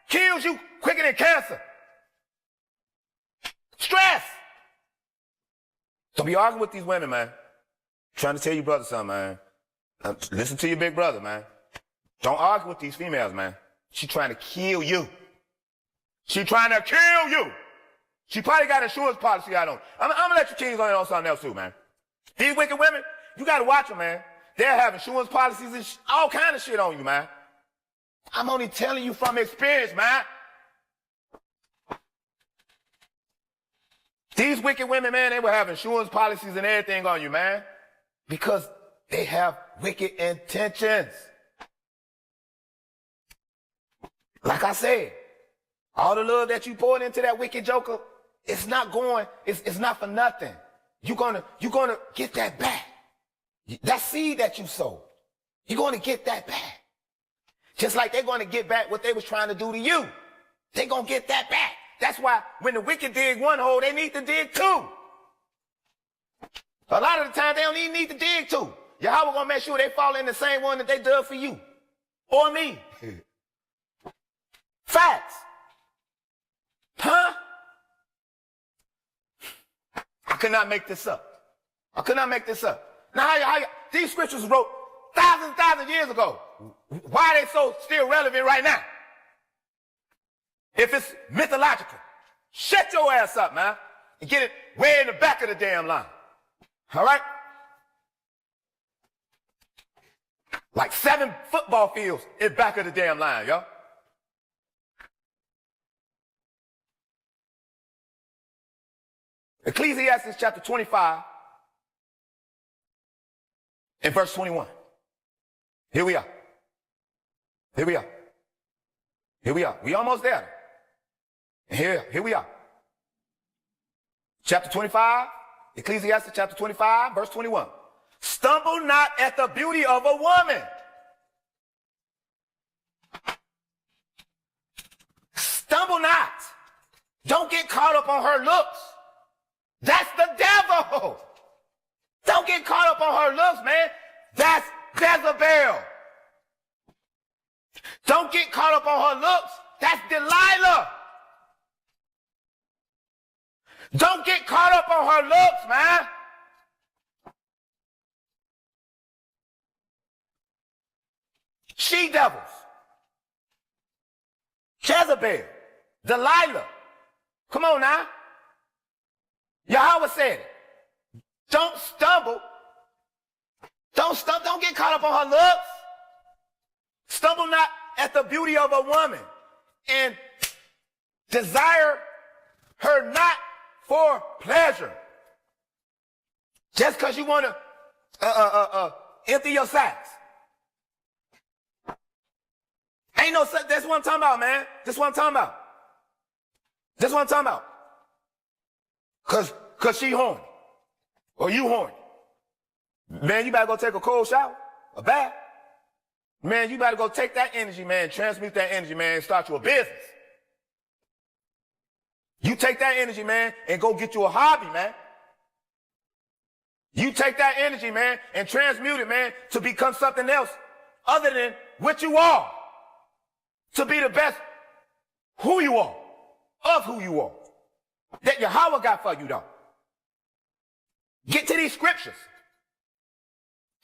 S2: kills you quicker than cancer? Stress. Don't be arguing with these women, man. Trying to tell your brother something, man. Listen to your big brother, man. Don't argue with these females, man. She trying to kill you. She trying to kill you. She probably got insurance policy out on. I'm gonna let you kings on something else too, man. These wicked women, you gotta watch them, man. They'll have insurance policies and all kind of shit on you, man. I'm only telling you from experience, man. These wicked women, man, they will have insurance policies and everything on you, man. Because they have wicked intentions. Like I said, all the love that you poured into that wicked joker, it's not for nothing. You're gonna get that back. That seed that you sowed, you're gonna get that back. Just like they're gonna get back what they was trying to do to you. They're gonna get that back. That's why when the wicked dig one hole, they need to dig two. A lot of the time, they don't even need to dig two. Yahweh gonna make sure they fall in the same one that they dug for you. Or me. Facts. Huh? I could not make this up. I could not make this up. Now, these scriptures wrote thousands years ago. Why are they so still relevant right now? If it's mythological, shut your ass up, man, and get it way in the back of the damn line. All right? Like 7 football fields in back of the damn line, yo. Ecclesiastes chapter 25 and verse 21. Here we are. Here we are. Here we are. We almost there. Here we are. Chapter 25, Ecclesiastes chapter 25, verse 21. Stumble not at the beauty of a woman. Stumble not. Don't get caught up on her looks. That's the devil. Don't get caught up on her looks, man. That's Jezebel. Don't get caught up on her looks. That's Delilah. Don't get caught up on her looks, man. She devils. Jezebel. Delilah. Come on now. Yahweh said it. Don't stumble. Don't get caught up on her looks. Stumble not at the beauty of a woman, and desire her not for pleasure. Just because you want to empty your sacks. Ain't no such. That's what I'm talking about, man. That's what I'm talking about. That's what I'm talking about. Cause she horny. Or you horny. Man, you better go take a cold shower, a bath. Man, you better go take that energy, man, transmute that energy, man, and start you a business. You take that energy, man, and go get you a hobby, man. You take that energy, man, and transmute it, man, to become something else other than what you are. To be the best who you are, of who you are. That Yahweh got for you, though. Get to these scriptures.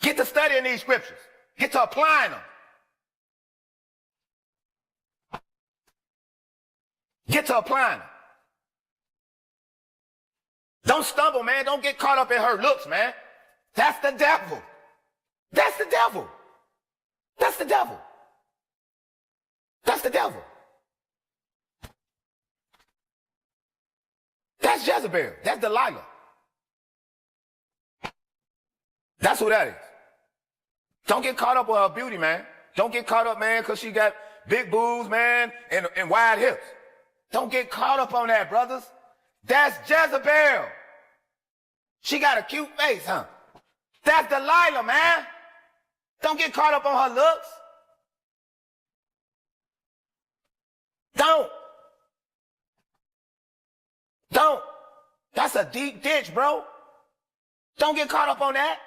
S2: Get to studying these scriptures. Get to applying them. Get to applying them. Don't stumble, man. Don't get caught up in her looks, man. That's the devil. That's the devil. That's the devil. That's the devil. That's Jezebel. That's Delilah. That's who that is. Don't get caught up with her beauty, man. Don't get caught up, man, because she got big boobs, man, and wide hips. Don't get caught up on that, brothers. That's Jezebel. She got a cute face, huh? That's Delilah, man. Don't get caught up on her looks. Don't. That's a deep ditch, bro. Don't get caught up on that.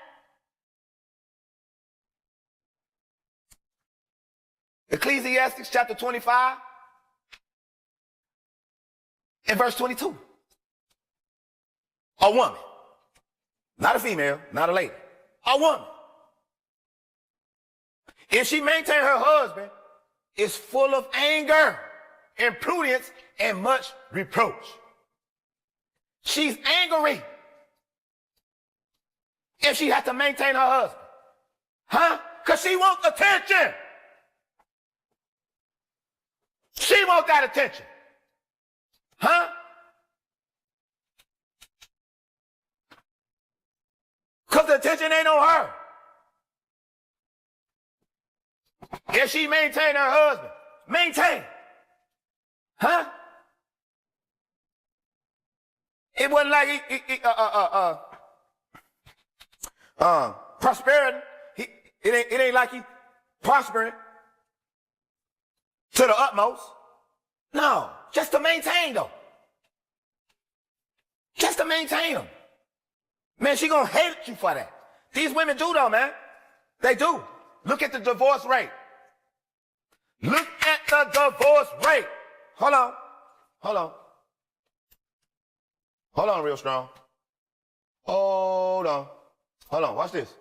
S2: Ecclesiastes chapter 25 and verse 22. A woman, not a female, not a lady, a woman, if she maintain her husband, is full of anger, imprudence, and much reproach. She's angry if she has to maintain her husband. Huh? Because she wants attention. She wants that attention. Huh? Because the attention ain't on her. If she maintain her husband, maintain. Huh? It wasn't like prosperity. It ain't like he prospering to the utmost. No, just to maintain them. Just to maintain them. Man, she gonna hate you for that. These women do though, man. They do. Look at the divorce rate. Look at the divorce rate. Hold on. Hold on. Hold on real strong. Hold on. Hold on. Watch this.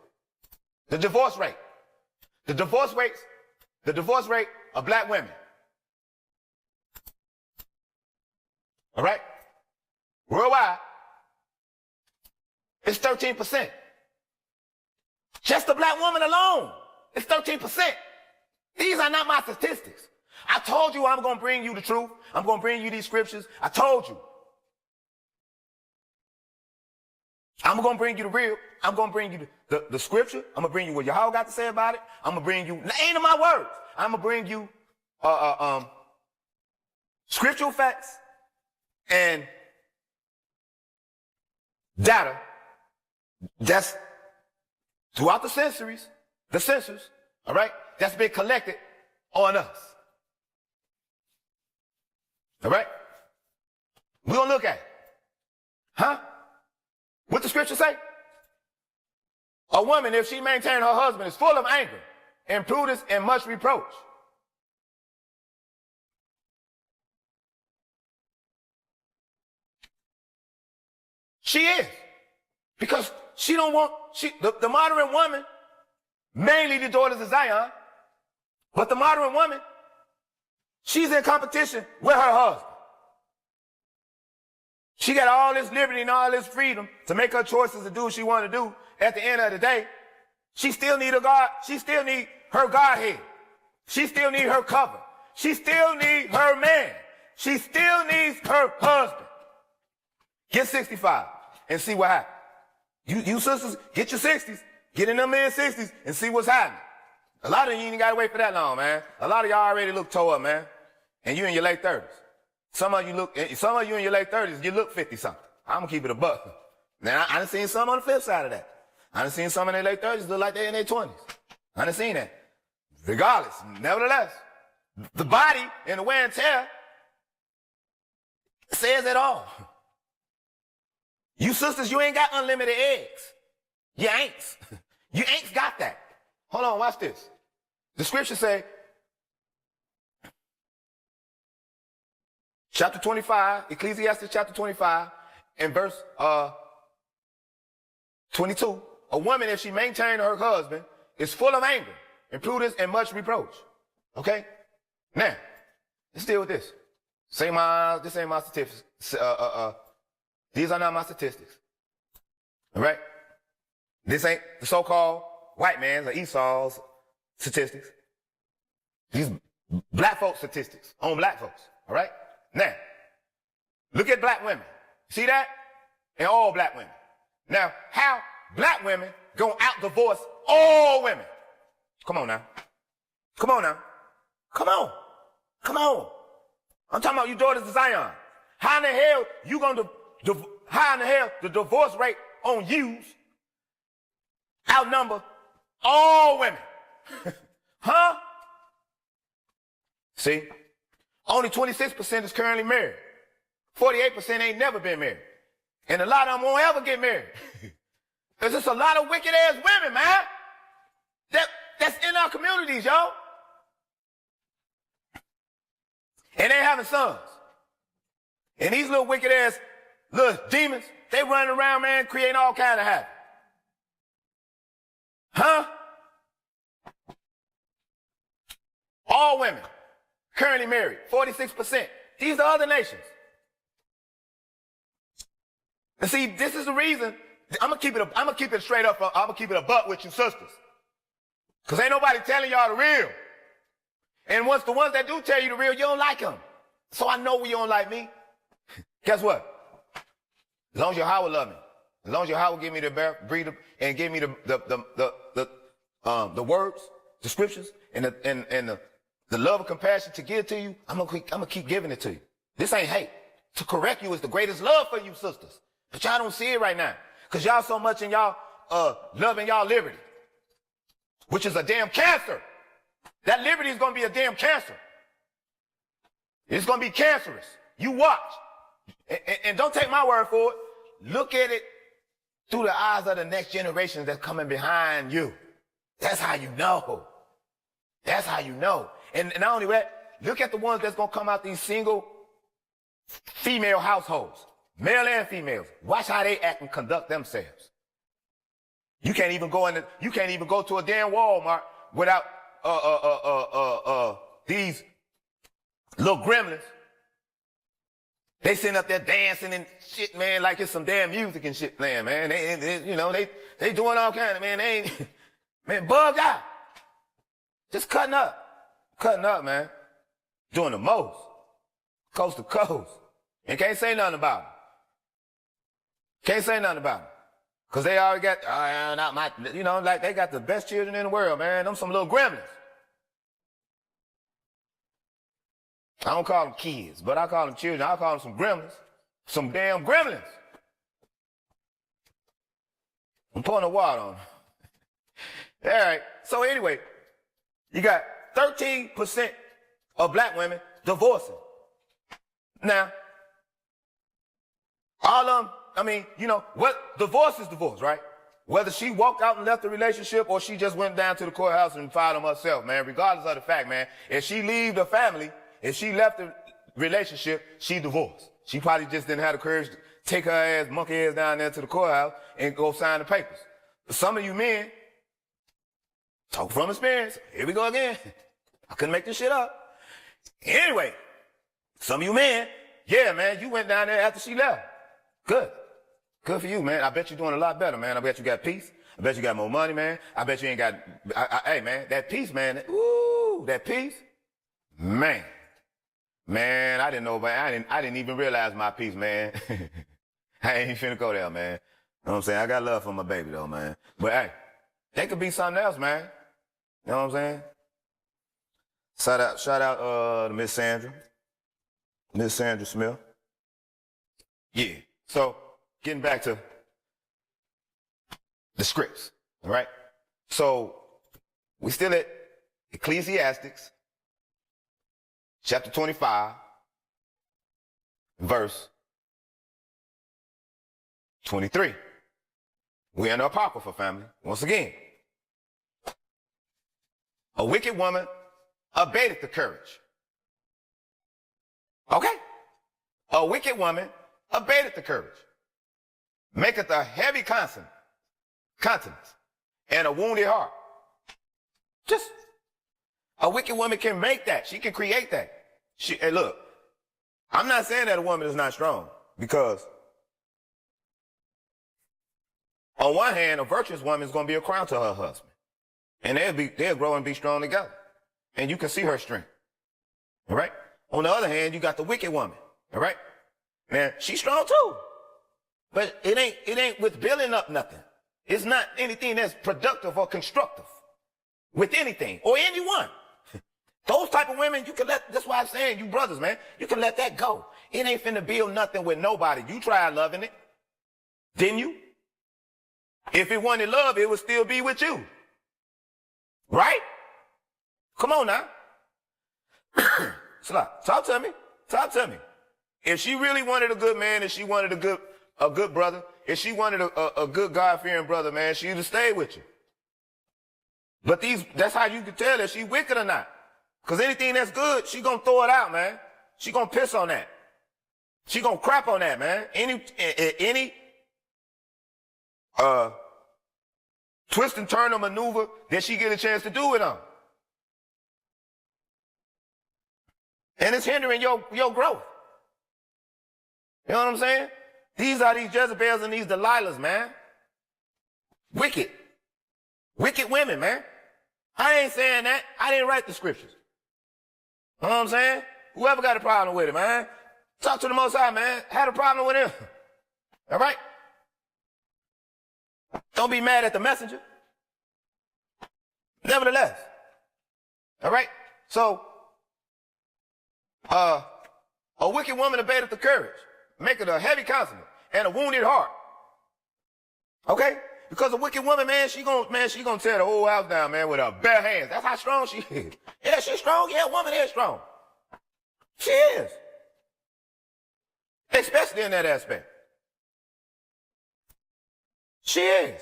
S2: The divorce rate. The divorce rate of black women. All right? Worldwide, it's 13%. Just the black woman alone, it's 13%. These are not my statistics. I told you I'm going to bring you the truth. I'm going to bring you these scriptures. I told you. I'm going to bring you the real. I'm going to bring you the scripture. I'm going to bring you what Yahweh got to say about it. I'm going to bring you, ain't in my words. I'm going to bring you scriptural facts and data that's throughout the centuries, all right, that's been collected on us. All right? We're going to look at it. Huh? What the scripture say? A woman, if she maintain her husband, is full of anger, imprudence, and much reproach. She is. Because she don't want, the modern woman, mainly the daughters of Zion, but the modern woman, she's in competition with her husband. She got all this liberty and all this freedom to make her choices to do what she want to do. At the end of the day, she still need a God. She still need her Godhead. She still need her cover. She still need her man. She still needs her husband. Get 65 and see what happens. You sisters, get your 60s. Get in them mid-60s and see what's happening. A lot of you ain't got to wait for that long, man. A lot of y'all already look tore up, man. And you in your late 30s. Some of you in your late 30s, you look 50-something. I'm going to keep it a buck. Now, I done seen some on the flip side of that. I done seen some in their late 30s look like they're in their 20s. I done seen that. Regardless, nevertheless, the body and the wear and tear says it all. You sisters, you ain't got unlimited eggs. You ain't. You ain't got that. Hold on, watch this. The scripture say, chapter 25, Ecclesiastes chapter 25, and verse 22, a woman, if she maintain her husband, is full of anger, imprudence, and much reproach. Okay? Now, let's deal with this. This ain't my statistics. These are not my statistics. All right? This ain't the so-called white man's or Esau's statistics. These black folks' statistics on black folks. All right? Now, look at black women. See that? And all black women. Now, how black women gonna out-divorce all women? Come on now. Come on now. Come on. Come on. I'm talking about you daughters of Zion. How in the hell you gonna how in the hell the divorce rate on yous outnumber all women? Huh? See? Only 26% is currently married. 48% ain't never been married. And a lot of them won't ever get married. There's just a lot of wicked ass women, man. That's in our communities, y'all. And they having sons. And these little wicked ass little demons, they running around, man, creating all kind of havoc. Huh? All women currently married, 46%. These are other nations. And see, this is the reason. I'm gonna keep it straight up. I'm gonna keep it a buck with you sisters. Cause ain't nobody telling y'all the real. And once the ones that do tell you the real, you don't like them. So I know you don't like me. Guess what? As long as Yahweh love me, as long as Yahweh give me the breathe and give me the words, the scriptures, and the love and compassion to give to you, I'm gonna keep giving it to you. This ain't hate. To correct you is the greatest love for you sisters. But y'all don't see it right now. Cause y'all so much in y'all loving y'all liberty, which is a damn cancer. That liberty is gonna be a damn cancer. It's gonna be cancerous. You watch. And don't take my word for it. Look at it through the eyes of the next generation that's coming behind you. That's how you know. That's how you know. And not only that, look at the ones that's going to come out these single female households, male and females. Watch how they act and conduct themselves. You can't even go to a damn Walmart without these little gremlins. They sitting up there dancing and shit, man, like it's some damn music and shit playing, man. They doing all kind of, man, they ain't, man, bugged out. Just cutting up, man. Doing the most. Coast to coast. And can't say nothing about it. Can't say nothing about it. Cause they already got, not my, like they got the best children in the world, man. Them some little gremlins. I don't call them kids, but I call them children. I call them some gremlins. Some damn gremlins. I'm pouring the water on them. All right. So anyway, you got 13% of black women divorcing. Now, all of them, what divorce is divorce, right? Whether she walked out and left the relationship or she just went down to the courthouse and filed them herself, man, regardless of the fact, man, if she leave the family, if she left the relationship, she divorced. She probably just didn't have the courage to take her monkey ass down there to the courthouse and go sign the papers. But some of you men, talk from experience. Here we go again. I couldn't make this shit up. Anyway, some of you men, yeah, man, you went down there after she left. Good. Good for you, man. I bet you're doing a lot better, man. I bet you got peace. I bet you got more money, man. I bet you ain't got, hey, man, that peace, man. Ooh, that peace. Man, I didn't know, man. I didn't even realize my peace, man. I ain't even finna go there, man. You know what I'm saying? I got love for my baby, though, man. But, hey, they could be something else, man. You know what I'm saying? Shout out to Miss Sandra Smith. Yeah. So, getting back to the scripts, all right? So, we still at Ecclesiastes, chapter 25, verse 23. We're in the Apocrypha family, once again. A wicked woman abated the courage. Okay? A wicked woman abated the courage. Maketh a heavy countenance and a wounded heart. Just a wicked woman can make that. She can create that. Hey, look, I'm not saying that a woman is not strong, because on one hand, a virtuous woman is going to be a crown to her husband. And they'll grow and be strong together. And you can see her strength. All right? On the other hand, you got the wicked woman. All right? Man, she's strong too. But it ain't with building up nothing. It's not anything that's productive or constructive with anything or anyone. Those type of women, you can that's why I'm saying, you brothers, man, you can let that go. It ain't finna build nothing with nobody. You tried loving it. Didn't you? If it wanted love, it would still be with you. Right? Come on now. Talk to me. If she really wanted a good man, if she wanted a good brother, if she wanted a good God-fearing brother, man, she'd have stayed with you. But that's how you can tell if she wicked or not. Because anything that's good, she gonna throw it out, man. She gonna piss on that. She gonna crap on that, man. Any twist and turn or maneuver that she get a chance to do it on. And it's hindering your growth. You know what I'm saying? These are these Jezebels and these Delilahs, man. Wicked. Wicked women, man. I ain't saying that. I didn't write the scriptures. You know what I'm saying? Whoever got a problem with it, man, talk to the Most High, man. Had a problem with him. All right? Don't be mad at the messenger. Nevertheless. All right? So, a wicked woman abated the courage, making a heavy countenance and a wounded heart. Okay? Because a wicked woman, man, she gonna tear the whole house down, man, with her bare hands. That's how strong she is. Yeah, she's strong. Yeah, a woman is strong. She is. Especially in that aspect. She is.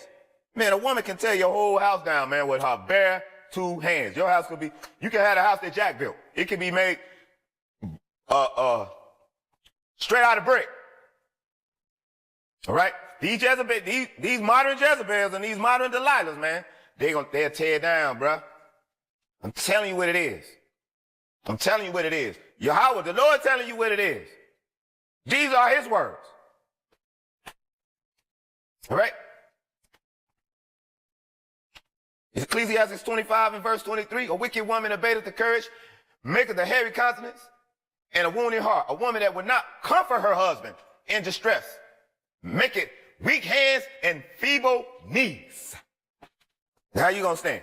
S2: Man, a woman can tear your whole house down, man, with her bare two hands. Your house could be, you can have a house that Jack built. It can be made straight out of brick. All right? These modern Jezebels and these modern Delilahs, man, they'll tear it down, bruh. I'm telling you what it is. I'm telling you what it is. Yahweh, the Lord telling you what it is. These are his words. All right? Ecclesiastes 25 and verse 23, a wicked woman abated the courage, maketh a heavy countenance, and a wounded heart. A woman that would not comfort her husband in distress, make it weak hands and feeble knees. Now how you gonna stand?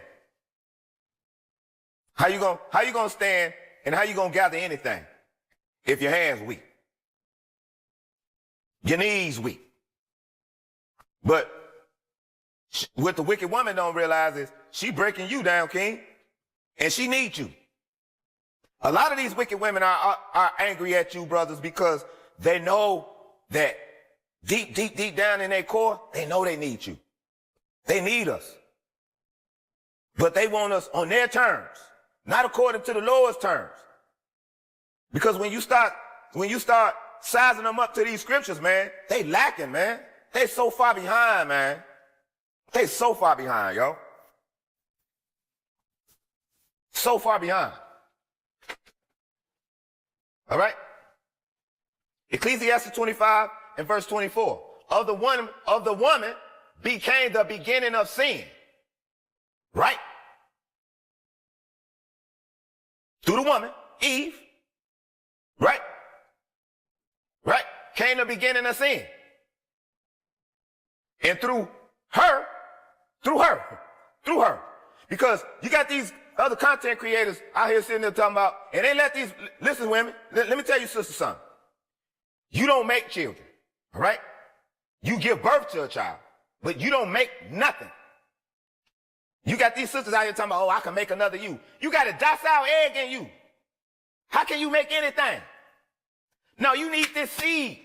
S2: How you gonna stand and how you gonna gather anything if your hands weak? Your knees weak. But what the wicked woman don't realize is she breaking you down, King, and she needs you. A lot of these wicked women are angry at you, brothers, because they know that deep down in their core, they know they need you. They need us. But they want us on their terms, not according to the Lord's terms. Because when you start sizing them up to these scriptures, man, they lacking, man. They so far behind, man. They so far behind, yo. So far behind. All right? Ecclesiastes 25 and verse 24. Of the woman became the beginning of sin. Right? Through the woman, Eve. Right? Right? Came the beginning of sin. And through her. Because you got these other content creators out here sitting there talking about, and they let these, listen women, let me tell you sister son. You don't make children, all right? You give birth to a child, but you don't make nothing. You got these sisters out here talking about, oh, I can make another you. You got a docile egg in you. How can you make anything? No, you need this seed,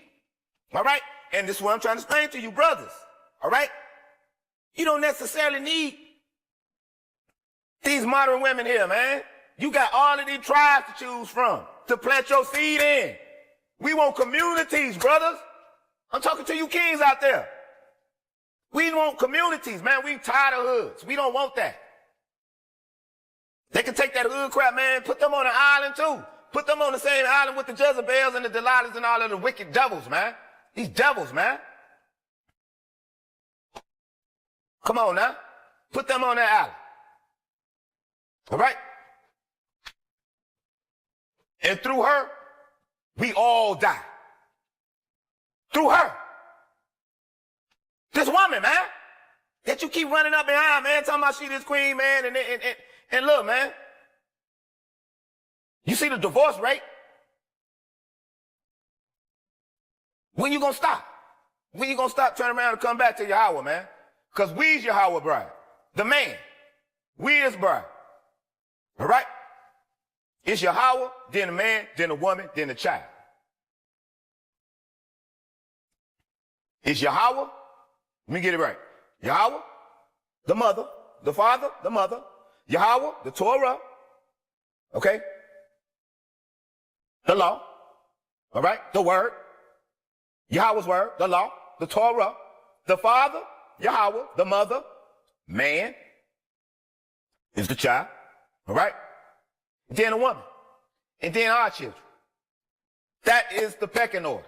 S2: all right? And this is what I'm trying to explain to you, brothers, all right? You don't necessarily need these modern women here, man. You got all of these tribes to choose from to plant your seed in. We want communities, brothers. I'm talking to you kings out there. We want communities, man. We tired of hoods. We don't want that. They can take that hood crap, man, put them on an island too. Put them on the same island with the Jezebels and the Delilahs and all of the wicked devils, man. These devils, man. Come on now. Put them on that island. All right? And through her, we all die. Through her. This woman, man, that you keep running up behind, man, talking about she this queen, man, and look, man. You see the divorce rate? When you gonna stop? When you gonna stop, turn around and come back to Yahweh, man? Because we's Yahweh bride. The man. We is bride. All right? It's Yahweh, then the man, then the woman, then the child. It's Yahweh. Let me get it right. Yahweh, the mother, the father, the mother. Yahweh, the Torah. Okay? The law. All right? The word, Yahweh's word, the law, the Torah, the father, Yahweh, the mother, man is the child. All right? Then a woman. And then our children. That is the pecking order.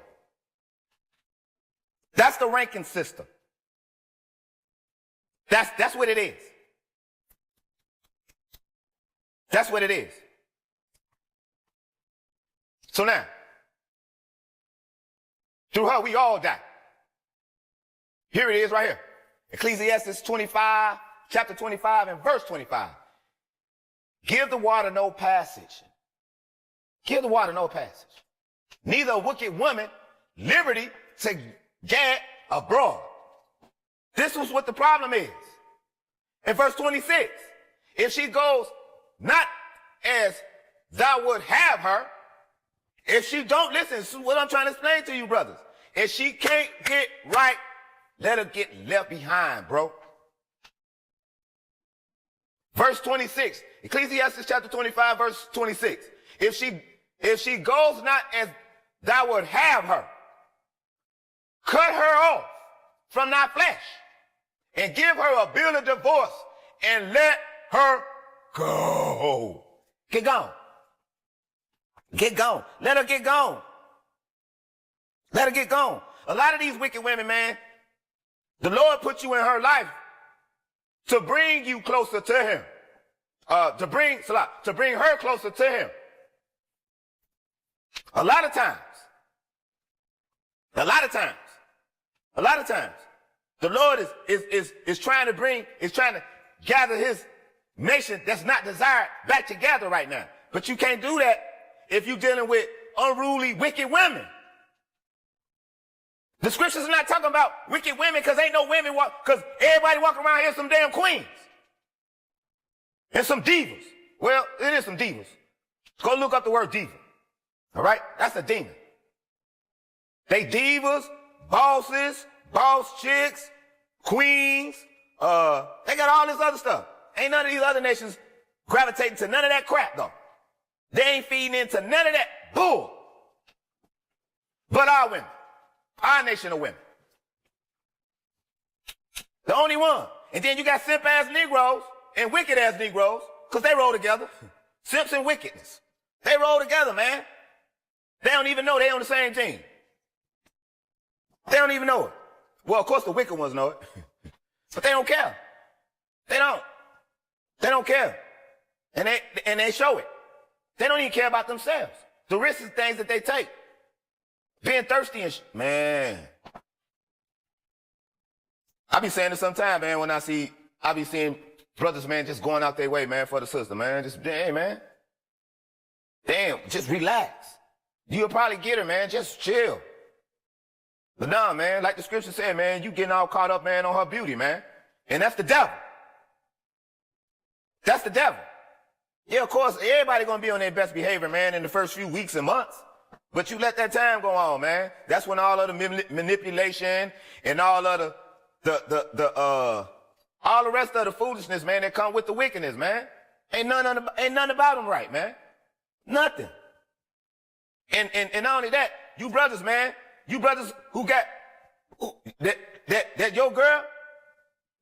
S2: That's the ranking system. That's what it is. That's what it is. So now, through her, we all die. Here it is right here. Ecclesiastes 25, chapter 25 and verse 25. Give the water no passage. Give the water no passage. Neither a wicked woman liberty to get abroad. This was what the problem is. In verse 26, if she goes not as thou would have her, if she don't listen, this is what I'm trying to explain to you, brothers. If she can't get right, let her get left behind, bro. Verse 26, Ecclesiastes chapter 25, verse 26. If she goes not as thou would have her, cut her off from thy flesh and give her a bill of divorce and let her go. Get gone. Get gone. Let her get gone. Let her get gone. A lot of these wicked women, man, the Lord put you in her life to bring you closer to him. To bring her closer to him. A lot of times, the Lord is trying to gather his nation that's not desired back together right now. But you can't do that if you're dealing with unruly, wicked women. The scriptures are not talking about wicked women because ain't no women because everybody walking around here some damn queens. And some divas. Well, it is some divas. Go look up the word diva. All right? That's a demon. They divas, bosses, boss chicks, queens. They got all this other stuff. Ain't none of these other nations gravitating to none of that crap, though. They ain't feeding into none of that bull. But our women, our nation of women. The only one. And then you got simp-ass Negroes and wicked-ass Negroes, because they roll together. Simps and wickedness. They roll together, man. They don't even know they on the same team. They don't even know it. Well, of course the wicked ones know it. But they don't care. They don't. They don't care. And they show it. They don't even care about themselves. The risks and things that they take. Being thirsty and man. I be saying it sometimes, man, when I be seeing brothers, man, just going out their way, man, for the sister, man. Just, hey, man. Damn, just relax. You'll probably get her, man. Just chill. But nah, man, like the scripture said, man, you getting all caught up, man, on her beauty, man. And that's the devil. That's the devil. Yeah, of course, everybody gonna be on their best behavior, man, in the first few weeks and months. But you let that time go on, man. That's when all of the manipulation and all of all the rest of the foolishness, man, that come with the wickedness, man. Ain't nothing about them right, man. Nothing. And not only that, you brothers, man, you brothers that your girl,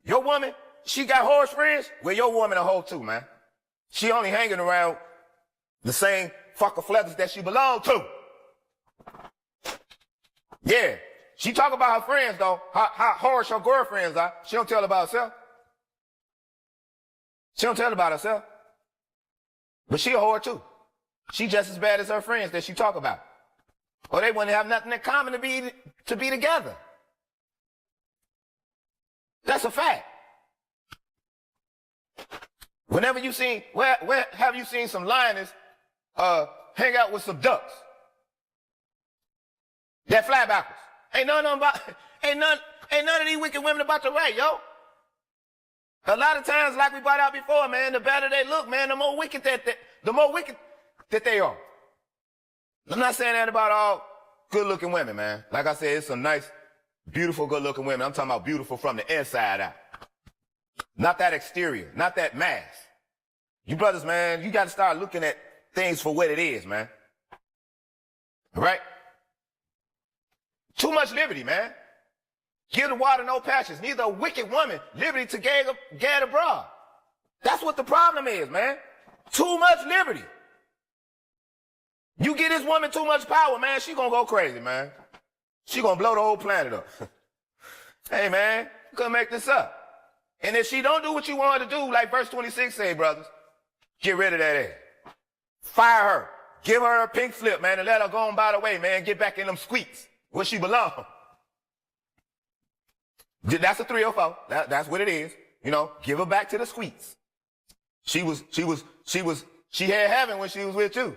S2: your woman, she got horse friends, well, your woman a hoe too, man. She only hanging around the same fucker feathers that she belong to. Yeah. She talk about her friends, though, how harsh her girlfriends are. She don't tell about herself. She don't tell about herself. But she a whore, too. She just as bad as her friends that she talk about. Or they wouldn't have nothing in common to be together. That's a fact. Whenever you seen, where have you seen some lioness hang out with some ducks? That fly backwards. Ain't none of these wicked women about to right, yo. A lot of times, like we brought out before, man, the better they look, man, the more wicked that they are. I'm not saying that about all good-looking women, man. Like I said, it's some nice, beautiful, good-looking women. I'm talking about beautiful from the inside out. Not that exterior, not that mask. You brothers, man, you got to start looking at things for what it is, man. All right? Too much liberty, man. Give the water no passions. Neither a wicked woman liberty to gad abroad. That's what the problem is, man. Too much liberty. You give this woman too much power, man, she gonna go crazy, man. She gonna blow the whole planet up. Hey, man, you couldn't make this up. And if she don't do what you want her to do, like verse 26 say, brothers, get rid of that ass. Fire her. Give her a pink slip, man, and let her go on by the way, man. Get back in them squeaks where she belongs. That's a 304. That's what it is. You know, give her back to the squeaks. She had heaven when she was with you.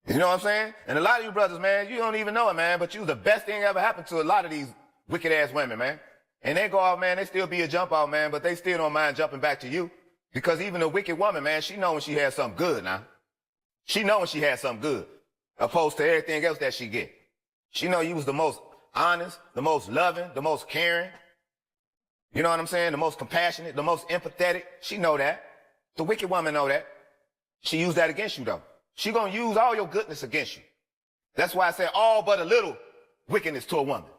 S2: You know what I'm saying? And a lot of you brothers, man, you don't even know it, man, but you the best thing ever happened to a lot of these wicked ass women, man. And they go out, man, they still be a jump out, man, but they still don't mind jumping back to you. Because even a wicked woman, man, she know when she has something good now. She know when she has something good, opposed to everything else that she get. She know you was the most honest, the most loving, the most caring. You know what I'm saying? The most compassionate, the most empathetic. She know that. The wicked woman know that. She used that against you, though. She gonna use all your goodness against you. That's why I say all but a little wickedness to a woman.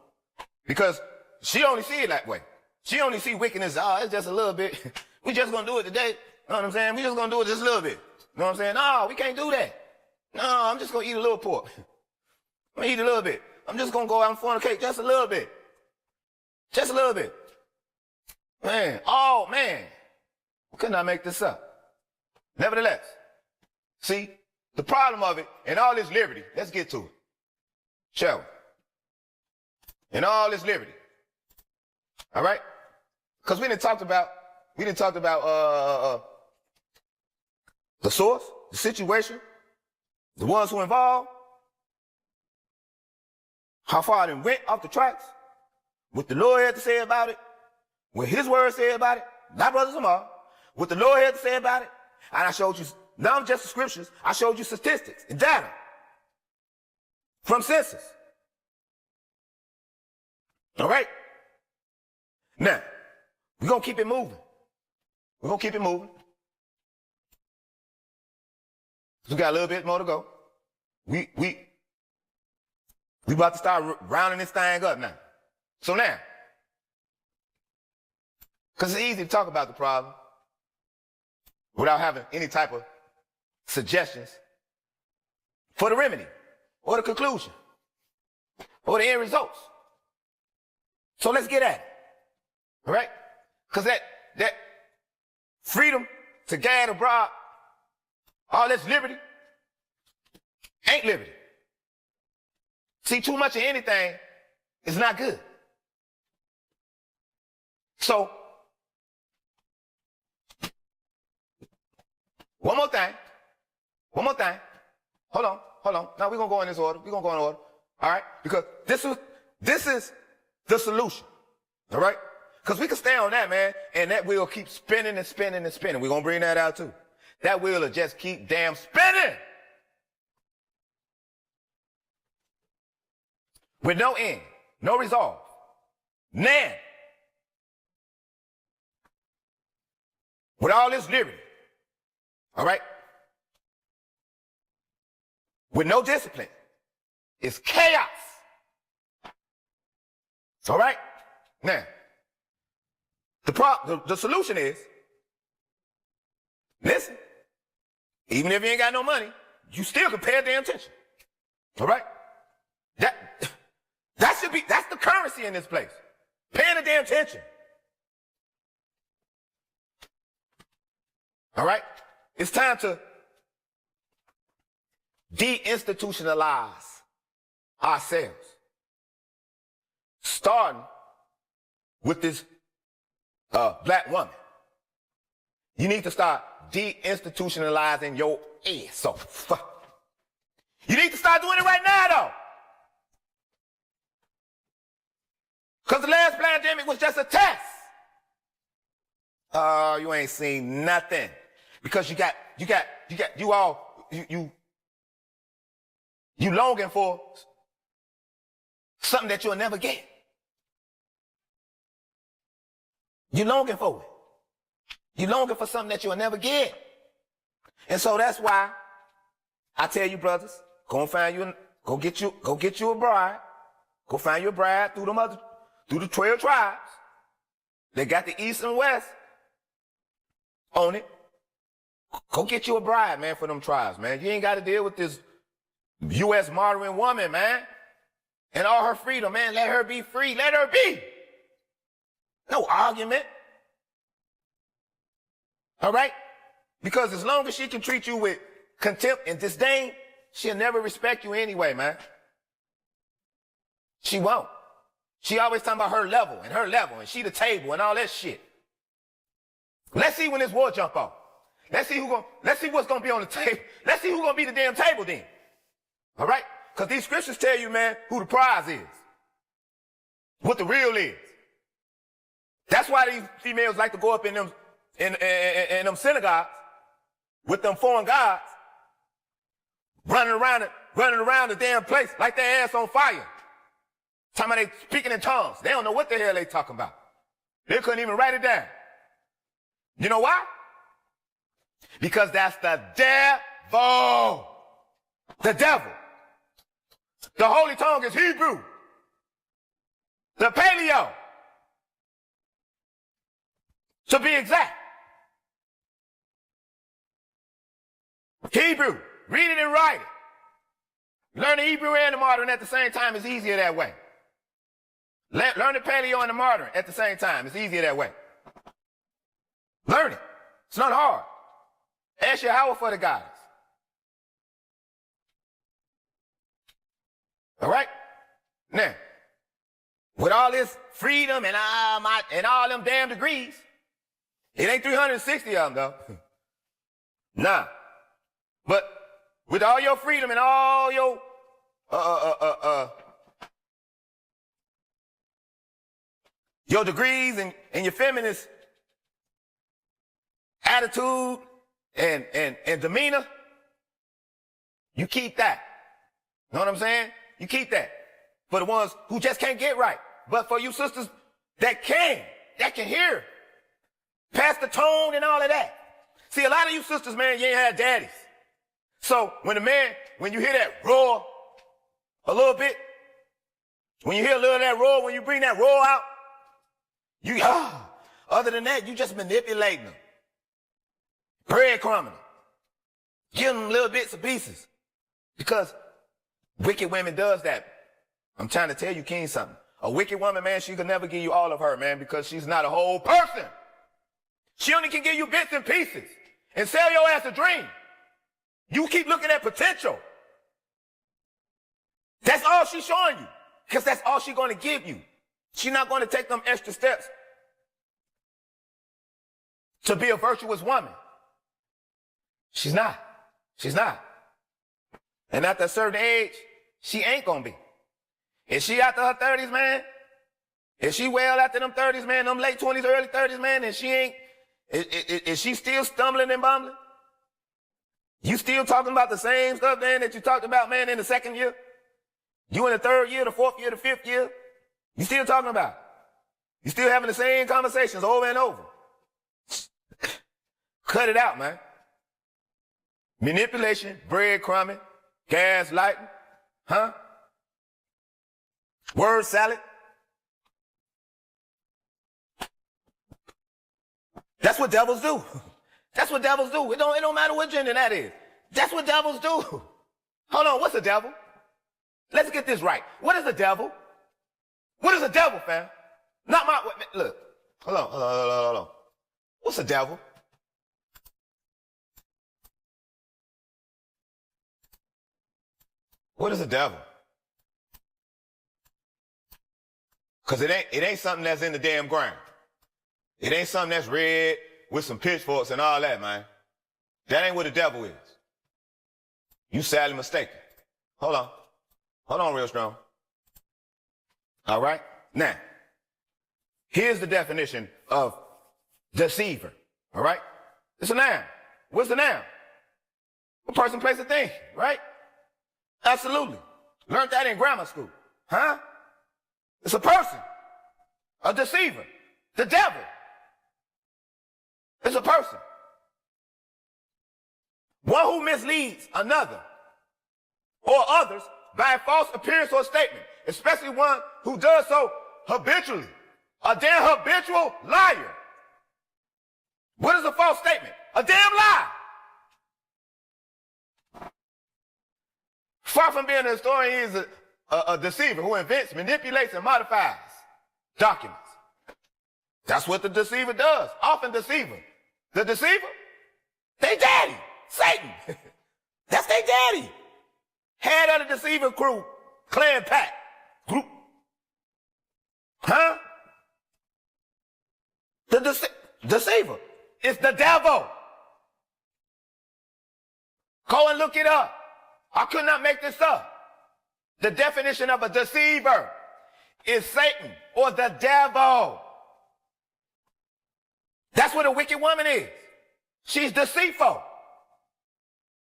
S2: Because she only see it that way. She only see wickedness, it's just a little bit. We just gonna do it today. You know what I'm saying? We just gonna do it just a little bit. You know what I'm saying? No, we can't do that. No, I'm just gonna eat a little pork. I'm gonna eat a little bit. I'm just gonna go out and fornicate just a little bit. Just a little bit. Man, oh man. Could not make this up. Nevertheless, see, the problem of it, and all this liberty, let's get to it. Shall we? And all this liberty. All right? Because we didn't talk about the source, the situation, the ones who involved, how far it went off the tracks, what the Lord had to say about it, what his word said about it, not brothers Amar, what the Lord had to say about it, and I showed you not just the scriptures, I showed you statistics and data from census. All right? Now, we're going to keep it moving. We're going to keep it moving. We got a little bit more to go. We about to start rounding this thing up now. So now, because it's easy to talk about the problem without having any type of suggestions for the remedy or the conclusion or the end results. So let's get at it. All right? Because that freedom to gad abroad, all this liberty, ain't liberty. See, too much of anything is not good. So, one more thing. Hold on. Now we're going to go in this order. All right? Because this is the solution. All right? Because we can stay on that, man, and that wheel keep spinning and spinning and spinning. We're going to bring that out too. That wheel will just keep damn spinning. With no end, no resolve. None. With all this liberty. All right? With no discipline. It's chaos. All right? Now, the solution is, listen, even if you ain't got no money, you still can pay damn attention. All right? That's the currency in this place. Paying the damn attention. All right? It's time to deinstitutionalize ourselves. Starting with this black woman. You need to start deinstitutionalizing your ass off. You need to start doing it right now, though. Because the last pandemic was just a test. Oh, you ain't seen nothing. Because you longing for something that you'll never get. You longing for it. You longing for something that you'll never get. And so that's why I tell you, brothers, go and find Go get you a bride. Go find your bride through the 12 tribes. They got the east and west on it. Go get you a bride, man, for them tribes, man. You ain't got to deal with this U.S. modern woman, man. And all her freedom, man. Let her be free. Let her be. No argument. All right? Because as long as she can treat you with contempt and disdain, she'll never respect you anyway, man. She won't. She always talking about her level, and she the table and all that shit. Let's see when this war jump off. Let's see what's gonna be on the table. Let's see who's gonna be the damn table then. All right? Because these scriptures tell you, man, who the prize is. What the real is. That's why these females like to go up in them synagogues with them foreign gods, running around the damn place like their ass on fire. Talking about they speaking in tongues. They don't know what the hell they talking about. They couldn't even write it down. You know why? Because that's the devil. The devil. The holy tongue is Hebrew. The paleo. To be exact. Hebrew. Read it and write it. Learn the Hebrew and the modern at the same time is easier that way. Learn the paleo and the modern at the same time. It's easier that way. Learn it. It's not hard. Ask Yahweh for the guidance. All right? Now, with all this freedom and all them damn degrees, it ain't 360 of them, though. Nah. But with all your freedom and all your degrees and your feminist attitude and demeanor, you keep that. Know what I'm saying? You keep that. For the ones who just can't get right. But for you sisters that can hear, pass the tone and all of that. See, a lot of you sisters, man, you ain't had daddies. So when you hear that roar a little bit, when you hear a little of that roar, when you bring that roar out, other than that, you just manipulating them. Breadcrumbing them. Giving them little bits and pieces. Because wicked women does that. I'm trying to tell you, King, something. A wicked woman, man, she could never give you all of her, man, because she's not a whole person. She only can give you bits and pieces and sell your ass a dream. You keep looking at potential. That's all she's showing you, because that's all she's going to give you. She's not going to take them extra steps to be a virtuous woman. She's not. She's not. And after a certain age, she ain't going to be. If she after her 30s, man, if she well after them 30s, man, them late 20s, early 30s, man, and she ain't, is she still stumbling and bumbling? You still talking about the same stuff, man, that you talked about, man, in the second year? You in the third year, the fourth year, the fifth year? You still talking about it? You still having the same conversations over and over? Cut it out, man. Manipulation, breadcrumbing, gaslighting, huh? Word salad. That's what devils do. That's what devils do. It don't matter what gender that is. That's what devils do. Hold on, what's a devil? Let's get this right. What is a devil? What is a devil, fam? Not my, look. Hold on. What's a devil? What is a devil? Cause it ain't something that's in the damn ground. It ain't something that's red with some pitchforks and all that, man. That ain't what a devil is. You sadly mistaken. Hold on real strong. All right? Now, here's the definition of deceiver. All right? It's a noun. What's the noun? A person, place, a thing, right? Absolutely. Learned that in grammar school. Huh? It's a person. A deceiver. The devil. It's a person. One who misleads another or others by a false appearance or statement, especially one who does so habitually. A damn habitual liar. What is a false statement? A damn lie. Far from being a historian, he is a deceiver who invents, manipulates, and modifies documents. That's what the deceiver does. Often deceiver. The deceiver, they daddy, Satan. That's their daddy. Head of the deceiver crew, clan pack group. Huh? The deceiver is the devil. Go and look it up. I could not make this up. The definition of a deceiver is Satan or the devil. That's what a wicked woman is. She's deceitful.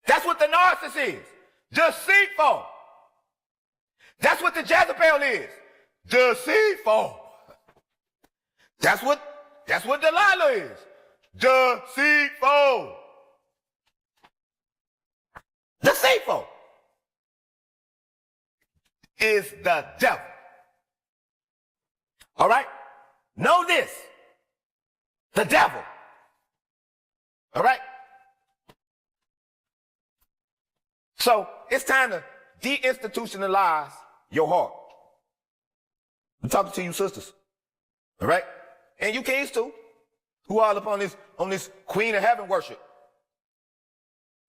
S2: That's what the narcissist is. Deceitful. That's what the Jezebel is. Deceitful. That's what Delilah is. Deceitful. Deceitful is the devil. All right? Know this. The devil. All right? So it's time to deinstitutionalize your heart. I'm talking to you sisters. All right? And you kings too, who all up on this Queen of Heaven worship.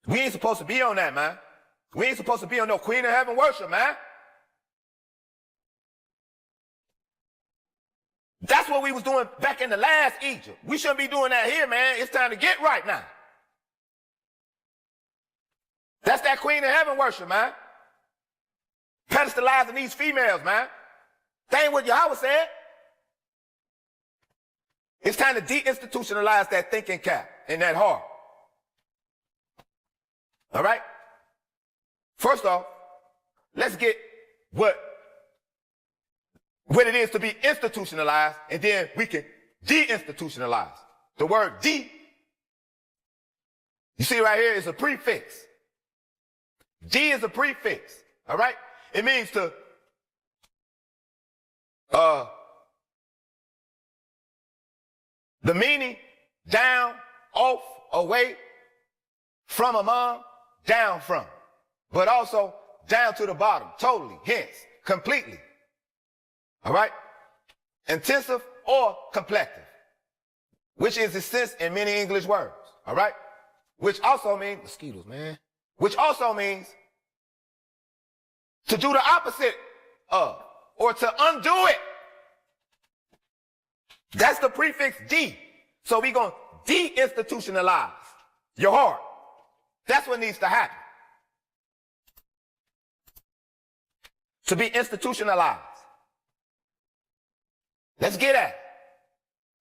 S2: We ain't supposed to be on that, man. We ain't supposed to be on no Queen of Heaven worship, man. That's what we was doing back in the last Egypt. We shouldn't be doing that here, man. It's time to get right now. That's that Queen of Heaven worship, man. Pedestalizing these females, man. That ain't what Yahweh said. It's time to deinstitutionalize that thinking cap and that heart. All right? First off, let's get what it is to be institutionalized, and then we can deinstitutionalize. The word de, you see right here, is a prefix. De is a prefix. All right? It means to the meaning down, off, away, from among, down from, but also down to the bottom, totally, hence, completely. All right? Intensive or complective, which is the sense in many English words. All right? Which also means, mosquitoes, man. Which also means to do the opposite of, or to undo it. That's the prefix de. So we're going to deinstitutionalize your heart. That's what needs to happen. To be institutionalized. Let's get at it.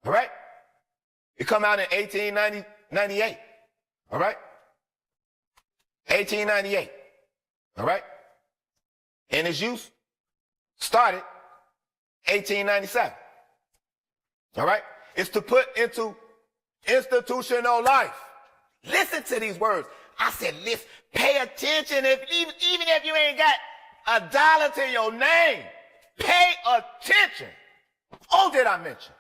S2: All right? It come out in 1898. All right? 1898. All right? And its use started 1897. All right? It's to put into institutional life. Listen to these words. I said, listen, pay attention. Even if you ain't got $1 to your name, pay attention. Oh, did I mention?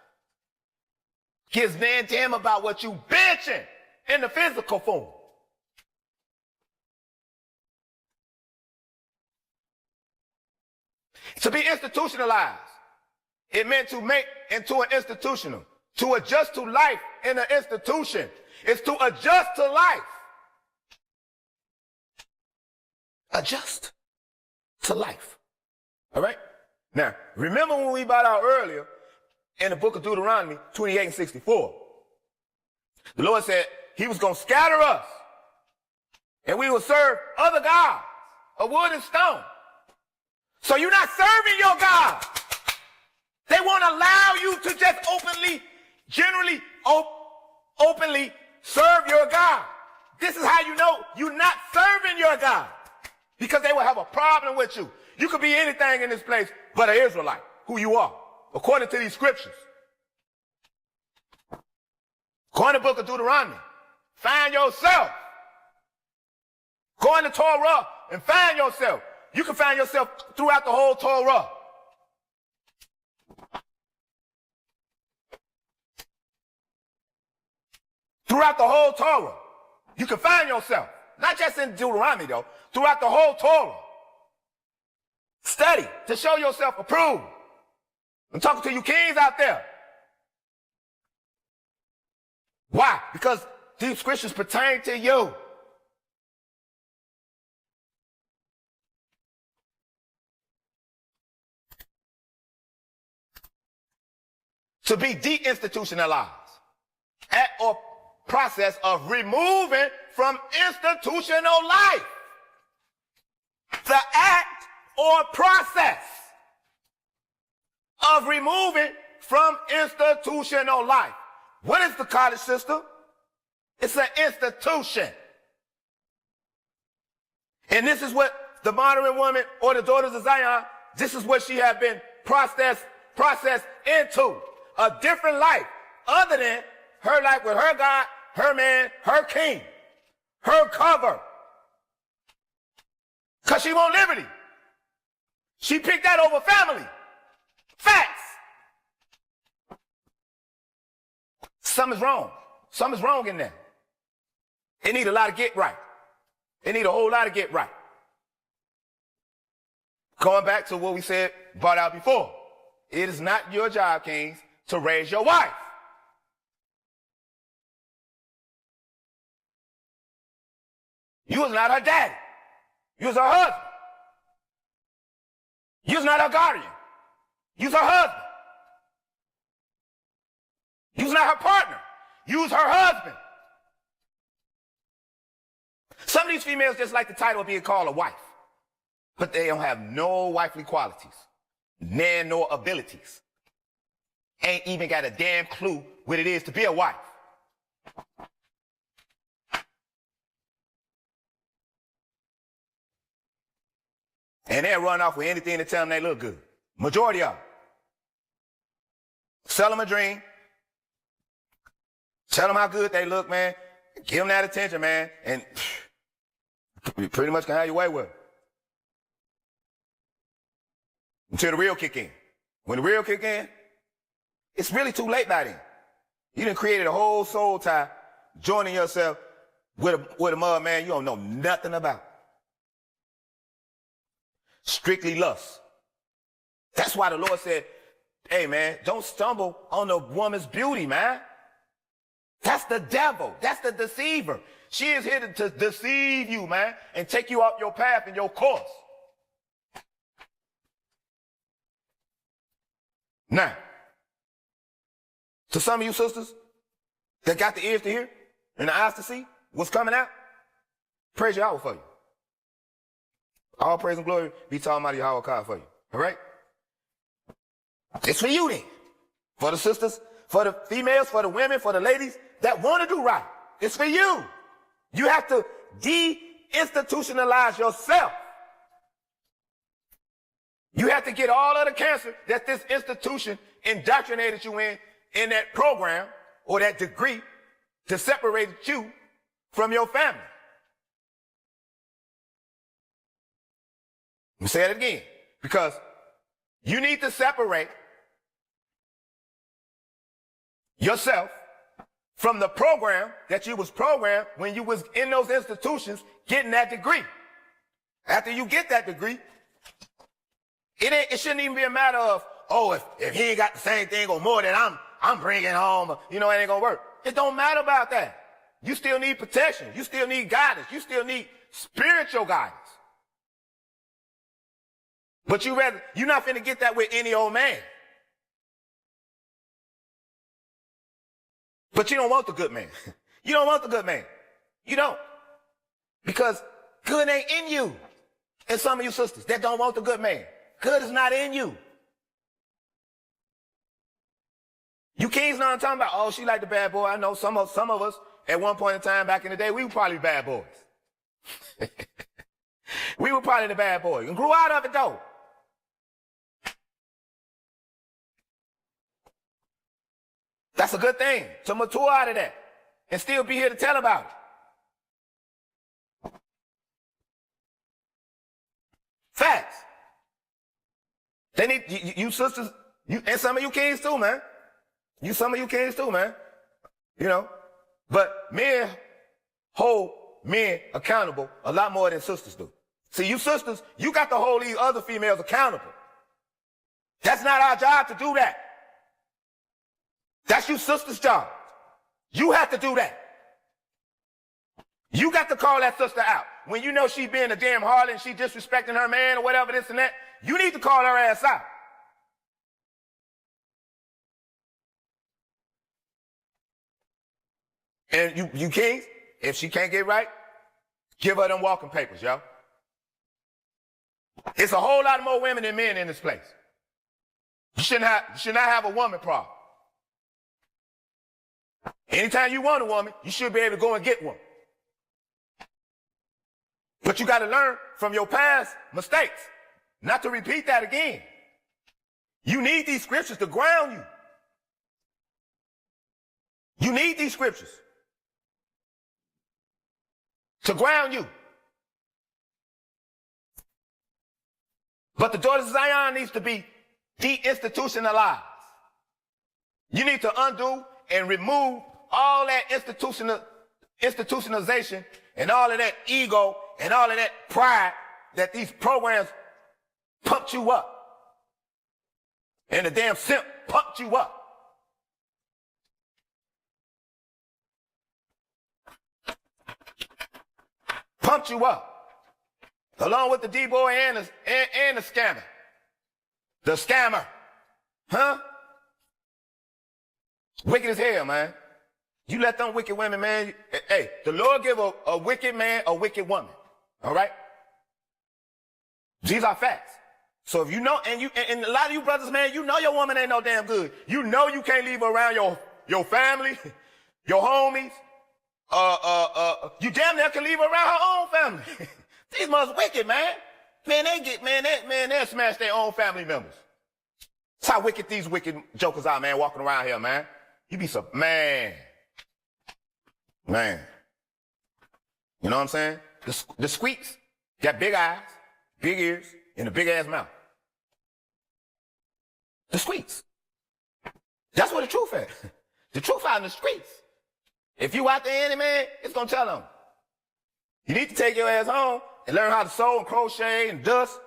S2: Gives man damn about what you benching in the physical form. To be institutionalized, it meant to make into an institutional. To adjust to life in an institution. It's to adjust to life. Adjust to life. All right? Now, remember when we brought out earlier in the book of Deuteronomy 28 and 64. The Lord said he was going to scatter us and we will serve other gods of wood and stone. So you're not serving your God. They won't allow you to just generally openly serve your God. This is how you know you're not serving your God. Because they will have a problem with you. You could be anything in this place but an Israelite, who you are, according to these scriptures. Go in the book of Deuteronomy. Find yourself. Go in the Torah and find yourself. You can find yourself throughout the whole Torah. Throughout the whole Torah, you can find yourself. Not just in Deuteronomy, though. Throughout the whole Torah. Study to show yourself approved. I'm talking to you kings out there. Why? Because these scriptures pertain to you. To be deinstitutionalized. Act or process of removing from institutional life. The act or process of removing from institutional life. What is the college system? It's an institution. And this is what the modern woman or the daughters of Zion, this is what she had been processed into. A different life other than her life with her God, her man, her king, her cover. Because she want liberty. She picked that over family. Facts. Something's wrong. Something's wrong in there. It need a lot of get right. It need a whole lot of get right. Going back to what we said, brought out before. It is not your job, kings, to raise your wife. You was not her daddy. You was her husband. You was not her guardian. You was her husband. You was not her partner. You was her husband. Some of these females just like the title of being called a wife, but they don't have no wifely qualities, nor abilities. Ain't even got a damn clue what it is to be a wife. And they'll run off with anything to tell them they look good. Majority of them. Sell them a dream. Tell them how good they look, man. Give them that attention, man. And you pretty much can have your way with it. Until the real kick in. When the real kick in, it's really too late by then. You done created a whole soul tie, joining yourself with a mother, man, you don't know nothing about. Strictly lust. That's why the Lord said, hey, man, don't stumble on the woman's beauty, man. That's the devil. That's the deceiver. She is here to deceive you, man, and take you off your path and your course. Now, to some of you sisters that got the ears to hear and the eyes to see what's coming out, praise Yahweh for you. All praise and glory be to Almighty Yahweh God for you. All right? It's for you then. For the sisters, for the females, for the women, for the ladies that want to do right. It's for you. You have to de-institutionalize yourself. You have to get all of the cancer that this institution indoctrinated you in that program or that degree to separate you from your family. Let me say it again, because you need to separate yourself from the program that you was programmed when you was in those institutions getting that degree. After you get that degree, it shouldn't even be a matter of, oh, if he ain't got the same thing or more that I'm bringing home, you know, it ain't gonna work. It don't matter about that. You still need protection. You still need guidance. You still need spiritual guidance. But you're not finna get that with any old man. But you don't want the good man. You don't want the good man. You don't. Because good ain't in you. And some of you sisters that don't want the good man. Good is not in you. You kings know what I'm talking about. Oh, she like the bad boy. I know some of us at one point in time back in the day, we were probably bad boys. We were probably the bad boys and grew out of it though. That's a good thing, to mature out of that and still be here to tell about it. Facts. They need you sisters, and some of you kings too, man. Some of you kings too, man. You know, but men hold men accountable a lot more than sisters do. See, you sisters, you got to hold these other females accountable. That's not our job to do that. That's you sisters' job. You have to do that. You got to call that sister out. When you know she being a damn harlot and she disrespecting her man or whatever, this and that, you need to call her ass out. And you kings, if she can't get right, give her them walking papers, yo. It's a whole lot more women than men in this place. You should not have a woman problem. Anytime you want a woman, you should be able to go and get one. But you got to learn from your past mistakes, not to repeat that again. You need these scriptures to ground you. You need these scriptures to ground you. But the daughters of Zion needs to be deinstitutionalized. You need to undo and remove all that institutionalization and all of that ego and all of that pride that these programs pumped you up. And the damn simp pumped you up. Pumped you up. Along with the D-boy and the scammer. The scammer. Huh? Wicked as hell, man. You let them wicked women, man. Hey, the Lord give a wicked man a wicked woman. All right? These are facts. So if you know, and a lot of you brothers, man, you know your woman ain't no damn good. You know you can't leave her around your family, your homies. You damn near can leave her around her own family. These mother's wicked, man. Man, they'll smash their own family members. That's how wicked these wicked jokers are, man, walking around here, man. You be so, man. You know what I'm saying? The squeaks got big eyes, big ears, and a big ass mouth. The squeaks. That's what the truth is. The truth out in the streets. If you out there, any man, it's gonna tell them. You need to take your ass home and learn how to sew and crochet and dust,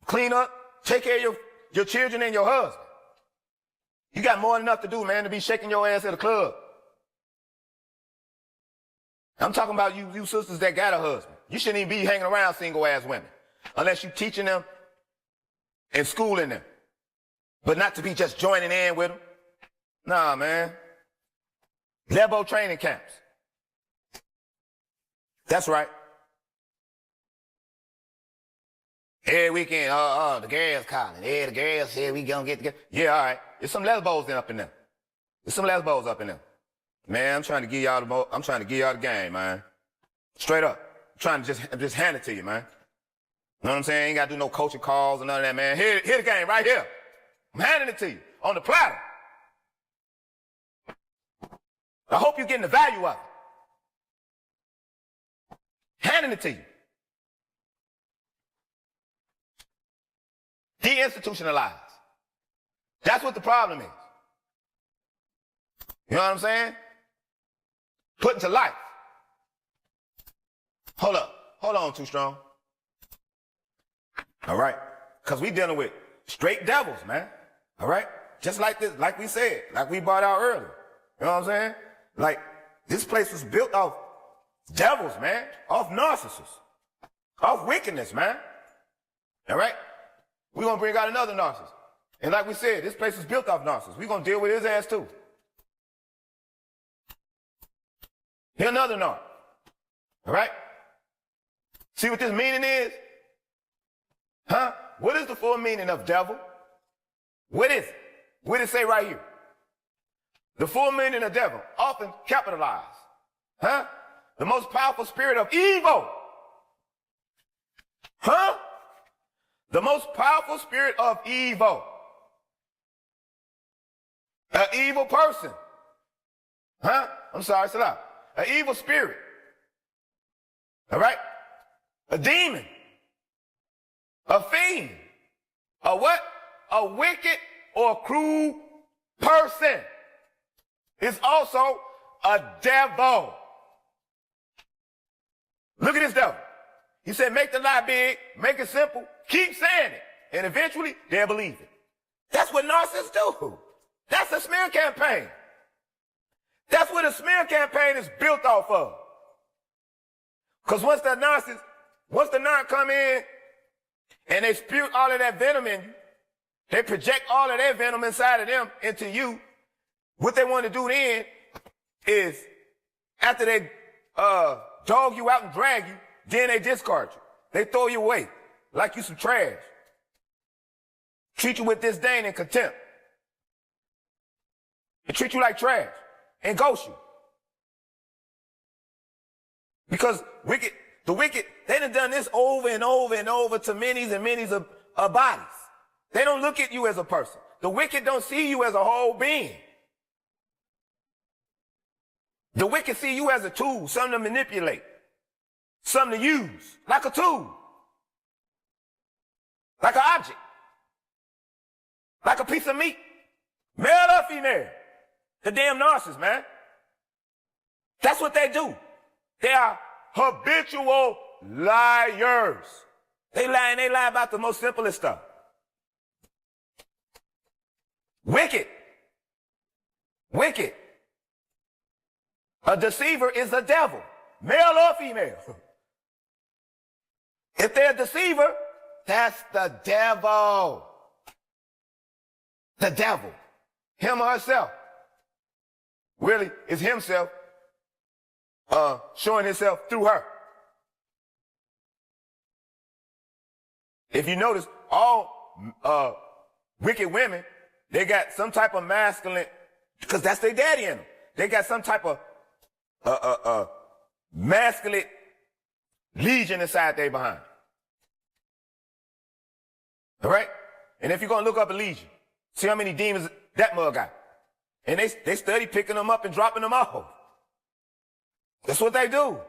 S2: clean up, take care of your children and your husband. You got more than enough to do, man, to be shaking your ass at a club. I'm talking about you sisters that got a husband. You shouldn't even be hanging around single-ass women unless you teaching them and schooling them, but not to be just joining in with them. Nah, man. Lebo training camps. That's right. Every weekend, the girls calling. Yeah, the girls said we gonna get together. Yeah, all right. There's some lesbos up in there. Man, I'm trying to give y'all the game, man. Straight up. I'm trying to just hand it to you, man. Know what I'm saying? Ain't gotta do no coaching calls or none of that, man. Here the game right here. I'm handing it to you on the platter. I hope you're getting the value of it. Handing it to you. Deinstitutionalized. That's what the problem is. You know what I'm saying? Put into life. Hold on, Too Strong. All right? Because we dealing with straight devils, man. All right? Just like this, like we said, like we brought out earlier. You know what I'm saying? Like, this place was built off devils, man. Off narcissists. Off wickedness, man. All right? We're going to bring out another narcissist. And like we said, this place is built off narcissists. We're going to deal with his ass too. Here's another narc. All right? See what this meaning is? Huh? What is the full meaning of devil? What is it? What does it say right here? The full meaning of devil, often capitalized. Huh? The most powerful spirit of evil. Huh? The most powerful spirit of evil. An evil person. Huh? I'm sorry, Salah. An evil spirit. All right? A demon. A fiend. A what? A wicked or cruel person is also a devil. Look at this devil. He said, make the lie big, make it simple, keep saying it, and eventually they'll believe it. That's what narcissists do. That's a smear campaign. That's what a smear campaign is built off of. Because once the narc come in and they spew all of that venom in you, they project all of their venom inside of them into you, what they want to do then is, after they dog you out and drag you, then they discard you. They throw you away like you some trash. Treat you with disdain and contempt. They treat you like trash and ghost you. Because the wicked, they done this over and over and over to many's and many's of bodies. They don't look at you as a person. The wicked don't see you as a whole being. The wicked see you as a tool, something to manipulate, something to use, like a tool, like an object, like a piece of meat, male or female. The damn narcissists, man. That's what they do. They are habitual liars. They lie about the most simplest stuff. Wicked. Wicked. A deceiver is a devil, male or female. If they're a deceiver, that's the devil. The devil. Him or herself. Really, it's himself showing himself through her. If you notice, all wicked women, they got some type of masculine, because that's their daddy in them. They got some type of masculine legion inside their behind. All right? And if you're going to look up a legion, see how many demons that mug got. And they study picking them up and dropping them off. That's what they do.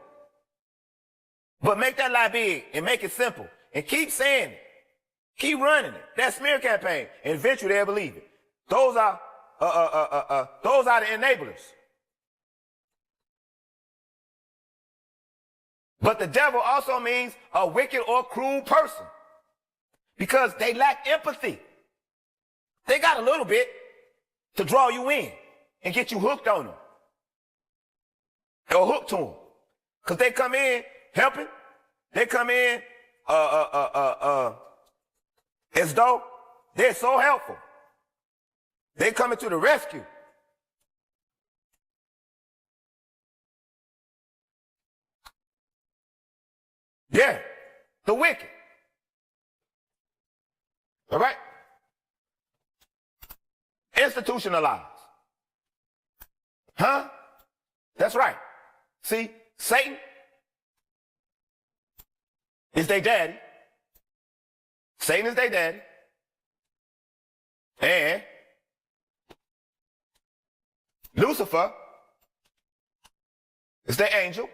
S2: But make that lie big and make it simple. And keep saying it. Keep running it. That smear campaign. And eventually they'll believe it. Those are the enablers. But the devil also means a wicked or cruel person. Because they lack empathy. They got a little bit to draw you in and get you hooked on them. Or hooked to them. Because they come in helping. They come in as though they're so helpful. They coming to the rescue. Yeah, the wicked. All right? Institutionalized. Huh? That's right. See, Satan is their daddy. Satan is their daddy. And Lucifer is their angel.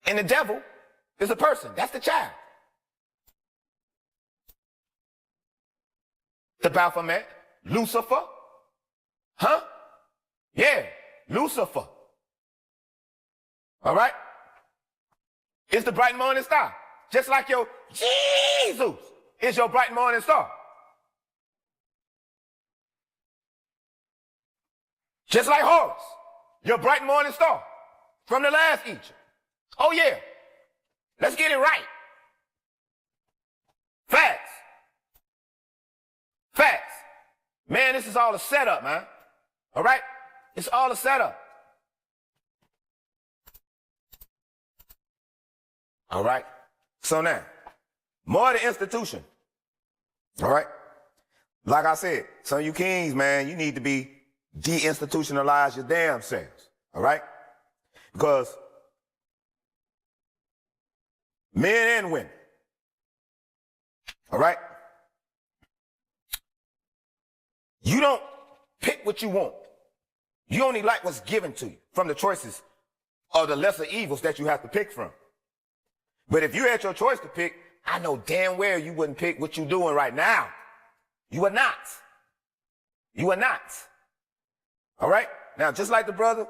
S2: And the devil is a person. That's the child. The Baphomet, Lucifer. Huh? Yeah, Lucifer. All right? It's the bright morning star. Just like your Jesus is your bright morning star. Just like Horus, your bright morning star from the last Egypt. Oh yeah, let's get it right. Facts. Facts. Man, this is all a setup, man. All right? It's all a setup. All right? So now, more of the institution. All right? Like I said, some of you kings, man, you need to be deinstitutionalize your damn selves. All right? Because men and women, all right? You don't pick what you want. You only like what's given to you from the choices of the lesser evils that you have to pick from. But if you had your choice to pick, I know damn well you wouldn't pick what you're doing right now. You would not. You would not. All right? Now, just like the brother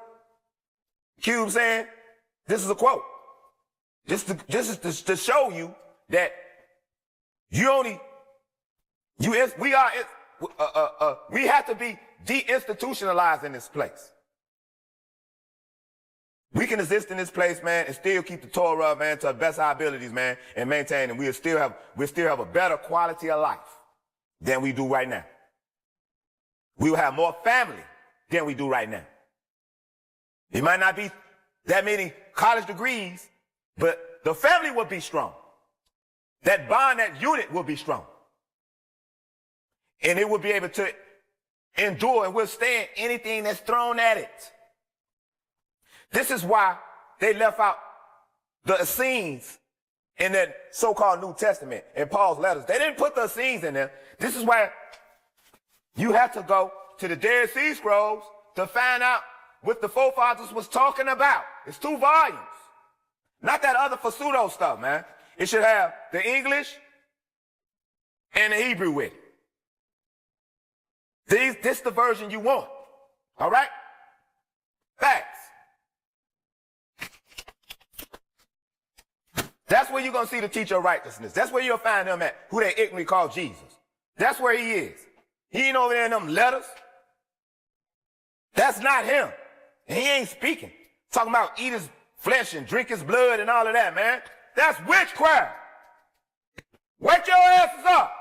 S2: Cube saying, this is a quote. This is to show you that we have to be deinstitutionalized in this place. We can exist in this place, man, and still keep the Torah, man, to the best of our abilities, man, and maintain, and we'll still have a better quality of life than we do right now. We will have more family than we do right now. It might not be that many college degrees, but the family will be strong. That bond, that unit will be strong. And it will be able to endure and withstand anything that's thrown at it. This is why they left out the Essenes in that so-called New Testament in Paul's letters. They didn't put the Essenes in there. This is why you have to go to the Dead Sea Scrolls to find out what the forefathers was talking about. It's 2 volumes. Not that other pseudo stuff, man. It should have the English and the Hebrew with it. This the version you want. All right? Facts. That's where you're going to see the teacher of righteousness. That's where you'll find them at, who they ignorantly call Jesus. That's where he is. He ain't over there in them letters. That's not him. And he ain't speaking. Talking about eat his flesh and drink his blood and all of that, man. That's witchcraft. Wake your asses up.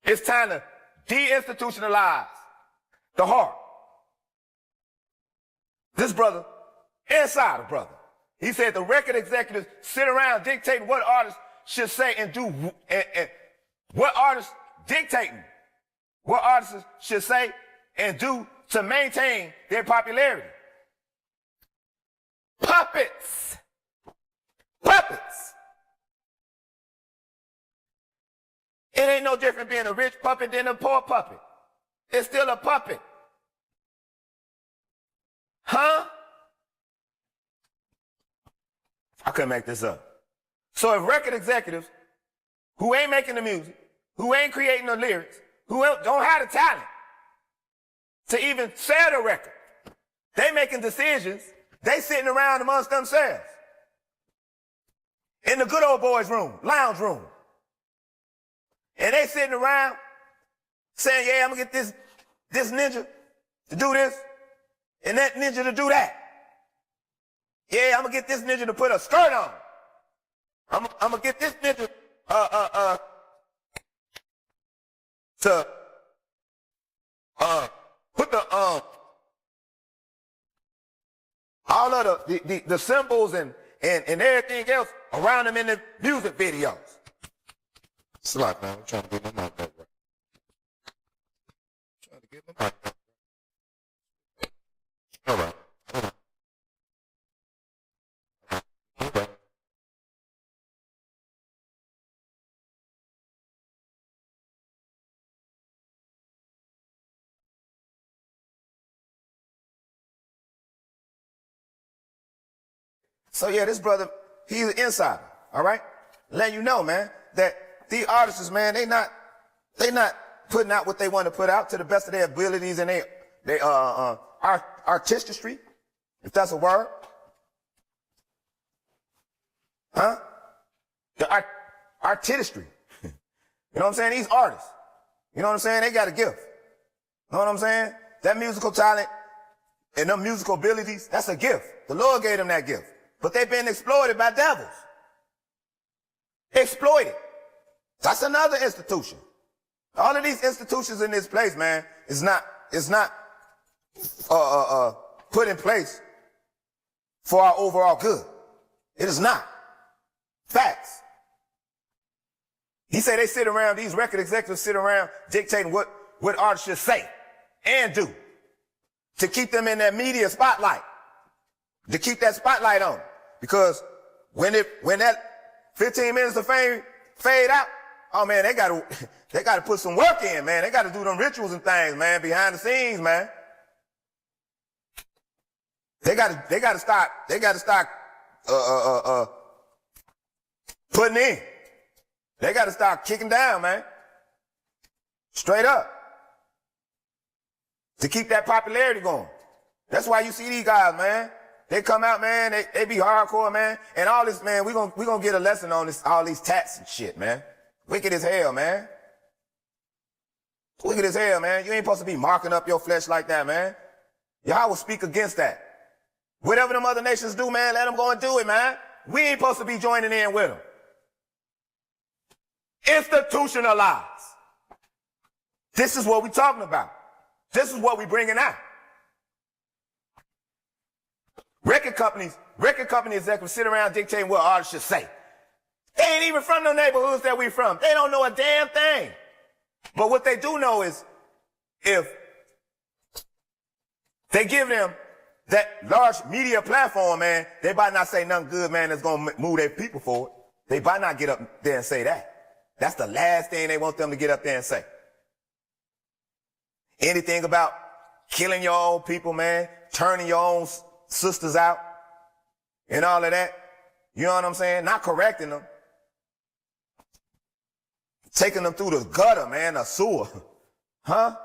S2: It's time to deinstitutionalize the heart. This brother, insider brother, he said the record executives sit around dictating what artists should say and do, and what artists dictating what artists should say and do to maintain their popularity. Puppets. Puppets. It ain't no different being a rich puppet than a poor puppet. It's still a puppet. Huh? I couldn't make this up. So if record executives who ain't making the music, who ain't creating the lyrics, who don't have the talent to even sell the record, they making decisions, they sitting around amongst themselves in the good old boys room, lounge room. And they sitting around saying, yeah, I'm gonna get this ninja to do this and that ninja to do that. Yeah, I'm gonna get this ninja to put a skirt on. I'm gonna get this ninja to put the all of the symbols and everything else around them in the music videos. Slap, man. I'm trying to get my mic back right. Trying to get my mic back. All right. All right. Okay. So yeah, this brother, he's an insider, all right? Letting you know, man, that these artists, man, they not putting out what they want to put out to the best of their abilities and they artistry, if that's a word. Huh? The artistry. You know what I'm saying? These artists. You know what I'm saying? They got a gift. You know what I'm saying? That musical talent and them musical abilities, that's a gift. The Lord gave them that gift. But they've been exploited by devils. Exploited. That's another institution. All of these institutions in this place, man, is not put in place for our overall good. It is not. Facts. He said they sit around, these record executives sit around dictating what artists should say and do to keep them in that media spotlight, to keep that spotlight on. Because when that 15 minutes of fame fade out, oh man, they gotta put some work in, man. They gotta do them rituals and things, man, behind the scenes, man.
S1: They gotta start putting in. They gotta start kicking down, man. Straight up. To keep that popularity going. That's why you see these guys, man. They come out, man, they be hardcore, man. And all this, man, we gonna get a lesson on this, all these tats and shit, man. Wicked as hell, man. Wicked as hell, man. You ain't supposed to be marking up your flesh like that, man. Yahweh will speak against that. Whatever them other nations do, man, let them go and do it, man. We ain't supposed to be joining in with them. Institutionalized. This is what we talking about. This is what we bringing out. Record company executives sit around dictating what artists should say. They ain't even from the neighborhoods that we from. They don't know a damn thing. But what they do know is if they give them that large media platform, man, they might not say nothing good, man, that's going to move their people forward. They might not get up there and say that. That's the last thing they want them to get up there and say. Anything about killing your own people, man, turning your own sisters out and all of that. You know what I'm saying? Not correcting them. Taking them through the gutter, man, the sewer. Huh?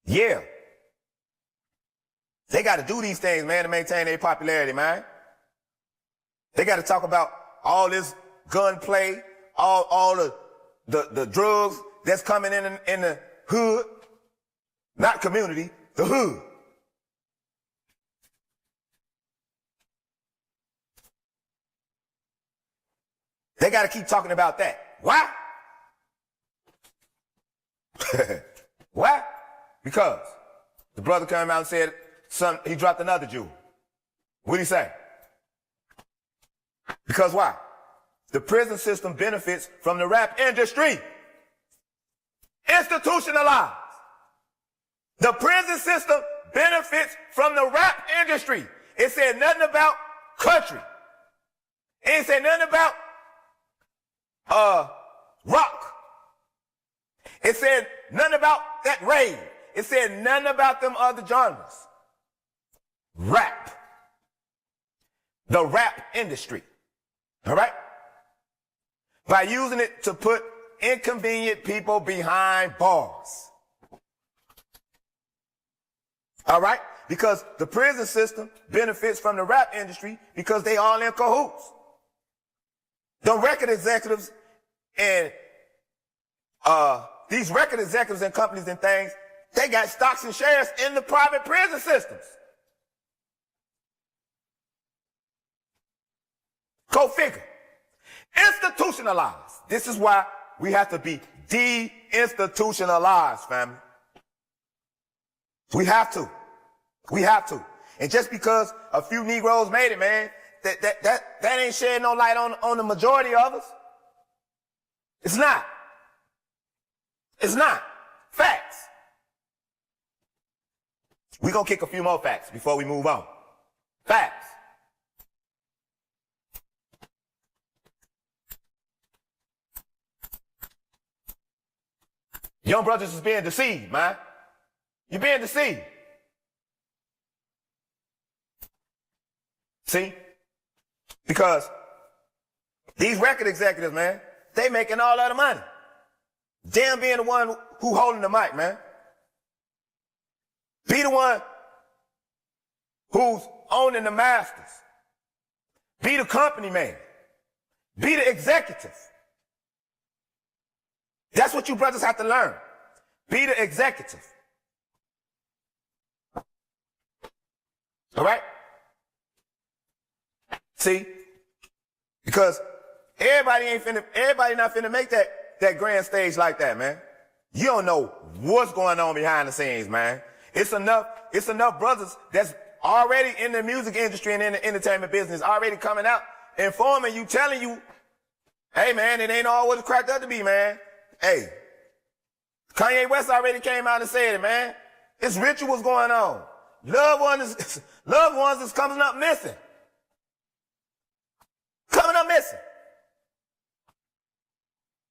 S1: Yeah. They got to do these things, man, to maintain their popularity, man. They got to talk about all this gunplay, all the drugs that's coming in the hood. Not community, the hood. They got to keep talking about that. Why? Why? Because the brother came out and said, son, he dropped another Jew. What did he say? Because why? The prison system benefits from the rap industry. Institutionalized. The prison system benefits from the rap industry. It said nothing about country. It ain't said nothing about rock. It said nothing about that rave. It said nothing about them other genres. Rap. The rap industry. All right? By using it to put inconvenient people behind bars. All right? Because the prison system benefits from the rap industry because they all in cahoots. The record executives and these record executives and companies and things, they got stocks and shares in the private prison systems. Go figure. Institutionalized. This is why we have to be de-institutionalized, family. We have to. We have to. And just because a few Negroes made it, man, that ain't shedding no light on the majority of us. It's not. It's not. Facts. We're going to kick a few more facts before we move on. Facts. Young brothers is being deceived, man. You're being deceived. See? Because these record executives, man, they making all of the money. Damn being the one who holding the mic, man. Be the one who's owning the masters. Be the company man. Be the executive. That's what you brothers have to learn. Be the executive. All right? See? Because everybody not finna make that grand stage like that, man. You don't know what's going on behind the scenes, man. It's enough brothers that's already in the music industry and in the entertainment business, already coming out, informing you, telling you, hey, man, it ain't all what it's cracked up to be, man. Hey, Kanye West already came out and said it, man. It's rituals going on. Loved ones is coming up missing. Coming up missing.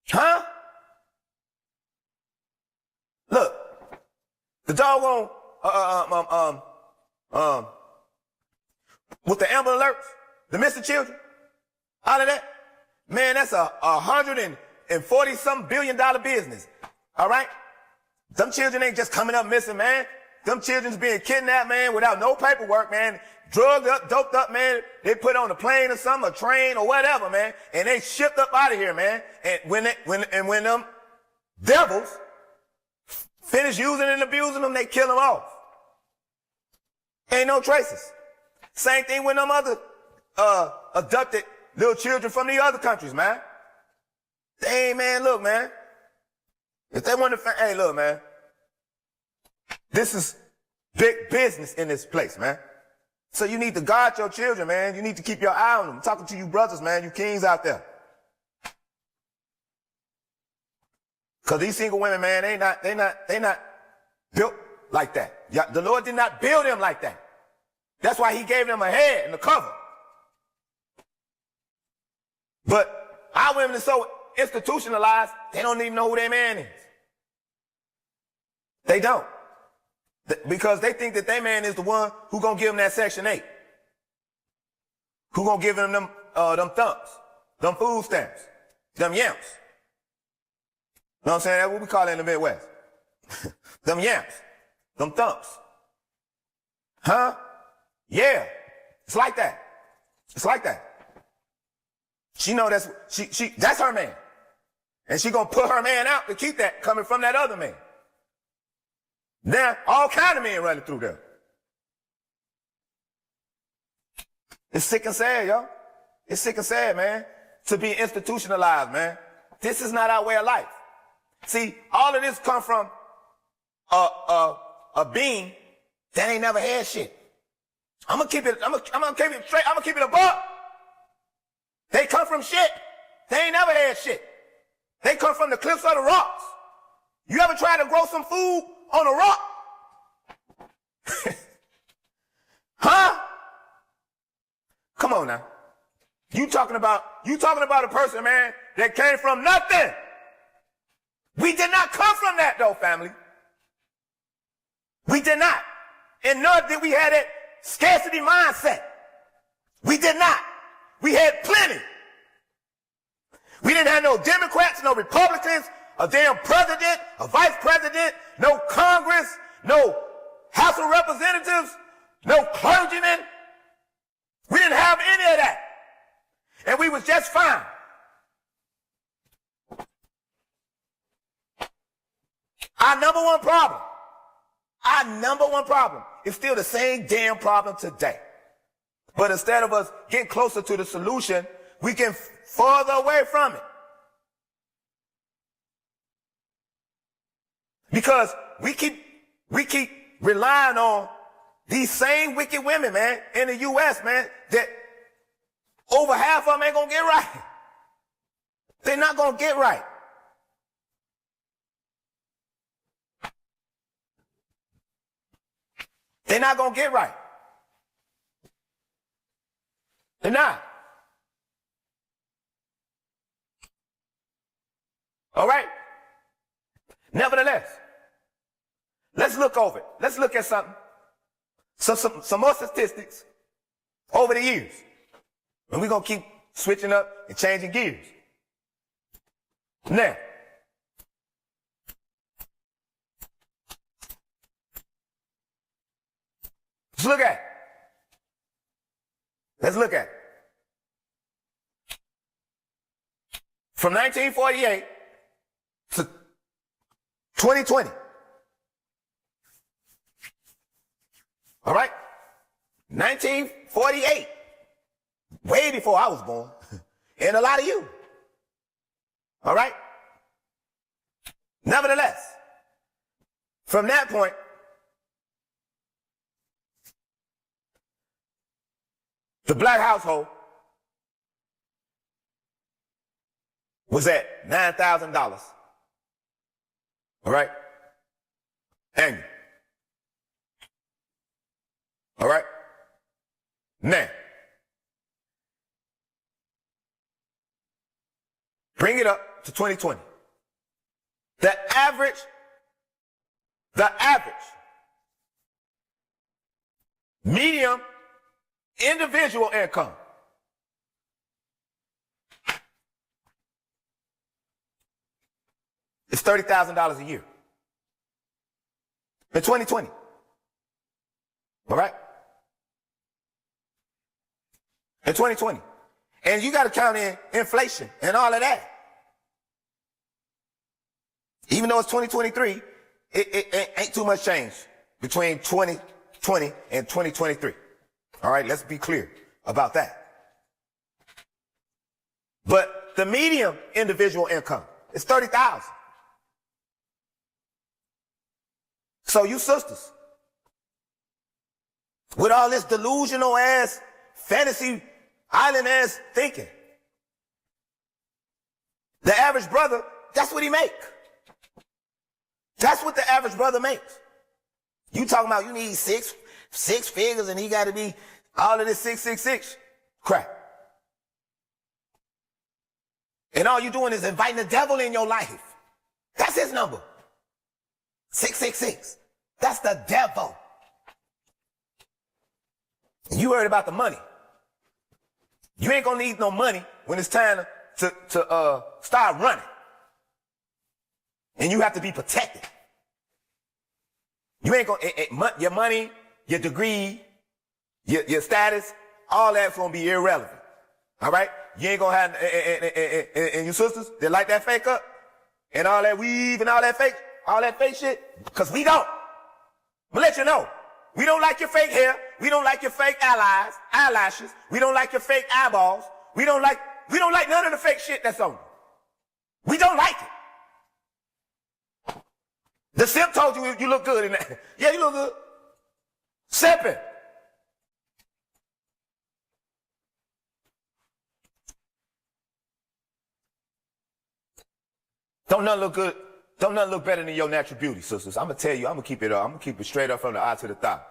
S1: Huh? Look, the doggone
S2: um, with the Amber Alerts, the missing children, all of that. Man, that's a $140-something billion business. All right? Them children ain't just coming up missing, man. Them children's being kidnapped, man, without no paperwork, man. Drugged up, doped up, man. They put on a plane or something, a train or whatever, man. And they shipped up out of here, man. And when them devils finish using and abusing them, they kill them off. Ain't no traces. Same thing with them other abducted little children from the other countries, man. Hey, man, look, man. If they want to, hey, look, man. This is big business in this place, man. So you need to guard your children, man. You need to keep your eye on them. I'm talking to you brothers, man. You kings out there. Cause these single women, man, they not built like that. The Lord did not build them like that. That's why he gave them a head and a cover. But our women are so institutionalized, they don't even know who their man is. They don't. Because they think that their man is the one who gonna give them that Section 8. Who gonna give them thumps, them food stamps, them yamps. You know what I'm saying? That's what we call it in the Midwest. Them yamps, them thumps. Huh? Yeah. It's like that. It's like that. She know that's her man. And she gonna put her man out to keep that coming from that other man. Now, all kind of men running through there. It's sick and sad, y'all. It's sick and sad, man, to be institutionalized, man. This is not our way of life. See, all of this come from a being that ain't never had shit. I'm gonna keep it straight. I'm gonna keep it a buck. They come from shit. They ain't never had shit. They come from the cliffs of the rocks. You ever try to grow some food on a rock? Huh? Come on now. You talking about a person, man, that came from nothing. We did not come from that though, family. We did not. And nor did we have that scarcity mindset. We did not. We had plenty. We didn't have no Democrats, no Republicans, a damn president, a vice president, no Congress, no House of Representatives, no clergymen. We didn't have any of that. And we was just fine. Our number one problem is still the same damn problem today. But instead of us getting closer to the solution, we get further away from it. Because we keep relying on these same wicked women, man, in the U.S., man, that over half of them ain't gonna get right. They're not gonna get right. They're not gonna get right. They're not. All right? Nevertheless, let's look over it. Let's look at something. Some more statistics over the years. And we're going to keep switching up and changing gears. Now, let's look at it. Let's look at it. From 1948 to 2020. All right? 1948. Way before I was born. And a lot of you. All right? Nevertheless, from that point, the black household was at $9,000. All right? Annual. All right? Now, bring it up to 2020. The average Medium individual income. It's $30,000 a year. In 2020. All right? In 2020. And you got to count in inflation and all of that. Even though it's 2023, it ain't too much change between 2020 and 2023. All right, let's be clear about that. But the median individual income is $30,000. So you sisters, with all this delusional ass, fantasy island ass thinking, the average brother, that's what he make. That's what the average brother makes. You talking about you need six figures and he got to be all of this 666 crap. And all you doing is inviting the devil in your life. That's his number. 666. That's the devil. And you worried about the money. You ain't gonna need no money when it's time to start running. And you have to be protected. You ain't gonna, your money, your degree, your status, all that's gonna be irrelevant. All right? You ain't gonna have, and your sisters, they like that fake up and all that weave and all that fake shit, because we don't. I'm gonna let you know. We don't like your fake hair. We don't like your fake eyelashes. We don't like your fake eyeballs. We don't like none of the fake shit that's on you. We don't like it. The simp told you you look good in that. Yeah, you look good. Simping. Don't nothing look good. Don't nothing look better than your natural beauty, sisters. I'm gonna tell you, I'm gonna keep it straight up from the eye to the thigh.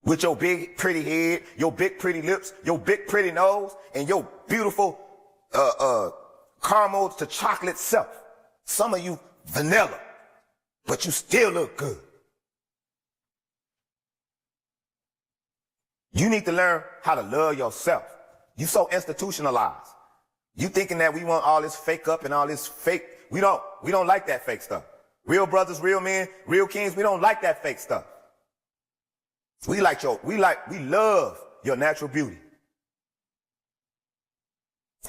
S2: With your big pretty head, your big pretty lips, your big pretty nose, and your beautiful caramel to chocolate self. Some of you vanilla, but you still look good. You need to learn how to love yourself. You so institutionalized. You thinking that we want all this fake up and all this fake. We don't like that fake stuff. Real brothers, real men, real kings, we don't like that fake stuff. We love your natural beauty.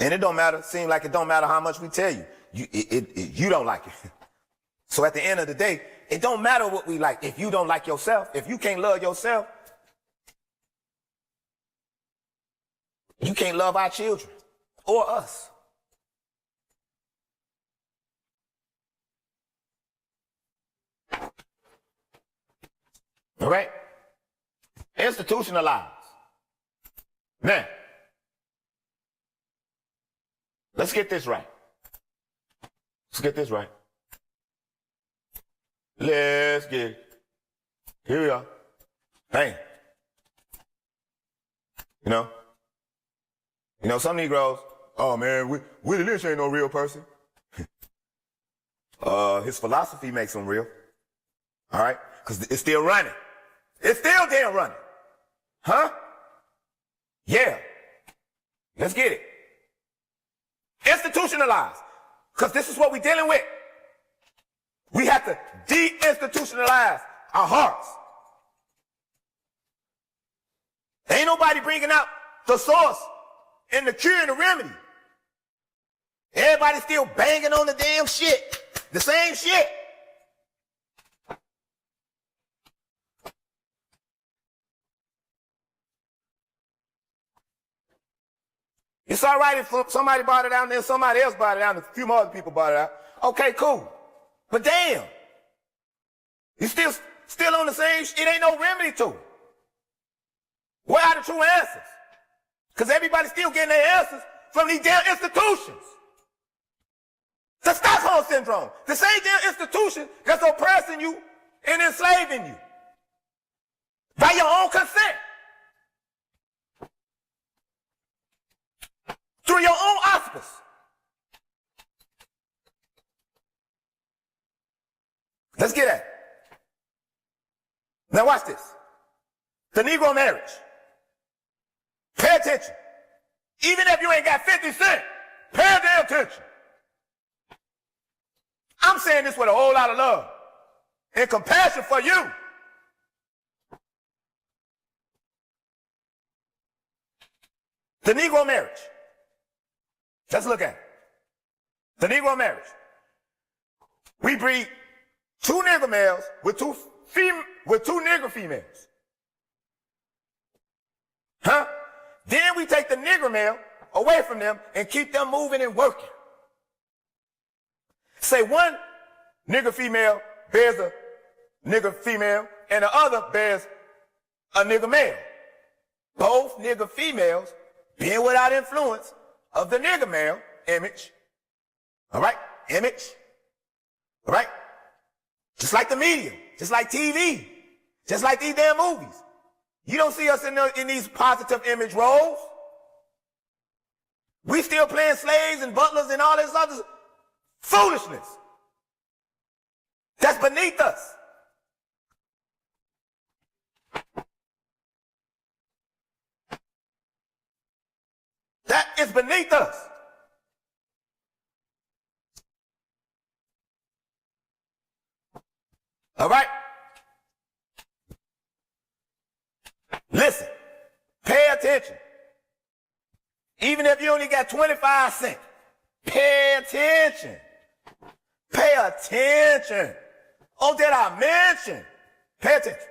S2: And it don't matter, seem like it don't matter how much we tell you. You don't like it. So at the end of the day, it don't matter what we like. If you don't like yourself, if you can't love yourself, you can't love our children or us. All right? Institutionalized. Now, let's get this right. Let's get this right. Let's get it. Here we are. Bang. You know, some Negroes, oh man, Willie Lynch ain't no real person. His philosophy makes him real. All right? Because it's still running. It's still damn running. Huh? Yeah. Let's get it. Institutionalized. Because this is what we're dealing with. We have to de-institutionalize our hearts. Ain't nobody bringing out the source and the cure and the remedy. Everybody still banging on the damn shit. The same shit. It's all right if somebody bought it out and then somebody else bought it out and a few more other people bought it out. Okay, cool. But damn, you still on the same shit. It ain't no remedy to it. Where are the true answers? Because everybody's still getting their answers from these damn institutions. The Stockholm Syndrome. The same damn institution that's oppressing you and enslaving you. By your own consent. Through your own auspice. Let's get at it. Now watch this. The Negro marriage. Pay attention. Even if you ain't got 50 cents, pay damn attention. I'm saying this with a whole lot of love and compassion for you. The Negro marriage. Let's look at it. The Negro marriage. We breed 2 nigger males with two nigger females. Huh? Then we take the nigger male away from them and keep them moving and working. Say one nigger female bears a nigger female and the other bears a nigger male. Both nigger females being without influence of the nigger male image. All right? Image. All right? Just like the media, just like TV, just like these damn movies. You don't see us in these positive image roles. We still playing slaves and butlers and all this other foolishness. That's beneath us. That is beneath us. All right? Listen, pay attention. Even if you only got 25 cents, pay attention. Pay attention. Oh, did I mention? Pay attention.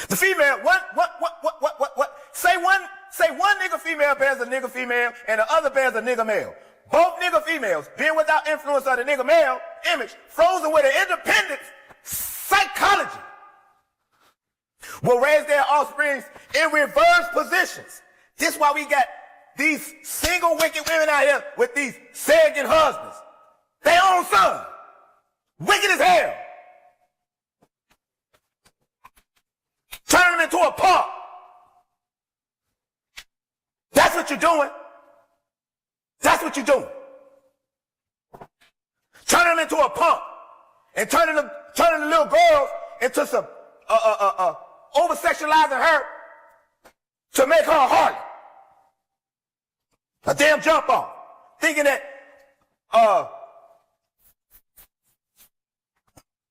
S2: The female, what? Say one nigger female bears a nigger female and the other bears a nigger male. Both nigger females, being without influence of the nigger male image, frozen with an independent psychology, will raise their offspring in reverse positions. This is why we got these single wicked women out here with these sagging husbands. Their own son. Wicked as hell. Turn them into a punk. That's what you're doing. That's what you're doing. Turning them into a punk and turning the little girls into some over-sexualizing her to make her a harlot. A damn jump off. Thinking that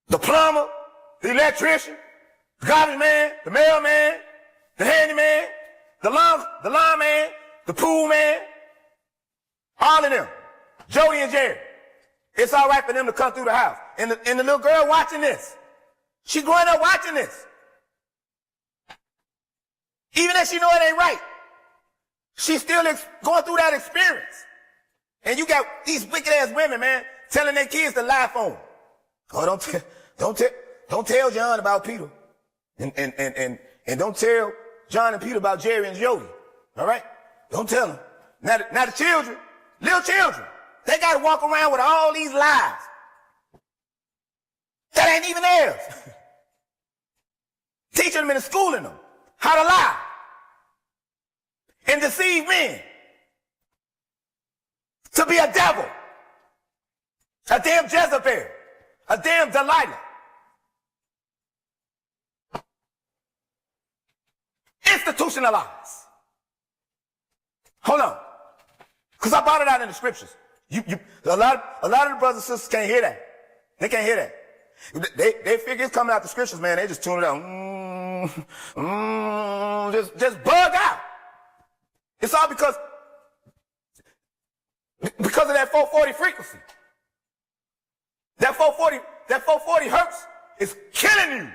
S2: the plumber, the electrician, the garbage man, the mailman, the handyman, the lineman, the pool man, all of them, Jody and Jerry. It's all right for them to come through the house. And the little girl watching this, she growing up watching this. Even if she know it ain't right, she's still going through that experience. And you got these wicked ass women, man, telling their kids to lie phone. Oh, don't tell John about Peter. And don't tell John and Peter about Jerry and Jody. All right? Don't tell them. Now the children, little children, they got to walk around with all these lies. That ain't even theirs. Teaching them and schooling them how to lie and deceive men. To be a devil, a damn Jezebel, a damn Delilah. Institutionalized. Hold on. Because I brought it out in the scriptures. A lot of the brothers and sisters can't hear that. They can't hear that. They figure it's coming out the scriptures, man. They just tune it out. Just bug out. It's all because of that 440 frequency. That 440 hertz is killing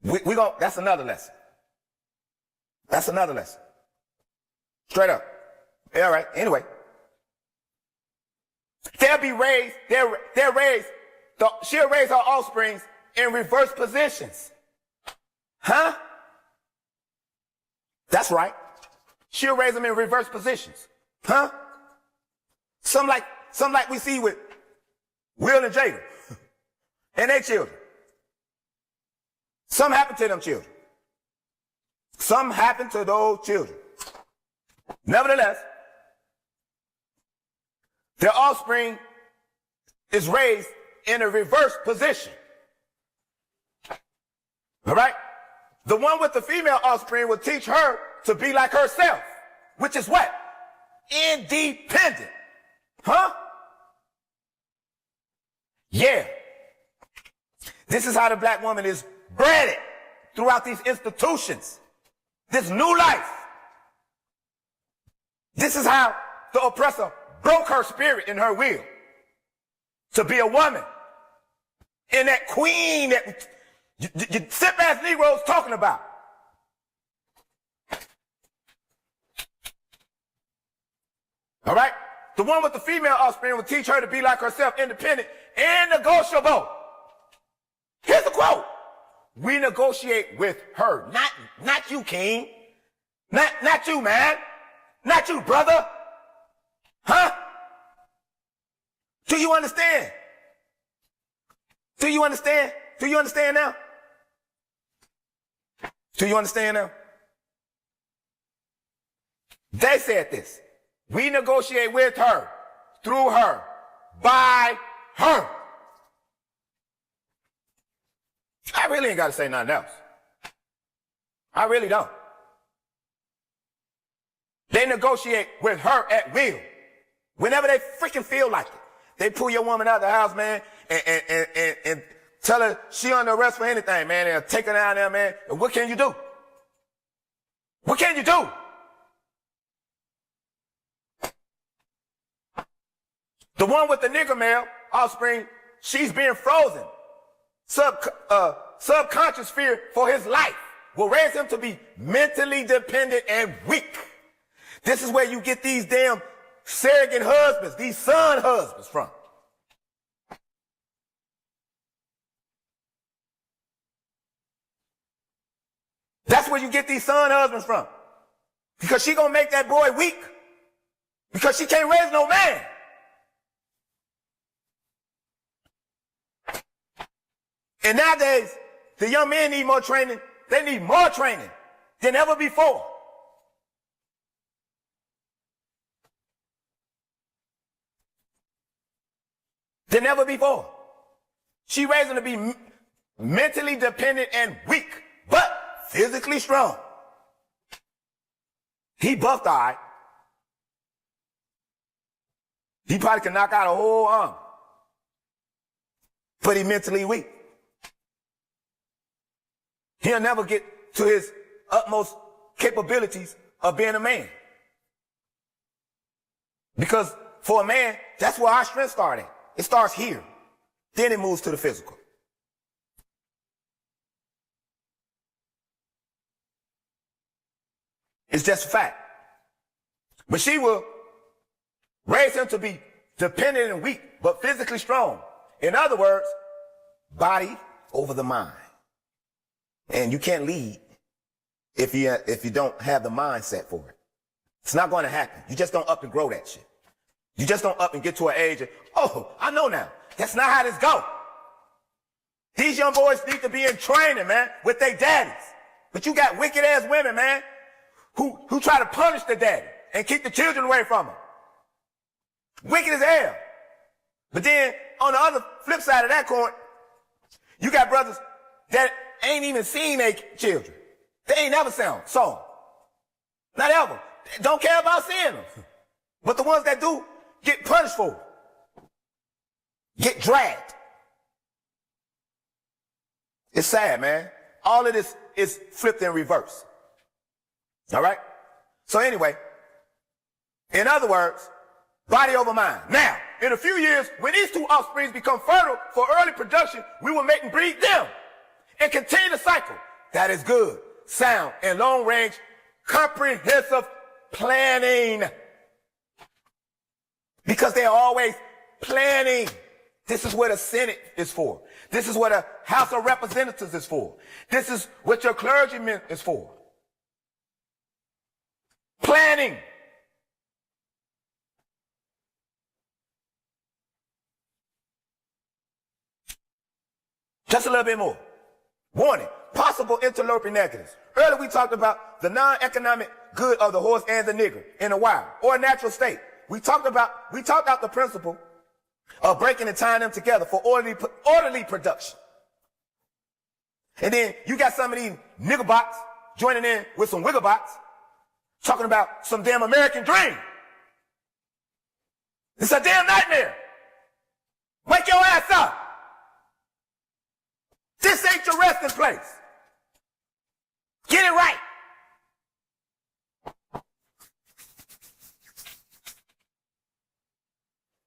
S2: you. That's another lesson. That's another lesson. Straight up. Yeah, all right. Anyway. She'll raise her offsprings in reverse positions. Huh? That's right. She'll raise them in reverse positions. Huh? Some like we see with Will and Jada and their children. Something happened to them children. Something happened to those children. Nevertheless, their offspring is raised in a reverse position. All right? The one with the female offspring will teach her to be like herself, which is what? Independent. Huh? Yeah. This is how the black woman is bred throughout these institutions. This new life. This is how the oppressor broke her spirit and her will to be a woman. And that queen that you sip-ass Negroes talking about. All right? The one with the female offspring will teach her to be like herself, independent and negotiable. Here's the quote. We negotiate with her. Not you, King. Not you, man. Not you, brother. Huh? Do you understand? Do you understand? Do you understand now? Do you understand now? They said this. We negotiate with her, through her, by her. I really ain't got to say nothing else. I really don't. They negotiate with her at will. Whenever they freaking feel like it. They pull your woman out of the house, man, and tell her she under arrest for anything, man, and take her down there, man. And what can you do? What can you do? The one with the nigger male offspring, she's being frozen. Subconscious fear for his life will raise him to be mentally dependent and weak. This is where you get these damn surrogate husbands, these son husbands from. That's where you get these son husbands from. Because she gonna make that boy weak. Because she can't raise no man. And nowadays, the young men need more training. They need more training than ever before. Than ever before. She raised him to be mentally dependent and weak, but physically strong. He buffed all right. He probably can knock out a whole arm. But he mentally weak. He'll never get to his utmost capabilities of being a man. Because for a man, that's where our strength started. It starts here. Then it moves to the physical. It's just a fact. But she will raise him to be dependent and weak, but physically strong. In other words, body over the mind. And you can't lead if you don't have the mindset for it. It's not going to happen. You just don't up and grow that shit. You just don't up and get to an age of, oh, I know now. That's not how this go. These young boys need to be in training, man, with their daddies. But you got wicked ass women, man, who try to punish the daddy and keep the children away from them. Wicked as hell. But then on the other flip side of that coin, you got brothers that ain't even seen their children. They ain't never saw them. Not ever. They don't care about seeing them. But the ones that do get punished for it. Get dragged. It's sad, man. All of this is flipped in reverse. All right? So anyway, in other words, body over mind. Now, in a few years, when these two offsprings become fertile for early production, we will make and breed them and continue the cycle. That is good, sound, and long-range comprehensive planning. Because they're always planning. This is what the Senate is for. This is what the House of Representatives is for. This is what your clergyman is for. Planning. Just a little bit more. Warning. possible interloping negatives. Earlier we talked about the non-economic good of the horse and the nigger in the wild or natural state. We talked out the principle of breaking and tying them together for orderly production. And then you got some of these nigger bots joining in with some wigger bots talking about some damn American dream. It's a damn nightmare. Wake your ass up. This ain't your resting place. Get it right.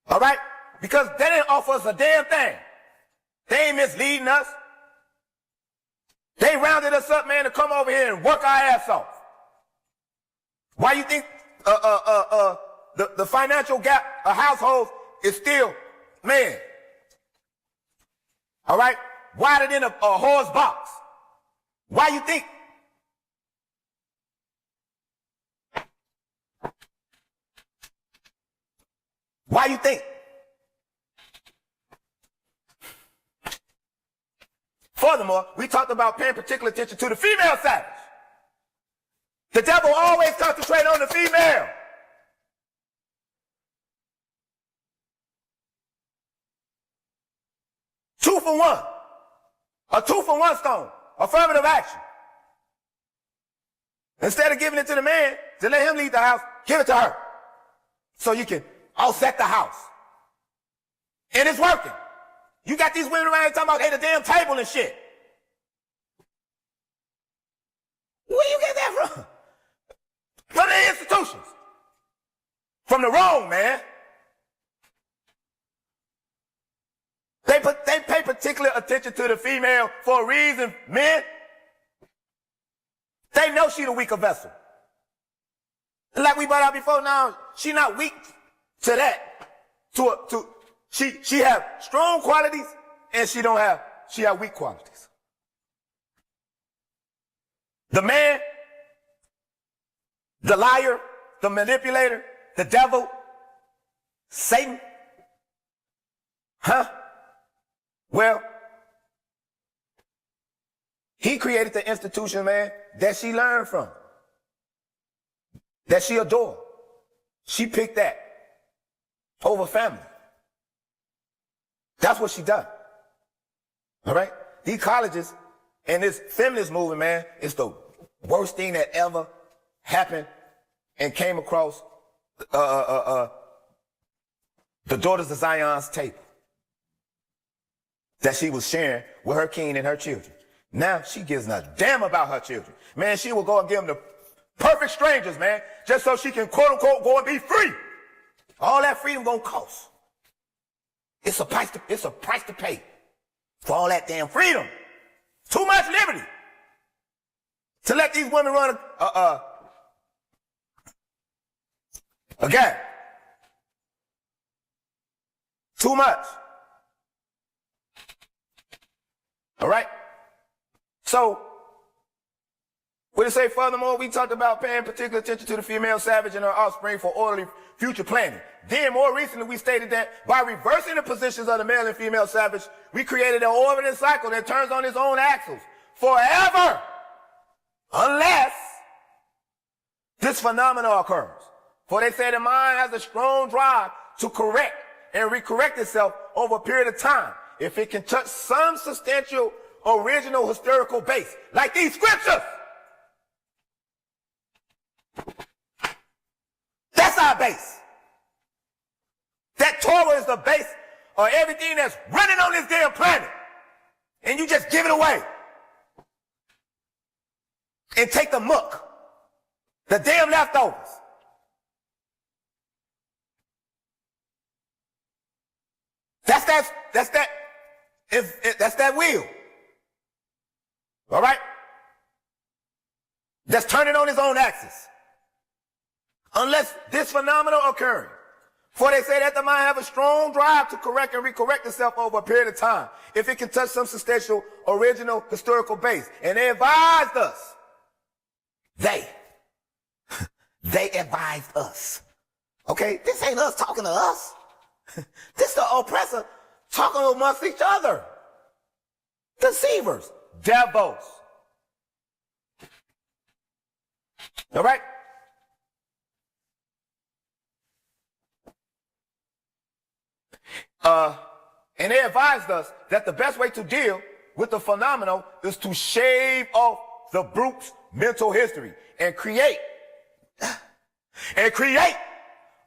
S2: All right? Because they didn't offer us a damn thing. They ain't misleading us. They rounded us up, man, to come over here and work our ass off. Why you think the financial gap of households is still, man, all right, wider than a horse box? Why you think? Why you think? Furthermore, we talked about paying particular attention to the female savage. The devil always concentrates on the female. Two for one. A 2-for-1 stone. Affirmative action. Instead of giving it to the man to let him lead the house, give it to her. So you can offset the house. And it's working. You got these women around here talking about, hey, the damn table and shit. Where you get that from? From the institutions. From the wrong, man. They pay particular attention to the female for a reason, men. They know she the weaker vessel. Like we brought out before, now she not weak to that. She have strong qualities and she have weak qualities. The man, the liar, the manipulator, the devil, Satan. Huh? Well, he created the institution, man, that she learned from, that she adored. She picked that over family. That's what she done. All right? These colleges and this feminist movement, man, is the worst thing that ever happened and came across the Daughters of Zion's table that she was sharing with her king and her children. Now she gives a damn about her children. Man, she will go and give them to perfect strangers, man, just so she can quote unquote go and be free. All that freedom gonna cost. It's a price to pay for all that damn freedom. Too much liberty to let these women run again. Too much. All right? So, what it say furthermore, we talked about paying particular attention to the female savage and her offspring for orderly future planning. Then more recently we stated that by reversing the positions of the male and female savage, we created an orbiting cycle that turns on its own axles forever, unless this phenomenon occurs. For they say the mind has a strong drive to correct and recorrect itself over a period of time if it can touch some substantial original historical base, like these scriptures. That's our base. That Torah is the base of everything that's running on this damn planet. And you just give it away. And take the muck. The damn leftovers. That's that wheel. All right? That's turning on its own axis. Unless this phenomenon occurs. For they say that the mind have a strong drive to correct and recorrect itself over a period of time, if it can touch some substantial original historical base. And they advised us. They advised us. Okay? This ain't us talking to us. This the oppressor talking amongst each other. Deceivers. Devils. All right? And they advised us that the best way to deal with the phenomenon is to shave off the brute's mental history and create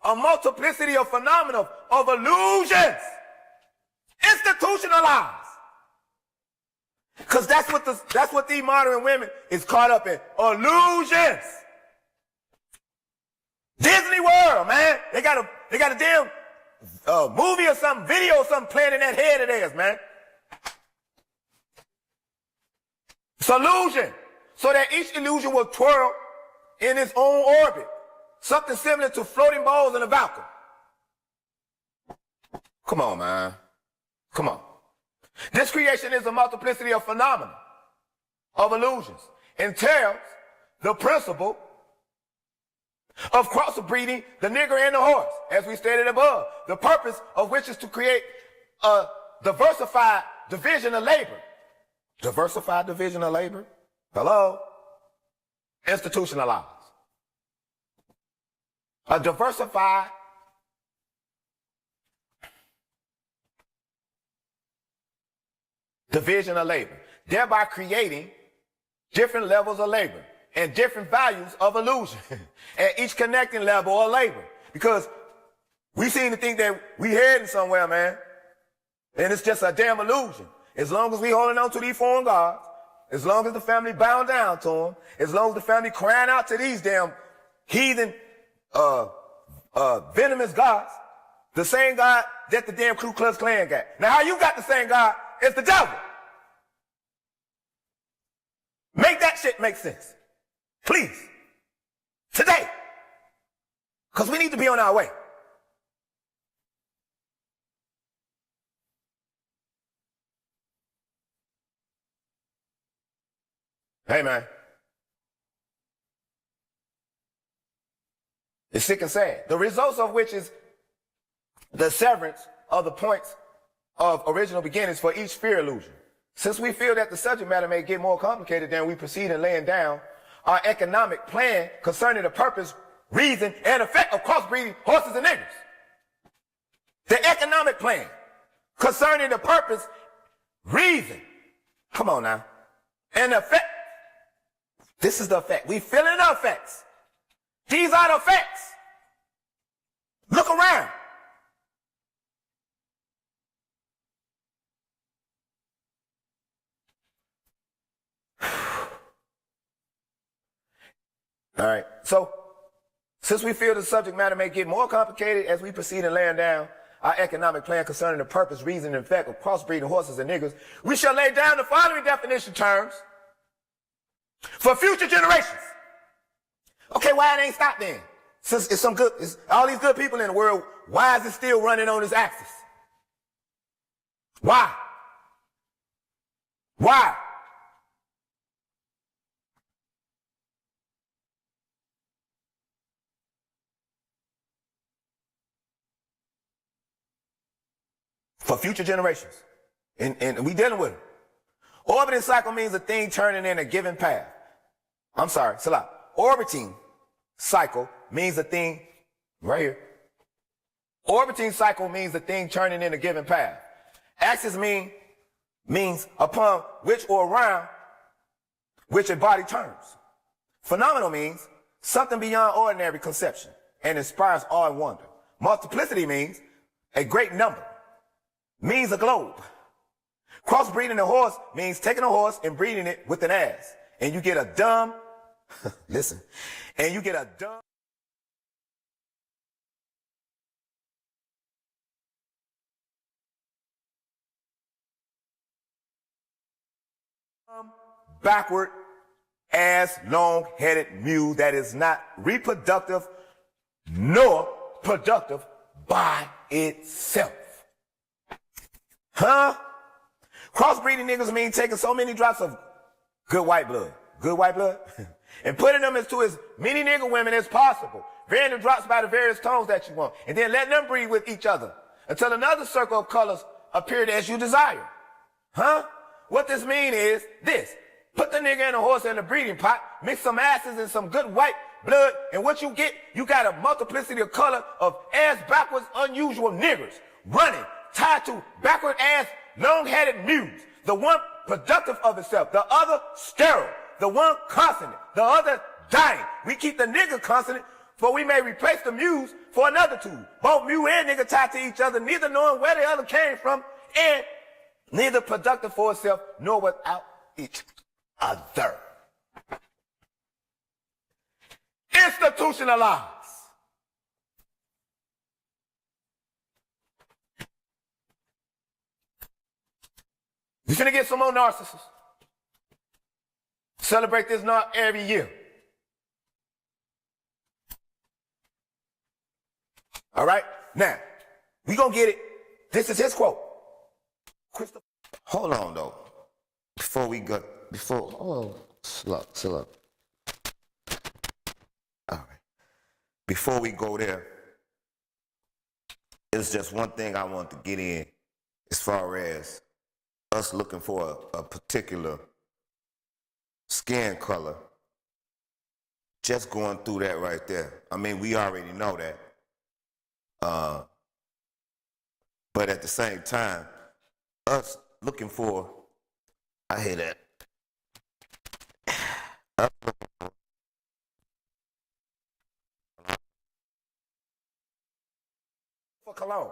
S2: a multiplicity of phenomena of illusions, institutionalized. Because that's what these modern women is caught up in. Illusions. Disney World, man. They got a damn movie or something, video or something playing in that head of theirs, man. It's illusion. So that each illusion will twirl in its own orbit. Something similar to floating balls in a vacuum. Come on, man. Come on. This creation is a multiplicity of phenomena, of illusions, entails the principle of crossbreeding the nigger and the horse, as we stated above, the purpose of which is to create a diversified division of labor. Diversified division of labor? Hello? Institutionalized. A diversified division of labor, thereby creating different levels of labor and different values of illusion at each connecting level of labor. Because we seem to think that we heading somewhere, man, and it's just a damn illusion. As long as we holding on to these foreign gods, as long as the family bound down to them, as long as the family crying out to these damn heathen, venomous gods, the same God that the damn Ku Klux Klan got. Now, how you got the same God as the devil? Make that shit make sense. Please. Today. Because we need to be on our way. Hey, man. It's sick and sad. The results of which is the severance of the points of original beginnings for each sphere illusion. Since we feel that the subject matter may get more complicated than we proceed in laying down our economic plan concerning the purpose, reason, and effect of crossbreeding horses and niggers. The economic plan concerning the purpose, reason, come on now, and effect. This is the effect. We feeling the effects. These are the effects. Look around. All right. So, since we feel the subject matter may get more complicated as we proceed in laying down our economic plan concerning the purpose, reason, and effect of crossbreeding horses and niggers, we shall lay down the following definition terms for future generations. Okay, why it ain't stopped then? Since it's all these good people in the world, why is it still running on this axis? Why? Why? For future generations. And we dealing with it. Orbiting cycle means a thing turning in a given path. I'm sorry, Salah. Orbiting cycle means a thing, right here. Orbiting cycle means a thing turning in a given path. Axis means upon which or around which a body turns. Phenomenal means something beyond ordinary conception and inspires awe and wonder. Multiplicity means a great number. Means a globe. Crossbreeding a horse means taking a horse and breeding it with an ass. And you get a dumb, listen, and you get a dumb backward ass long-headed mule that is not reproductive nor productive by itself. Huh? Crossbreeding niggas mean taking so many drops of good white blood, and putting them into as many nigger women as possible, varying the drops by the various tones that you want, and then letting them breed with each other until another circle of colors appeared as you desire. Huh? What this means is this. Put the nigga in a horse in a breeding pot, mix some asses and some good white blood, and what you get, you got a multiplicity of color of ass backwards unusual niggers running, tied to backward ass long-headed mules. The one productive of itself, the other sterile, the one consonant, the other dying. We keep the nigga consonant, for we may replace the muse for another two. Both mule and nigga tied to each other, neither knowing where the other came from, and neither productive for itself nor without each other. Institutionalized. We're gonna get some more narcissists. Celebrate this narc every year. All right? Now, we gonna get it. This is his quote.
S1: Hold on though. Slow. All right. Before we go there, it's just one thing I want to get in as far as us looking for a particular skin color. Just going through that right there. I mean, we already know that. But at the same time, us looking for, I hear that.
S2: For Cologne.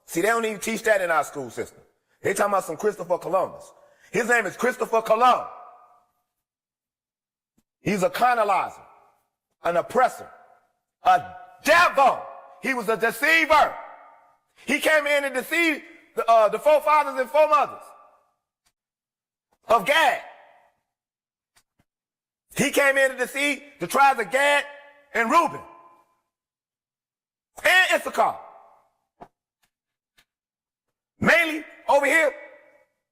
S2: See, they don't even teach that in our school system. They talking about some Christopher Columbus. His name is Christopher Columbus. He's a colonizer, an oppressor, a devil. He was a deceiver. He came in and deceived the forefathers and foremothers of Gad. He came in to deceive the tribes of Gad and Reuben and Issachar. Mainly over here,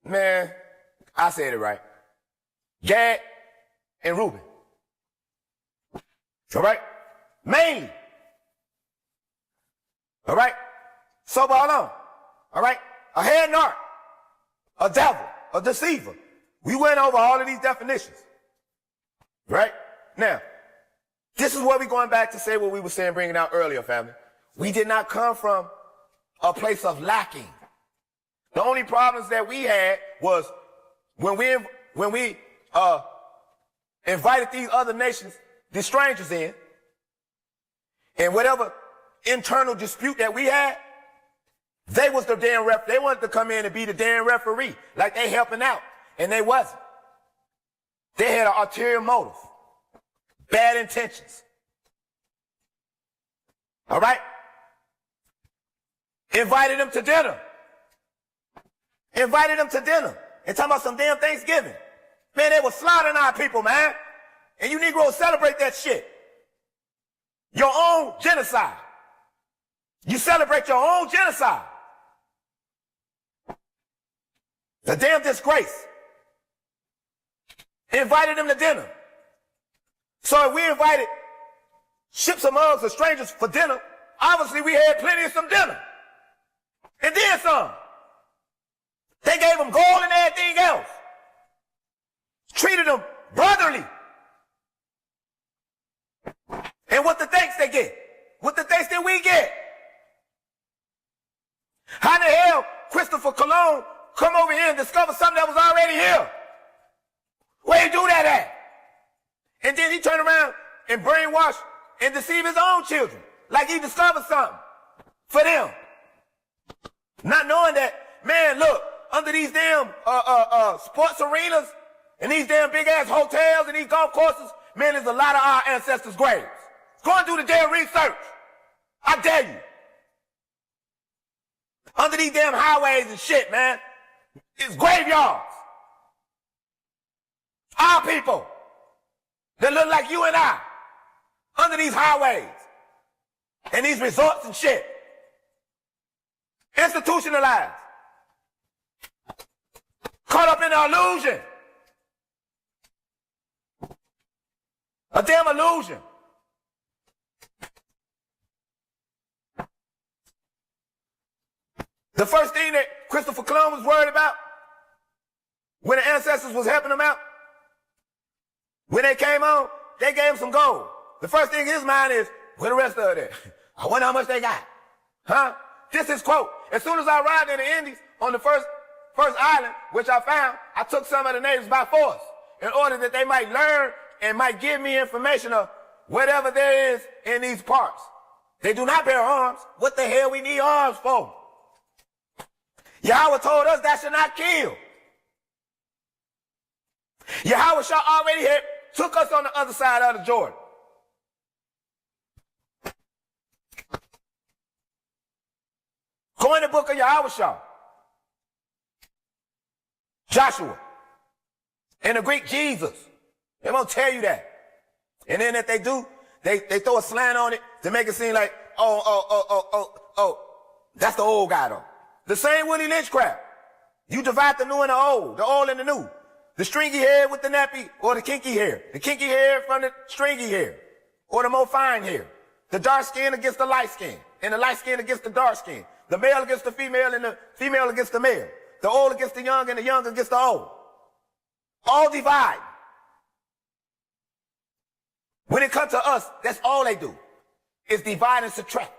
S2: man, I said it right. Gad and Reuben. All right? Mainly. All right? So hold on. All right? A head narc, a devil, a deceiver. We went over all of these definitions. Right? Now, this is where we're going back to say what we were saying, bringing out earlier, family. We did not come from a place of lacking. The only problems that we had was when we invited these other nations, the strangers in, and whatever internal dispute that we had, they was the damn ref. They wanted to come in and be the damn referee, like they helping out, and they wasn't. They had an ulterior motive, bad intentions. All right? Invited them to dinner. Invited them to dinner and talking about some damn Thanksgiving. Man, they were slaughtering our people, man. And you Negroes celebrate that shit. Your own genocide. You celebrate your own genocide. The damn disgrace. Invited them to dinner. So if we invited ships of mugs or strangers for dinner, obviously we had plenty of some dinner. And then some. They gave them gold and everything else. Treated them brotherly. And what the thanks they get? What the thanks that we get? How the hell Christopher Cologne come over here and discover something that was already here? Where he do that at? And then he turn around and brainwash and deceive his own children. Like he discovered something for them. Not knowing that, man, look, under these damn sports arenas and these damn big ass hotels and these golf courses, man, there's a lot of our ancestors' graves. Go and do the damn research. I dare you. Under these damn highways and shit, man, it's graveyards. Our people that look like you and I under these highways and these resorts and shit. Institutionalized. Caught up in the illusion. A damn illusion. The first thing that Christopher Columbus was worried about when the ancestors was helping him out When they came on, they gave him some gold. The first thing in his mind is, where the rest of it at? I wonder how much they got. Huh? This is quote. As soon as I arrived in the Indies on the first island, which I found, I took some of the natives by force in order that they might learn and might give me information of whatever there is in these parts. They do not bear arms. What the hell we need arms for? Yahweh told us that should not kill. Yahweh Shah already had took us on the other side of the Jordan. Go in the book of Yahweh Shah. Joshua. In the Greek, Jesus. They won't tell you that. And then if they do, they throw a slant on it to make it seem like, oh, that's the old guy though. The same Willie Lynch crap. You divide the new and the old and the new. The stringy hair with the nappy or the kinky hair. The kinky hair from the stringy hair or the more fine hair. The dark skin against the light skin and the light skin against the dark skin. The male against the female and the female against the male. The old against the young and the young against the old. All divide. When it comes to us, that's all they do is divide and subtract.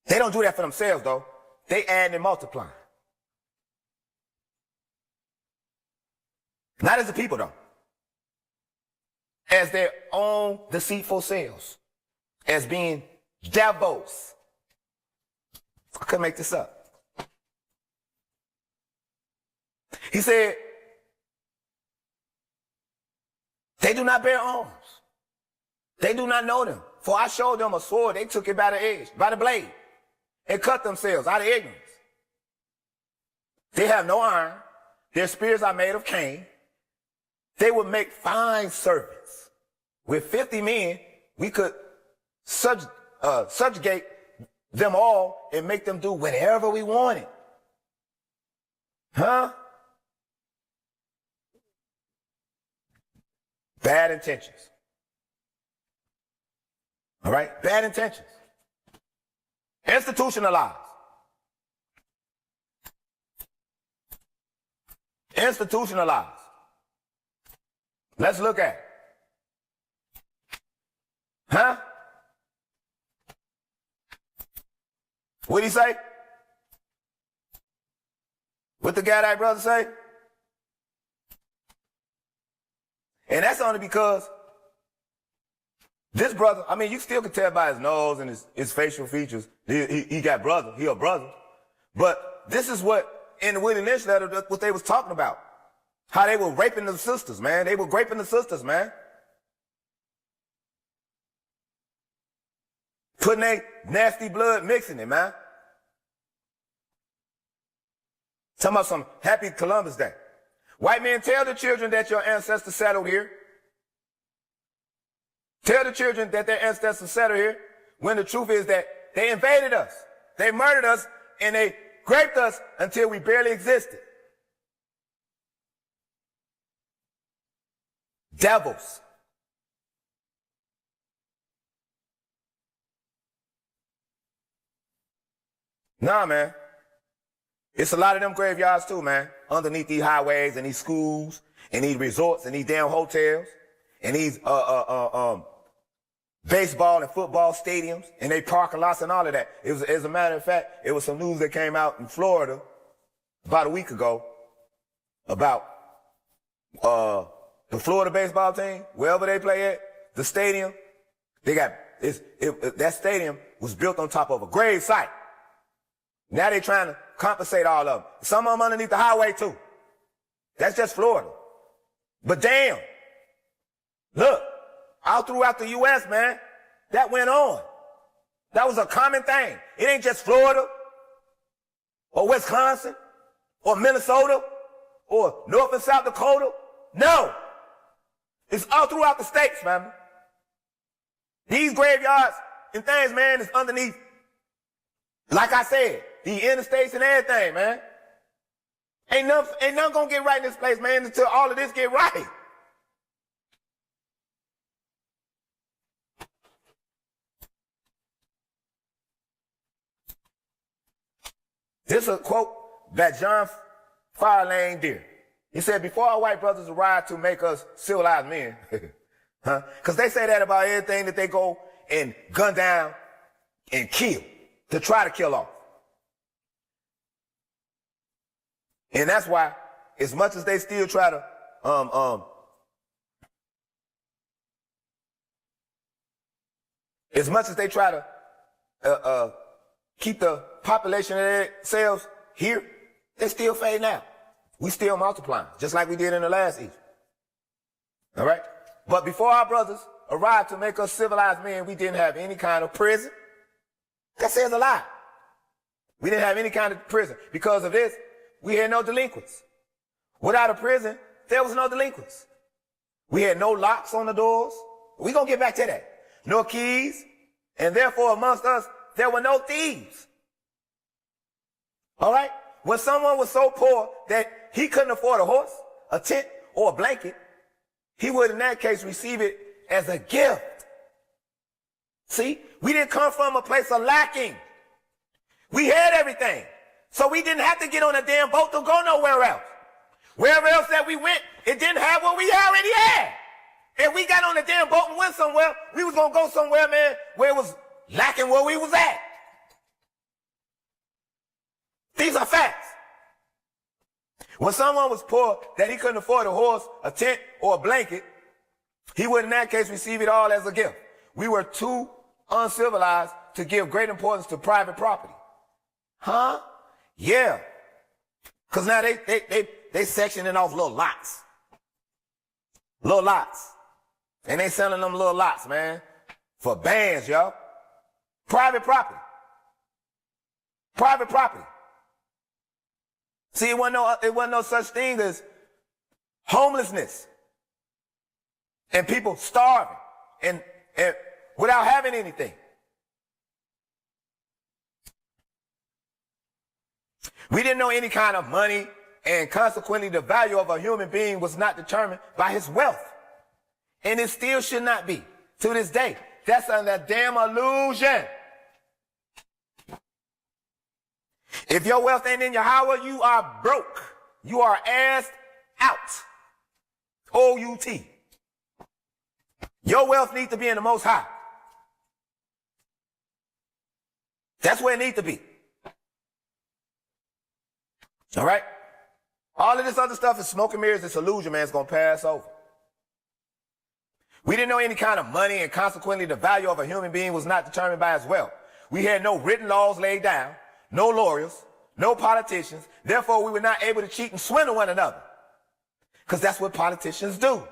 S2: They don't do that for themselves though. They add and multiply. Not as a people though. As their own deceitful selves. As being devils. I couldn't make this up. He said, they do not bear arms. They do not know them. For I showed them a sword. They took it by the edge, by the blade, and cut themselves out of ignorance. They have no iron. Their spears are made of cane. They would make fine servants. With 50 men, we could subjugate them all and make them do whatever we wanted. Huh? Bad intentions. All right? Bad intentions. Institutionalized. Institutionalized. Let's look at it. Huh? What'd he say? What the Gadite brother say? And that's only because this brother, I mean, you still can tell by his nose and his facial features. He got brother. He a brother. But this is what, in the Willie Lynch letter, what they was talking about. How they were raping the sisters, man. They were raping the sisters, man. Putting their nasty blood, mixing it, man. Talking about some happy Columbus Day. White men, tell the children that your ancestors settled here. Tell the children that their ancestors settled here, when the truth is that they invaded us. They murdered us and they raped us until we barely existed. Devils. Nah, man. It's a lot of them graveyards too, man. Underneath these highways and these schools and these resorts and these damn hotels and these baseball and football stadiums and they parking lots and all of that. It was, as a matter of fact, it was some news that came out in Florida about a week ago about the Florida baseball team, wherever they play at, the stadium, they got that stadium was built on top of a grave site. Now they're trying to compensate all of them. Some of them underneath the highway too. That's just Florida. But damn, look, all throughout the U.S., man, that went on. That was a common thing. It ain't just Florida or Wisconsin or Minnesota or North and South Dakota. No. It's all throughout the states, man. These graveyards and things, man, is underneath, like I said, the interstates and everything, man. Ain't nothing gonna get right in this place, man, until all of this get right. This is a quote that John Farlane did. He said, before our white brothers arrive to make us civilized men, huh? Because they say that about everything that they go and gun down and kill, to try to kill off. And that's why, as much as they still try to, as much as they try to keep the population of themselves here, they still fading out. We still multiplying, just like we did in the last Egypt. All right? But before our brothers arrived to make us civilized men, we didn't have any kind of prison. That says a lot. We didn't have any kind of prison. Because of this, we had no delinquents. Without a prison, there was no delinquents. We had no locks on the doors. We're going to get back to that. No keys. And therefore, amongst us, there were no thieves. All right? When someone was so poor that he couldn't afford a horse, a tent, or a blanket, he would in that case receive it as a gift. See, we didn't come from a place of lacking. We had everything. So we didn't have to get on a damn boat to go nowhere else. Wherever else that we went, it didn't have what we already had. If we got on a damn boat and went somewhere, we was going to go somewhere, man, where it was lacking where we was at. These are facts. When someone was poor that he couldn't afford a horse, a tent, or a blanket, he would in that case receive it all as a gift. We were too uncivilized to give great importance to private property. Huh? Yeah. Because now they sectioning off little lots. Little lots. And they selling them little lots, man, for bands, yo. Private property. Private property. See, it wasn't no such thing as homelessness and people starving and without having anything. We didn't know any kind of money, and consequently the value of a human being was not determined by his wealth. And it still should not be to this day. That's a damn illusion. If your wealth ain't in your house, you are broke. You are assed out. O-U-T. Your wealth needs to be in the Most High. That's where it needs to be. All right? All of this other stuff is smoke and mirrors. This illusion, man, is going to pass over. We didn't know any kind of money, and consequently the value of a human being was not determined by his wealth. We had no written laws laid down, no lawyers, no politicians. Therefore, we were not able to cheat and swindle one another. Because that's what politicians do.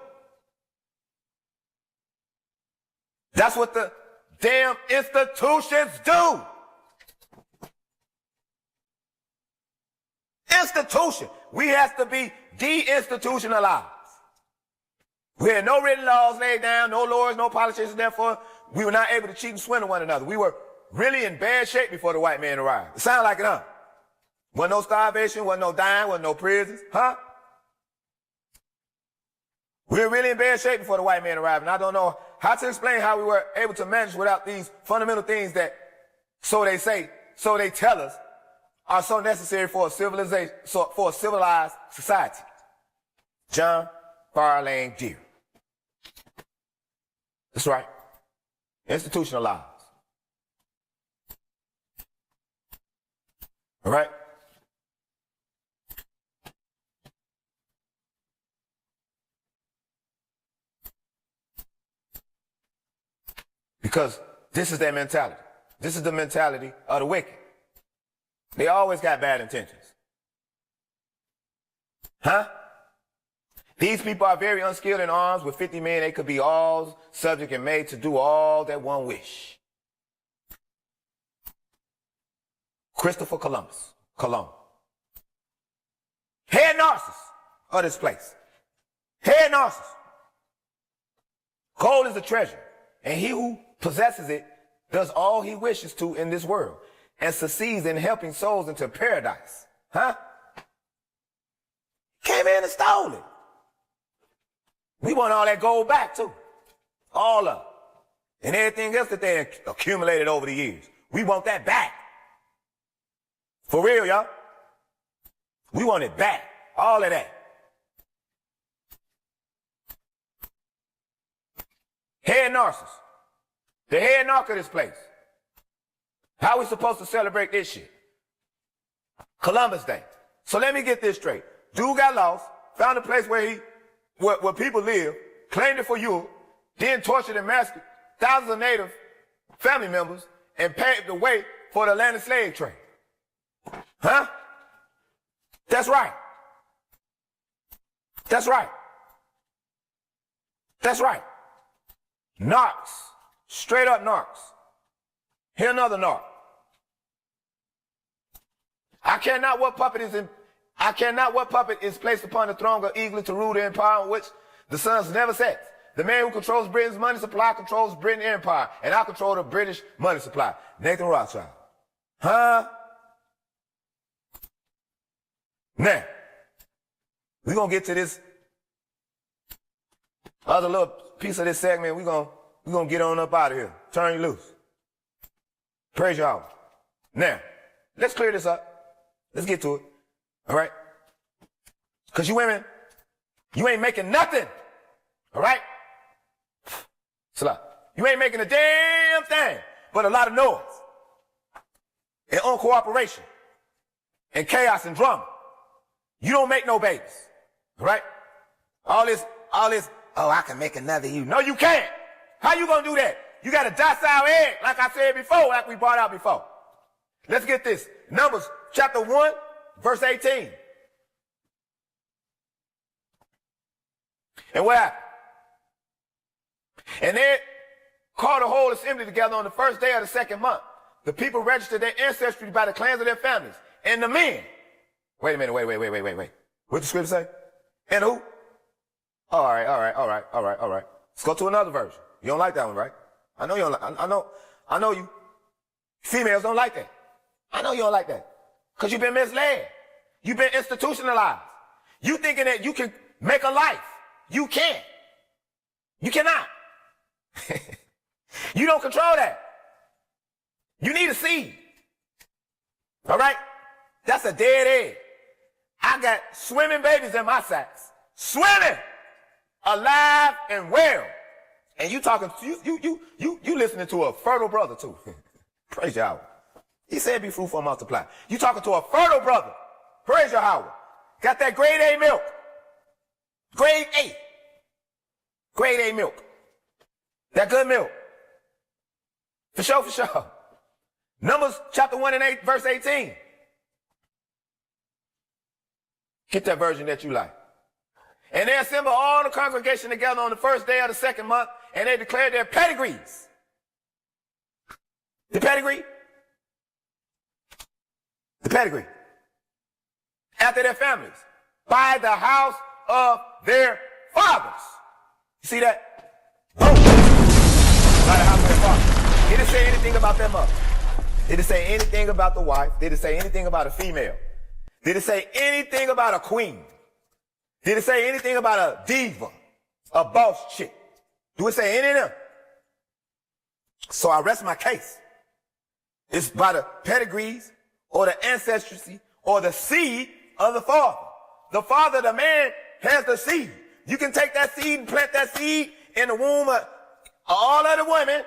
S2: That's what the damn institutions do. Institution. We have to be de-institutionalized. We had no written laws laid down, no lawyers, no politicians. Therefore, we were not able to cheat and swindle one another. We were really in bad shape before the white man arrived. It sounded like it, huh? Wasn't no starvation, wasn't no dying, wasn't no prisons, huh? We were really in bad shape before the white man arrived, and I don't know how to explain how we were able to manage without these fundamental things that, so they say, so they tell us, are so necessary for a civilization, for a civilized society. John Farlane Deere. That's right. Institutionalized. All right? Because this is their mentality. This is the mentality of the wicked. They always got bad intentions. Huh? These people are very unskilled in arms. With 50 men, they could be all subject and made to do all that one wish. Christopher Columbus. Head Narcissus of this place. Head Narcissus. Gold is a treasure, and he who possesses it does all he wishes to in this world and succeeds in helping souls into paradise. Huh? Came in and stole it. We want all that gold back too. All of it. And everything else that they accumulated over the years. We want that back. For real, y'all. We want it back. All of that. Head narcissist. The head narc of this place. How we supposed to celebrate this shit? Columbus Day. So let me get this straight. Dude got lost, found a place where people live, claimed it for you, then tortured and massacred thousands of native family members and paved the way for the Atlantic slave trade. Huh? That's right. That's right. That's right. Narcs. Straight up narcs. Here another narc. I cannot what puppet is placed upon the throne of eagerly to rule the empire on which the sons never set. The man who controls Britain's money supply controls British empire, and I control the British money supply. Nathan Rothschild. Huh? Now, we're going to get to this other little piece of this segment. We're going to get on up out of here. Turn you loose. Praise y'all. Now, let's clear this up. Let's get to it. All right? Because you women, you ain't making nothing. All right? You ain't making a damn thing but a lot of noise and uncooperation and chaos and drama. You don't make no babies. All right? All this, oh, I can make another you. No, you can't. How you gonna do that? You got a docile egg, like I said before, like we brought out before. Let's get this. Numbers chapter 1, verse 18. And what happened? And they called the whole assembly together on the first day of the second month. The people registered their ancestry by the clans of their families. And the men. Wait a minute, wait. What the scripture say? And who? All right. Let's go to another version. You don't like that one, right? I know you don't like, I know you. Females don't like that. I know you don't like that. Because you've been misled. You've been institutionalized. You thinking that you can make a life. You can't. You cannot. You don't control that. You need a seed. All right? That's a dead egg. I got swimming babies in my sacks. Swimming! Alive and well. And you talking, you listening to a fertile brother too. Praise Yahweh. He said be fruitful and multiply. You talking to a fertile brother. Praise Yahweh. Got that grade A milk. Grade A. Grade A milk. That good milk. For sure. Numbers chapter 1 and 8, verse 18. Get that version that you like. And they assembled all the congregation together on the first day of the second month, and they declared their pedigrees. The pedigree? The pedigree. After their families. By the house of their fathers. You see that? Boom. By the house of their fathers. Did it say anything about their mother? Did it say anything about the wife? Did it say anything about a female? Did it say anything about a queen? Did it say anything about a diva? A boss chick? Do it say any of them? So I rest my case. It's by the pedigrees or the ancestry or the seed of the father. The father, the man, has the seed. You can take that seed and plant that seed in the womb of all of the women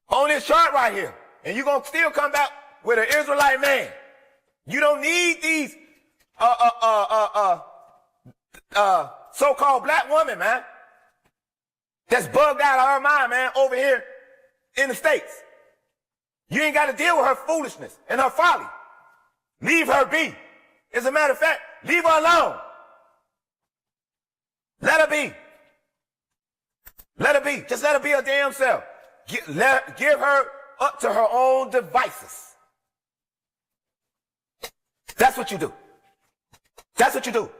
S2: on this chart right here. And you're going to still come back with an Israelite man. You don't need these so-called black women, man. That's bugged out of her mind, man, over here in the States. You ain't got to deal with her foolishness and her folly. Leave her be. As a matter of fact, leave her alone. Let her be. Let her be. Just let her be her damn self. Give her up to her own devices. That's what you do. That's what you do.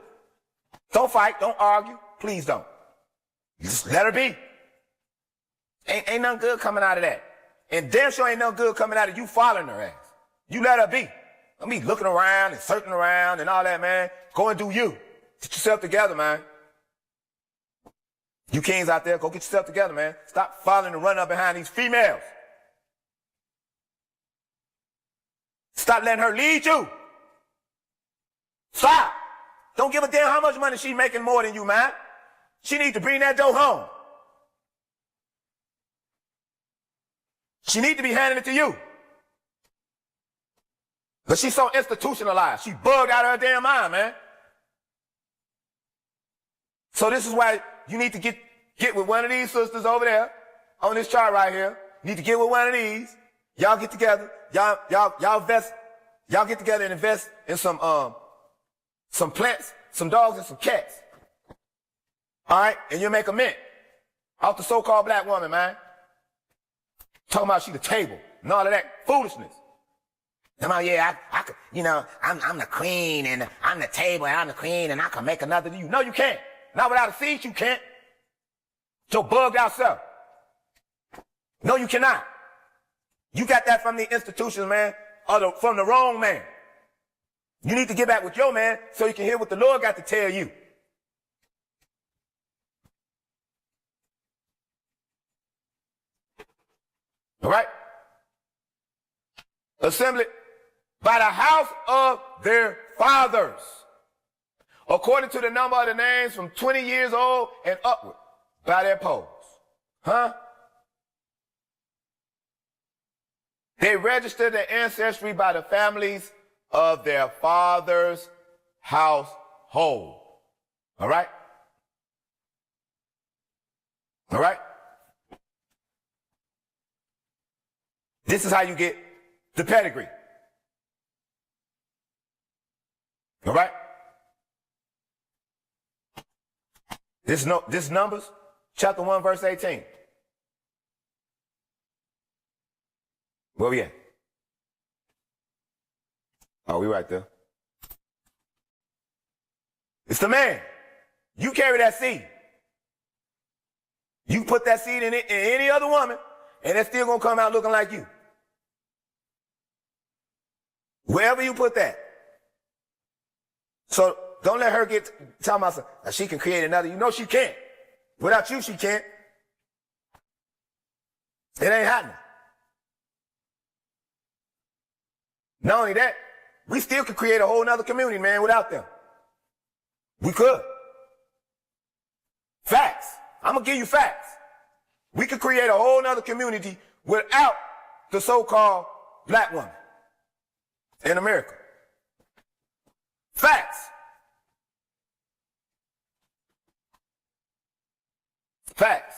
S2: Don't fight. Don't argue. Please don't. Just let her be. Ain't nothing good coming out of that. And damn sure ain't nothing good coming out of you following her ass. You let her be. Don't be looking around and searching around and all that, man. Go and do you. Get yourself together, man. You kings out there, go get yourself together, man. Stop following and running up behind these females. Stop letting her lead you. Stop. Don't give a damn how much money she's making more than you, man. she needs to bring that dough home. She needs to be handing it to you. But she's so institutionalized. She bugged out of her damn mind, man. So this is why you need to get with one of these sisters over there on this chart right here. You need to get with one of these. Y'all get together. Y'all invest. Y'all get together and invest in some plants, some dogs, and some cats. All right? And you'll make a mint off the so-called black woman, man. Talking about she the table and all of that foolishness. Yeah, I could, I'm the queen and I'm the table and I'm the queen and I can make another you. No, you can't. Not without a seed, you can't. Your bugged out self. No, you cannot. You got that from the institutions, man, or from the wrong man. You need to get back with your man so you can hear what the Lord got to tell you. All right? Assembled by the house of their fathers, according to the number of the names from 20 years old and upward, by their polls. Huh? They registered their ancestry by the families of their father's household. All right? All right? This is how you get the pedigree. All right? This Numbers, chapter 1, verse 18. Where we at? Oh, we right there. It's the man. You carry that seed. You put that seed in any other woman, and it's still gonna come out looking like you. Wherever you put that. So don't let her get talking about that she can create another. You know she can't. Without you, she can't. It ain't happening. Not only that, we still could create a whole nother community, man, without them. We could. Facts. I'm going to give you facts. We could create a whole nother community without the so-called black woman in America. Facts. Facts.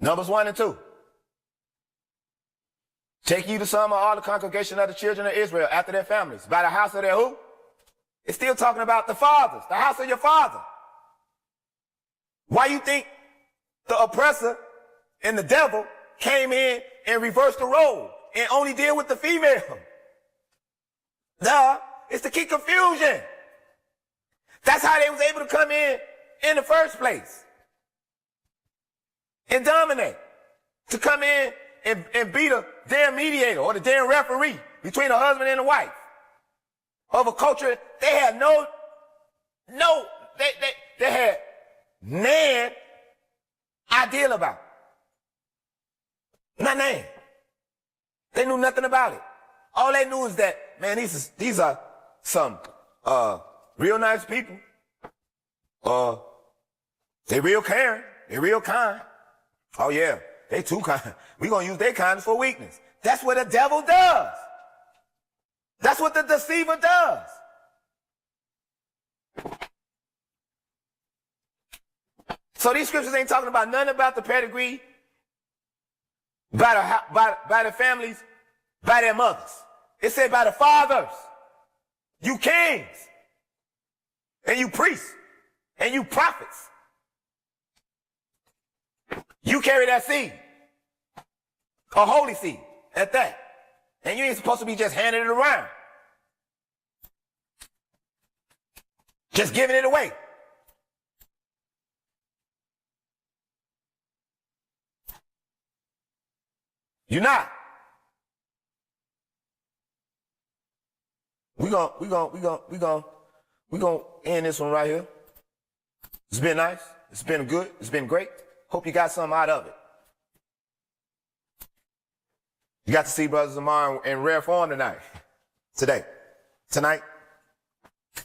S2: Numbers 1 and 2. Take you to some of all the congregation of the children of Israel after their families. By the house of their who? It's still talking about the fathers, the house of your father. Why you think the oppressor and the devil came in and reversed the role and only deal with the female? Duh, it's to keep confusion. That's how they was able to come in the first place. And dominate. To come in and be the damn mediator or the damn referee between a husband and a wife of a culture they had they had nan ideal about. Not nan. They knew nothing about it. All they knew is that, man, these are some real nice people. They real caring. They real kind. Oh yeah, they too kind. We're going to use their kindness for weakness. That's what the devil does. That's what the deceiver does. So these scriptures ain't talking about nothing about the pedigree by the families, by their mothers. It said by the fathers. You kings, and you priests, and you prophets. You carry that seed. A holy seed at that. And you ain't supposed to be just handing it around. Just giving it away. You're not. We're gonna end this one right here. It's been nice. It's been good. It's been great. Hope you got something out of it. You got to see Brothers tomorrow in rare form tonight. today, tonight,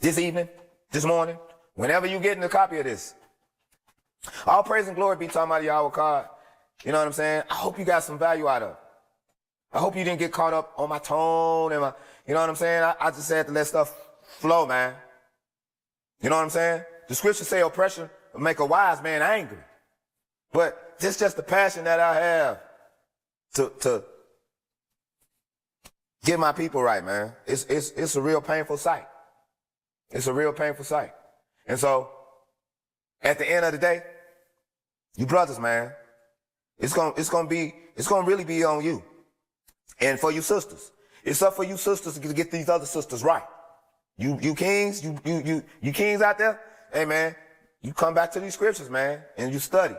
S2: this evening, this morning, whenever you get in a copy of this. All praise and glory be to Almighty Yahweh God. You know what I'm saying? I hope you got some value out of it. I hope you didn't get caught up on my tone and my, you know what I'm saying? I just had to let stuff flow, man. You know what I'm saying? The scriptures say oppression will make a wise man angry. But this just the passion that I have to get my people right, man. It's a real painful sight. It's a real painful sight. And so, at the end of the day, you brothers, man, it's gonna really be on you. And for you sisters. It's up for you sisters to get these other sisters right. You kings, you kings out there, hey man, you come back to these scriptures, man, and you study.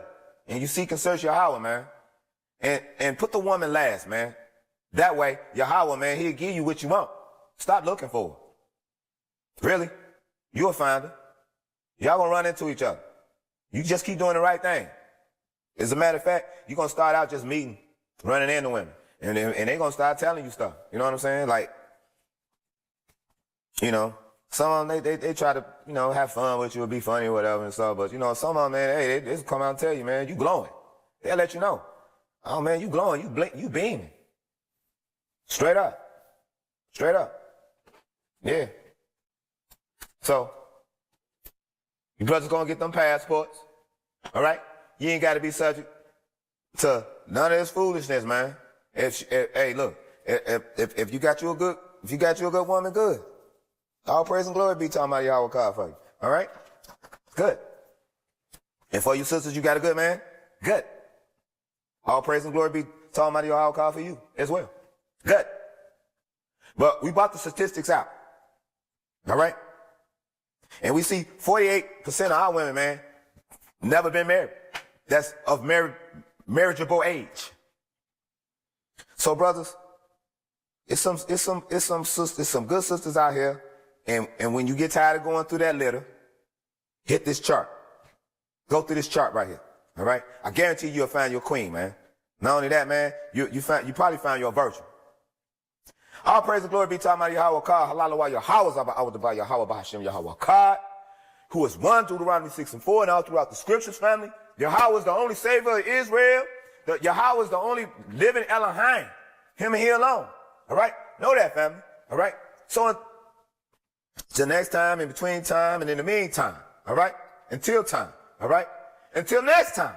S2: And you seek and search Yahweh, man. And put the woman last, man. That way, Yahweh, man, he'll give you what you want. Stop looking for her. Really? You'll find her. Y'all gonna run into each other. You just keep doing the right thing. As a matter of fact, you're gonna start out just meeting, running into women. And they're gonna start telling you stuff. You know what I'm saying? Like, you know, some of them, they try to, you know, have fun with you or be funny or whatever and stuff. But, you know, some of them, man, hey, they just come out and tell you, man, you glowing. They'll let you know. Oh, man, you glowing. You beaming. Straight up. Straight up. Yeah. So, you brothers gonna get them passports. All right? You ain't got to be subject to none of this foolishness, man. Hey, look, if you got you a good woman, good. All praise and glory be to Almighty Yahweh God for you. All right? Good. And for you sisters, you got a good man? Good. All praise and glory be to Almighty Yahweh God for you as well. Good. But we brought the statistics out. All right? And we see 48% of our women, man, never been married. That's of marriageable age. So, brothers, it's some good sisters out here, and when you get tired of going through that litter, hit this chart. Go through this chart right here. All right? I guarantee you'll find your queen, man. Not only that, man, you probably found your virgin. All praise and glory be to Almighty Yahweh God, halal wa Yahweh, Yahweh Bahashem, Yahweh God, who is one, Deuteronomy 6:4, and all throughout the scriptures, family. Yahweh is the only savior of Israel. Yahweh is the only living Elohim. Him and he alone. All right? Know that, family. All right? So, until next time, in between time, and in the meantime. All right? Until time. All right? Until next time.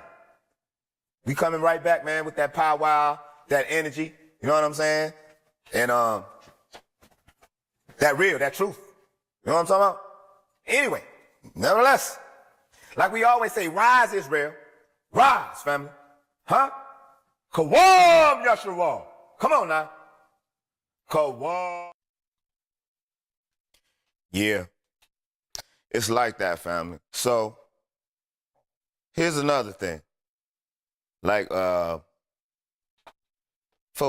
S2: We coming right back, man, with that powwow, that energy. You know what I'm saying? And, that truth. You know what I'm talking about? Anyway, nevertheless, like we always say, rise, Israel. Rise, family. Huh? Kawam, Yasharal. Come on now. Kawam. Yeah. It's like that, family. So, here's another thing. Like, before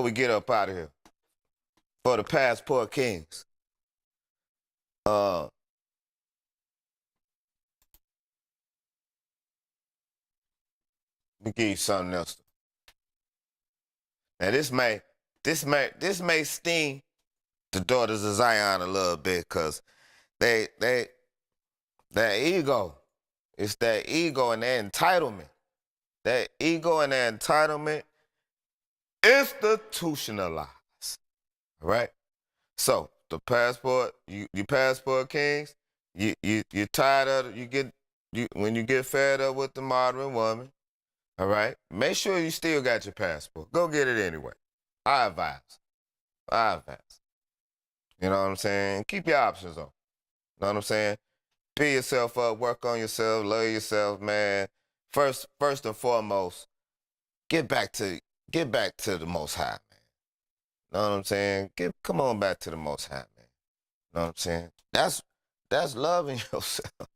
S2: we get up out of here, for the passport kings, let me give you something else. Now this may sting the daughters of Zion a little bit, cause their ego, it's that ego and their entitlement. That ego and their entitlement institutionalized. All right? So the passport, you passport kings, you're tired of it, when you get fed up with the modern woman. All right? Make sure you still got your passport. Go get it anyway. I advise. You know what I'm saying? Keep your options on. You know what I'm saying? Build yourself up. Work on yourself. Love yourself, man. First and foremost, get back to the Most High, man. You know what I'm saying? Come on back to the Most High, man. You know what I'm saying? That's loving yourself. You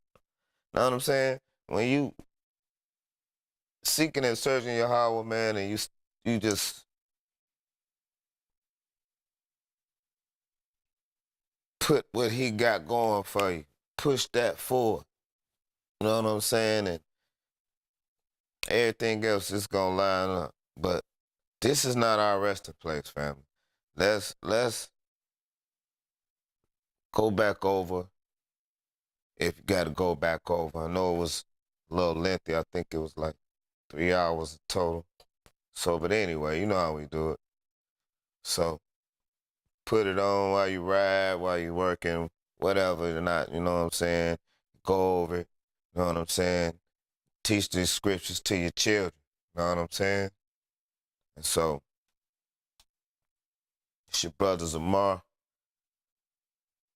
S2: know what I'm saying? When you seeking and searching Yahweh, man, and you just put what he got going for you, push that forward. You know what I'm saying? And everything else is gonna line up. But this is not our resting place, family. Let's
S1: Go back over if you got to go back over. I know it was a little lengthy. I think it was like 3 hours total. So, but anyway, you know how we do it. So, put it on while you ride, while you working, whatever or not, you know what I'm saying? Go over it, you know what I'm saying? Teach these scriptures to your children, you know what I'm saying? And so, it's your brother Zamar.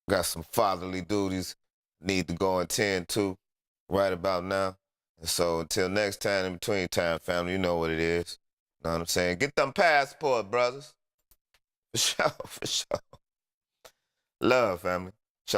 S1: Got some fatherly duties need to go and tend to right about now. And so until next time, in between time, family, you know what it is. You know what I'm saying? Get them passport, brothers. For sure, for sure. Love, family.